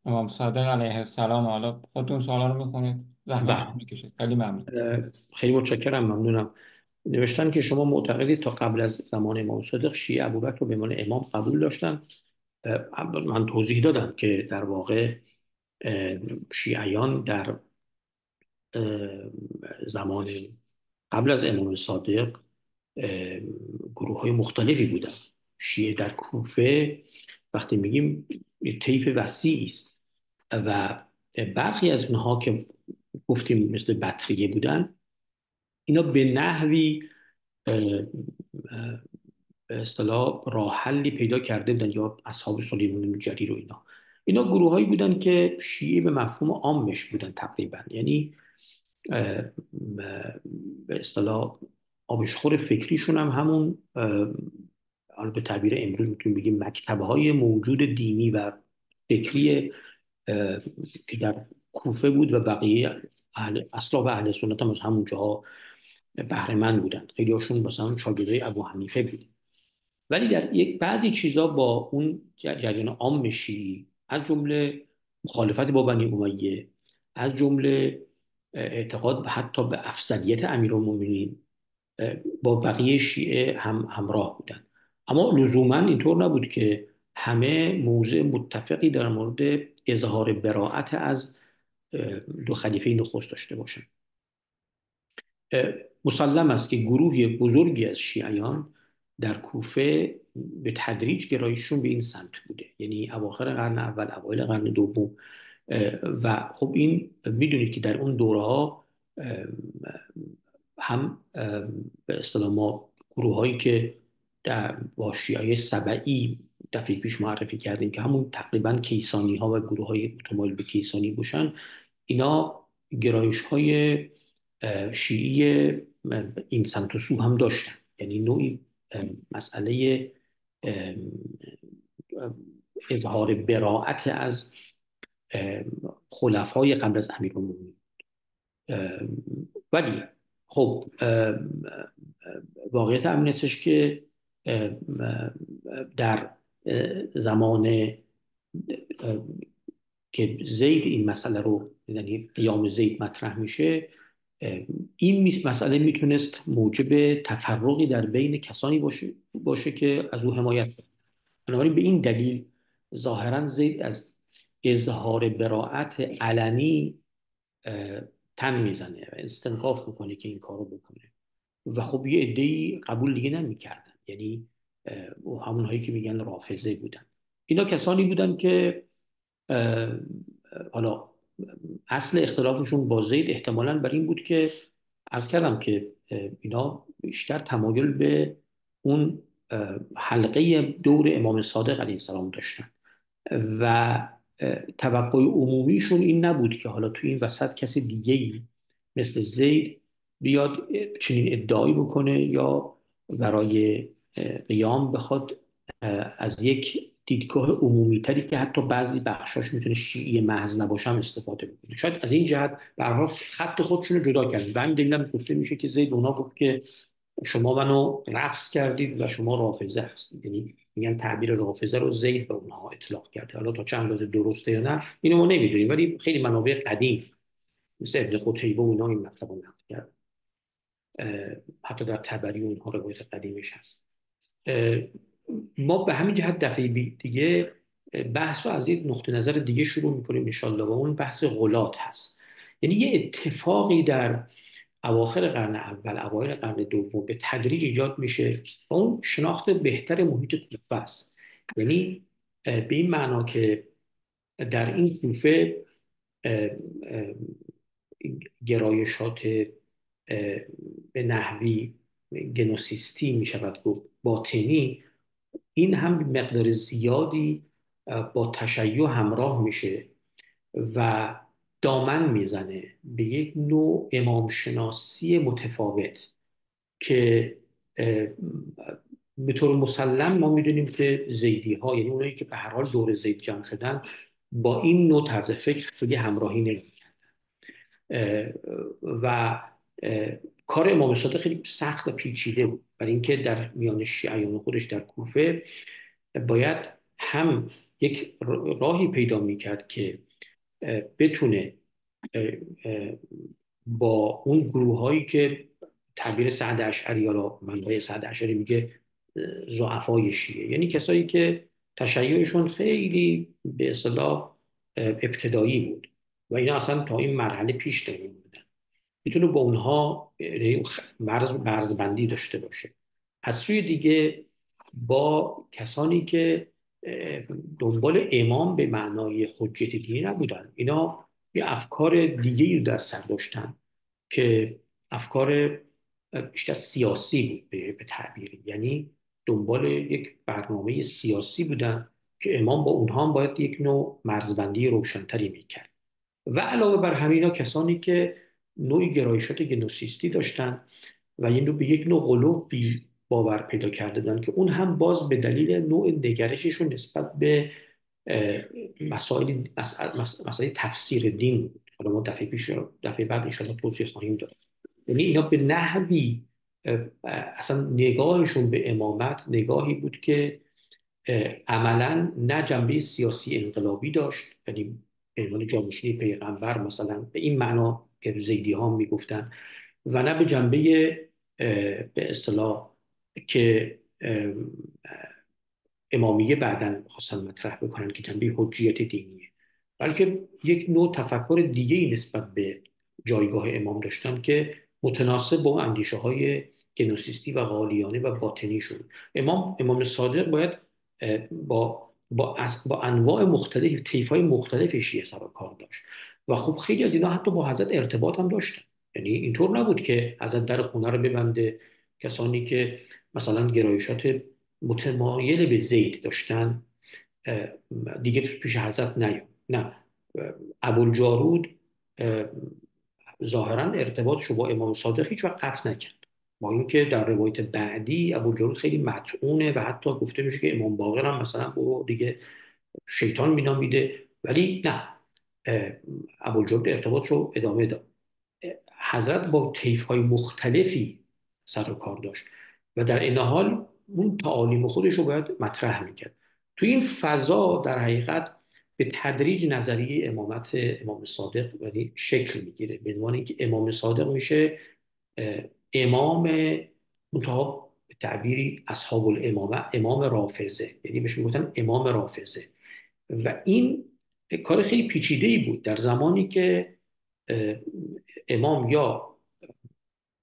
امام صادق علیه السلام. حالا خودتون سوالا رو میخونید، زحمتش بله. میکشید. خیلی ممنون. خیلی متشکرم، ممنونم. نوشتن که شما معتقدید تا قبل از زمان امام صادق شیعه ابوبکر رو به عنوان امام قبول داشتن. من توضیح دادم که در واقع شیعیان در زمان قبل از امام صادق گروه های مختلفی بودن. شیعه در کوفه وقتی میگیم طیف وسیعی است و برخی از اونها که گفتیم مثل بطریه بودن، اینا به نحوی به اصطلاح راه حلی پیدا کرده بودن، یا اصحاب سلیمان الجریر و اینا گروهایی بودن که شیعه به مفهوم عامش بودن تقریبا، یعنی به اصطلاح آبشخور فکریشون هم همون حالا به تعبیر امروز میتونیم بگیم مکتبه های موجود دینی و فکری که در کوفه بود و بقیه اصلا و اهل سنت هم از همون جاها بهره مند بودن. خیلی هاشون مثلا شاگردای ابو حنیفه بود. ولی در یک بعضی چیزا با اون جریان عام شیعی، از جمله مخالفت با بنی امیه، از جمله اعتقاد حتی به افضلیت امیرالمومنین، با بقیه شیعه هم همراه بودن. اما لزوما اینطور نبود که همه موضع متفقی در مورد اظهار براءت از دو خلیفه نخست داشته باشند. مسلم است که گروهی بزرگی از شیعیان در کوفه به تدریج گرایششون به این سمت بوده، یعنی اواخر قرن اول اوایل قرن دوم. و خب این میدونید که در اون دوره ها هم به اصطلاح ما گروه هایی که با شیعه سبعی دفعه پیش معرفی کردیم که همون تقریبا کیسانی ها و گروه های متمایل به کیسانی باشن، اینا گرایش های شیعی این سمت و سو هم داشتن، یعنی نوعی مسئله اظهار براءت از خلفای قبل از امیرالمومنین. ولی خب واقعیت همین استش که در زمان که زید این مسئله رو، یعنی قیام زید مطرح میشه، این مسئله میتونست موجب تفرقی در بین کسانی باشه که از او حمایت کنند. بنابراین به این دلیل ظاهرا زید از اظهار براءت علنی تن میزنه و استنکاف میکنه که این کارو بکنه. و خب یه عده‌ای قبول دیگه نمیکردن، یعنی همونهایی که میگن رافضه بودن. اینا کسانی بودن که حالا اصل اختلافشون با زید احتمالاً بر این بود که عرض کردم که اینا بیشتر تمایل به اون حلقه دور امام صادق علیه السلام داشتن و توقع عمومیشون این نبود که حالا توی این وسط کسی دیگه‌ای مثل زید بیاد چنین ادعایی بکنه یا برای قیام بخواد از یک دیدگاه عمومی تری که حتی بعضی بخشاش میتونه شیعی محض نباشم استفاده بکنه. شاید از این جهت به هر حال خط خودشون رو جدا کردن. به همین دلیل هم گفته میشه که زید اونا گفت که شما منو رفض کردید و شما رافضه هستید، یعنی میگن تعبیر رافضه رو زید به اونها اطلاق کرده. حالا تا چند اندازه درسته یا نه اینو ما نمیدونیم، ولی خیلی منابع قدیم مثل ابن قتیبه و اینا این مطلب رو نقل کرد. حتی در طبری اونها روایت قدیمش هست. ما به همین جهت دفعه دیگه بحث رو از یک نقطه نظر دیگه شروع میکنیم انشالله و اون بحث غلات هست. یعنی یه اتفاقی در اواخر قرن اول اوایل قرن دوم به تدریج ایجاد میشه و اون شناخت بهتر محیط کوفه است. یعنی به این معنا که در این کوفه گرایشات به نحوی گنوسیستی می شود گفت باطنی، این هم مقدار زیادی با تشیع همراه میشه و دامن میزنه به یک نوع امامشناسی متفاوت که به طور مسلم ما میدونیم که زیدی ها، یعنی اونایی که به هر حال دور زید جمع شدن، با این نوع طرز فکر خیلی همراهی نمی‌کنن و کار امام صادق خیلی سخت و پیچیده بود، برای اینکه در میان شیعیان خودش در کوفه باید هم یک راهی پیدا میکرد که بتونه با اون گروه هایی که تعبیر سعد اشعری یا منبع سعد اشعری میگه ضعفای شیعه، یعنی کسایی که تشیعشون خیلی به اصطلاح ابتدایی بود و اینا اصلا تا این مرحله پیش نمی‌بردن، میتونه با اونها مرزبندی داشته باشه. از سوی دیگه با کسانی که دنبال امام به معنای حجت دینی نبودن، اینا یه افکار دیگه‌ای در سر داشتن که افکار بیشتر سیاسی بود به تعبیری، یعنی دنبال یک برنامه سیاسی بودن که امام با اونها هم باید یک نوع مرزبندی روشنتری میکرد. و علاوه بر همینا کسانی که نوعی گرایشات گنوسیستی داشتن و این رو به یک نوع غلوی باور پیدا کرده بودن که اون هم باز به دلیل نوع نگرششون نسبت به مسائل تفسیر دین بود. حالا ما دفعه بعد انشاءالله توضیح خواهیم داد. یعنی اینا به نحوی اصلا نگاهشون به امامت نگاهی بود که عملا نه جنبه سیاسی انقلابی داشت، یعنی به عنوان جانشین پیغمبر مثلا به این معنا که زیدی ها میگفتن، و نه به جنبه به اصطلاح که امامیه بعداً خواستن مطرح بکنن که جنبه حجیت دینیه، بلکه یک نوع تفکر دیگه‌ای نسبت به جایگاه امام داشتن که متناسب با اندیشه های گنوسیستی و غالیانه و باطنی شد. امام صادق باید با انواع مختلف، طیف‌های مختلف شیعه سر و کار داشت و خب خیلی از اینا حتی با حضرت ارتباط هم داشتن. یعنی اینطور نبود که حضرت در خونه رو ببنده، کسانی که مثلا گرایشات متمایل به زید داشتن دیگه پیش حضرت نیام. نه، ابوالجارود ظاهرا ارتباطش رو با امام صادق هیچ وقت قطع نکرد، با اینکه در روایت بعدی ابوالجارود خیلی مطعونه و حتی گفته میشه که امام باقر هم مثلا او دیگه شیطان مینامیده، ولی نه، ابوالجارود ارتباطش رو ادامه داد. حضرت با طیف‌های مختلفی سر و کار داشت و در این حال اون تعالیم خودش رو باید مطرح میکرد. تو این فضا در حقیقت به تدریج نظریه امامت امام صادق یعنی شکل میگیره، به عنوان اینکه امام صادق میشه امام، منتها به تعبیری اصحاب الامامه، امام رافضه، یعنی بهش میگفتن امام رافضه. و این کار خیلی پیچیده‌ای بود در زمانی که امام یا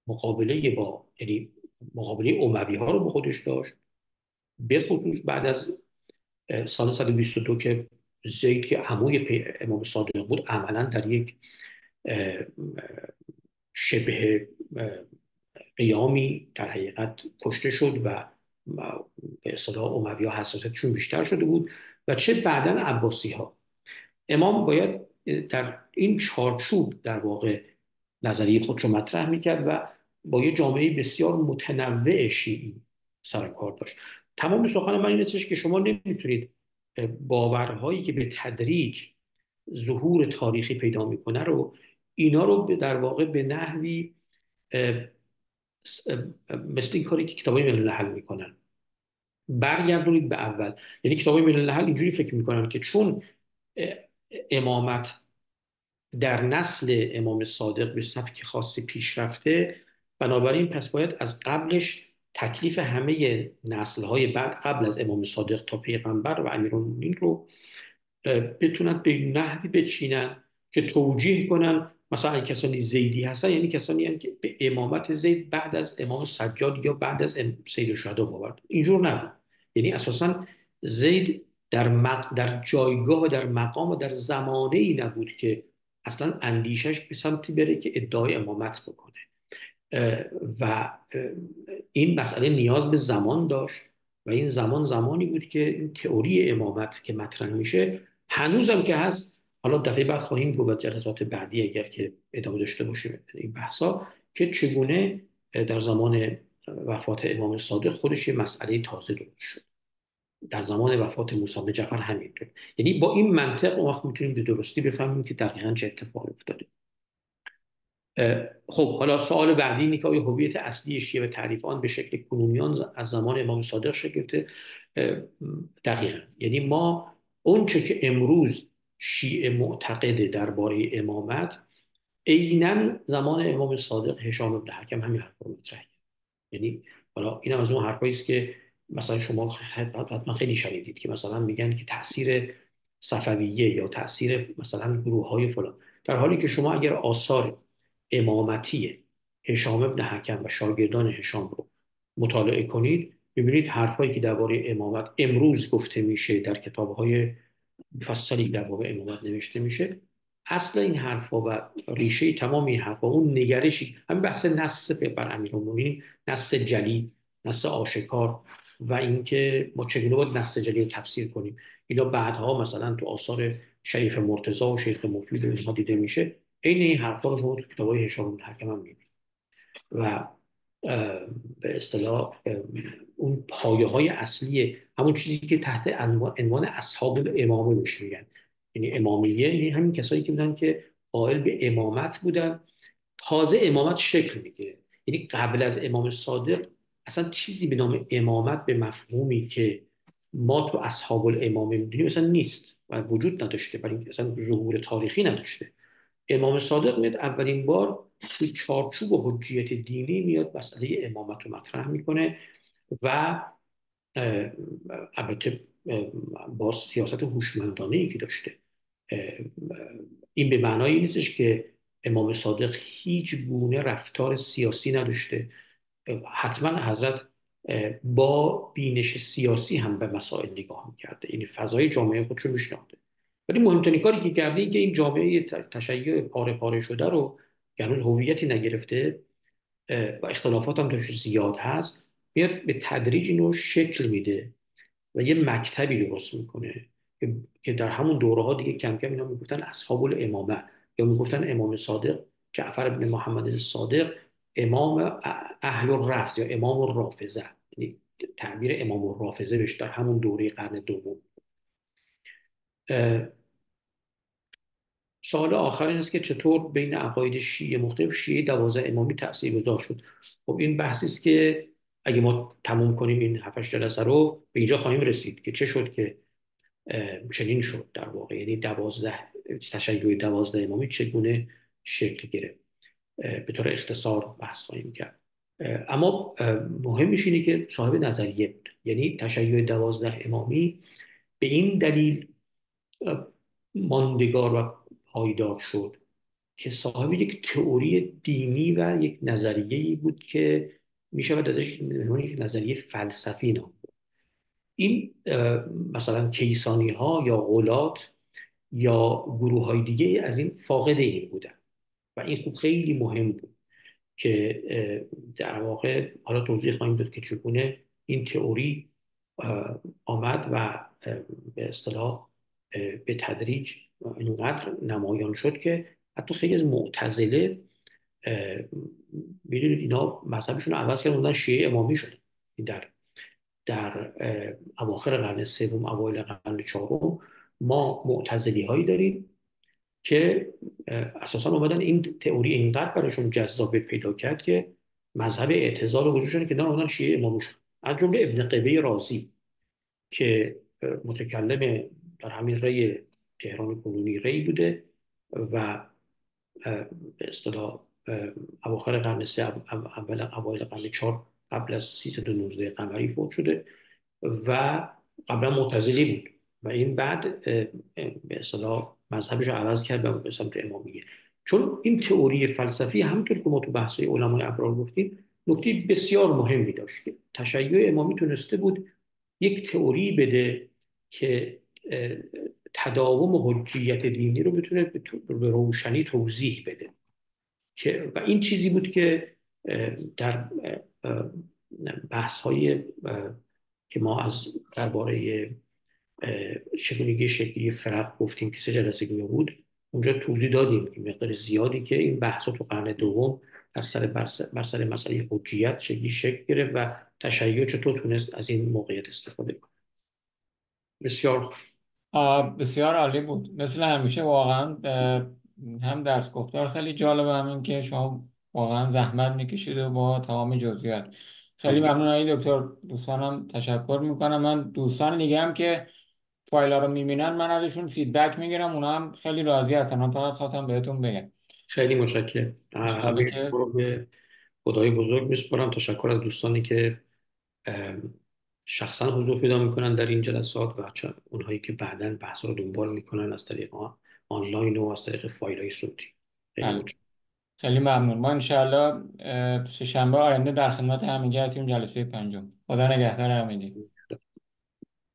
مقابله با یعنی مقابله اموی ها رو به خودش داشت، به خصوص بعد از سال 122 که زید که عموی امام صادق بود عملا در یک شبه قیامی در حقیقت کشته شد و به اصطلاح اموی ها حساسیتشون بیشتر شده بود، و چه بعداً عباسی ها. امام باید در این چارچوب در واقع نظریه خودش رو مطرح میکرد و با یه جامعه بسیار متنوع شیعی سر کار داشت. تمام سخن من این استش که شما نمیتونید باورهایی که به تدریج ظهور تاریخی پیدا میکنه رو، اینا رو در واقع به نحوی مثل این کاری که کتابای ملل النحل میکنن برگردونید به اول. یعنی کتابای ملل النحل اینجوری فکر میکنن که چون امامت در نسل امام صادق به سبک خاصی پیش رفته، بنابراین پس باید از قبلش تکلیف همه نسل‌های بعد قبل از امام صادق تا پیغمبر و امیرالمومنین رو بتونن به نحوی بچینن که توجیه کنن. مثلا اگه کسانی زیدی هستن یعنی کسانی هستن که به امامت زید بعد از امام سجاد یا بعد از سید الشهدا باور دارن. اینجور نبود. یعنی اساسا زید در جایگاه و در مقام و در زمانه ای نبود که اصلا اندیشش به سمتی بره که ادعای امامت بکنه. و این مسئله نیاز به زمان داشت و این زمانی بود که این تئوری امامت که مطرح میشه هنوزم که هست. حالا دفعه بعد خواهیم گفت جلسات بعدی اگر که ادامه داشته باشیم این بحثا، که چگونه در زمان وفات امام صادق خودش یه مسئله تازه درست شد. در زمان وفات موسی بن جعفر همینطور. یعنی با این منطق اون وقت میتونیم به درستی بفهمیم که دقیقاً چه اتفاقی افتاده. خب حالا سوال بعدی اینه که آیا هویت اصلی شیعه و تعریف آن به شکل کنونیان از زمان امام صادق شکل گرفته؟ دقیقاً. یعنی ما اون چه که امروز شیعه معتقده درباره امامت عیناً زمان امام صادق هشام بن حکم همین حرف رو مطرح کرد. یعنی حالا این هم از اون حرفایی است که مثلا شما حتما خیلی شنیدید که مثلا میگن که تاثیر صفویه یا تاثیر مثلا گروه‌های فلان، در حالی که شما اگر آثار امامتی هشام بن حکم و شاگردان هشام رو مطالعه کنید، ببینید حرفایی که درباره امامت امروز گفته میشه در کتاب‌های مفصلی در باب امامت نوشته میشه، اصل این حرفا و ریشه تمام این حرفا اون نگرشی همین بحث نص بر امیرالمومنین، نص جلی، نص آشکار، و اینکه ما چگونه باید نص جلی رو تفسیر کنیم، اینا بعدها مثلا تو آثار شریف مرتضی و شیخ مفید و اینها دیده میشه. عین این حرفا رو شما تو کتابای هشام بن حکم هم میبینید. و به اصطلاح اون پایه های اصلی همون چیزی که تحت عنوان اصحاب الامامه بهش میگن، یعنی امامیه، یعنی همین کسایی که بودن که قائل به امامت بودن. تازه امامت شکل میگیره. یعنی قبل از امام صادق اصلا چیزی به نام امامت به مفهومی که ما تو اصحاب الامامه میدونیم اصلا نیست و وجود نداشته، برای اینکه اصلا ظهور تاریخی نداشته. امام صادق میاد اولین بار توی چارچوب و حجیت دینی میاد مسئله امامت رو مطرح میکنه و البته با سیاست هوشمندانه‌ای که داشته. این به معنای نیستش که امام صادق هیچ گونه رفتار سیاسی نداشته. حتما حضرت با بینش سیاسی هم به مسائل نگاه میکرده، این فضای جامعه خودش رو میشناخته. ولی مهمترین کاری که کرده این که این جامعه تشیع پاره پاره شده رو که هنوز هویتی نگرفته و اختلافات هم توش زیاد هست، میاد به تدریج اینو شکل میده و یه مکتبی درست میکنه که در همون دوره ها دیگه کم کم اینا میگفتن اصحاب الامامه، یا میگفتن امام صادق جعفر بن محمد الصادق امام اهل الرفض یا امام الرافضه. یعنی تعبیر امام الرافضه بهش در همون دوره قرن دوم. سوال آخر این است که چطور بین عقاید شیعه مختلف شیعه 12 امامی تاثیرگذار شد. خب این بحثی است که اگه ما تموم کنیم این 7 جلسه رو به اینجا خواهیم رسید که چه شد که چنین شد در واقع. یعنی تشیع 12 امامی چگونه شکل گرفت. به طور اختصار بحث خواهیم کرد. اما مهمش اینه که صاحب نظریه بود. یعنی تشیع 12 امامی به این دلیل ماندگار و پایدار شد که صاحب یک تئوری دینی و یک نظریه‌ای بود که میشود ازش یک نظریه فلسفی نام برد. این مثلا کیسانی ها یا غلات یا گروه های دیگه از این فاقد این بودن و این خوب خیلی مهم بود که در واقع حالا توضیح خواهیم داد که چگونه این تئوری آمد و به اصطلاح به تدریج اینقدر نمایان شد که حتی خیلی از معتزله میدونید اینا مذهبشون رو عوض کردن، شیعه امامی شدن. در اواخر قرن سوم اوایل قرن چهارم ما معتزلی هایی داریم که اساسا اومدن این تئوری اینقدر براشون جذابیت پیدا کرد که مذهب اعتزال رو گذاشتن که نه اومدن شیعه امامی شدن. از جمله ابن قبه رازی که متکلم در همین ری تهران کنونی ری بوده و به اصطلاح اواخر قرن سه اوایل قرن چهار قبل از 319 قمری فوت شده و قبلا معتزلی بود و این بعد به اصطلاح مذهبش رو عوض کرد به سمت امامیه. چون این تئوری فلسفی همونطور که ما تو بحث‌های علمای ابرار گفتیم نکته بسیار مهمی داشت که تشیع امامی تونسته بود یک تئوری بده که تداوم حجیت دینی رو بتونه به روشنی توضیح بده و این چیزی بود که در بحث های که ما از درباره چگونگی شکلی فرق گفتیم که 3 جلسه بود اونجا توضیح دادیم که مقدار زیادی که این بحث تو قرن دوم بر سر مسئله حجیت شکل گرفت و تشیع چطور تونست از این موقعیت استفاده کنه. بسیار بسیار عالی بود مثل همیشه واقعا. هم درس گفتار خیلی جالبه، همین که شما واقعا زحمت میکشید و با تمام جزئیات. خیلی ممنون آقای دکتر. دوستانم تشکر میکنم. من دوستان دیگه هم که فایل رو میبینن من ازشون فیدبک میگیرم، اونا هم خیلی راضی هستن. من فقط خواستم بهتون بگم. خیلی متشکرم. انشالله همه که شما رو به خدای بزرگ میسپارم. تشکر از دوستانی که شخصا حضور پیدا میکنن در این جلسات و اونهایی که بعداً بحث رو دنبال میکنن از طریق آنلاین و از طریق فایل های صوتی. خیلی بله. متشکرم. خیلی ممنون. ما انشالله سه‌شنبه آینده در خدمت همگی هستیم. جلسه 5. خدا نگهدار همگی.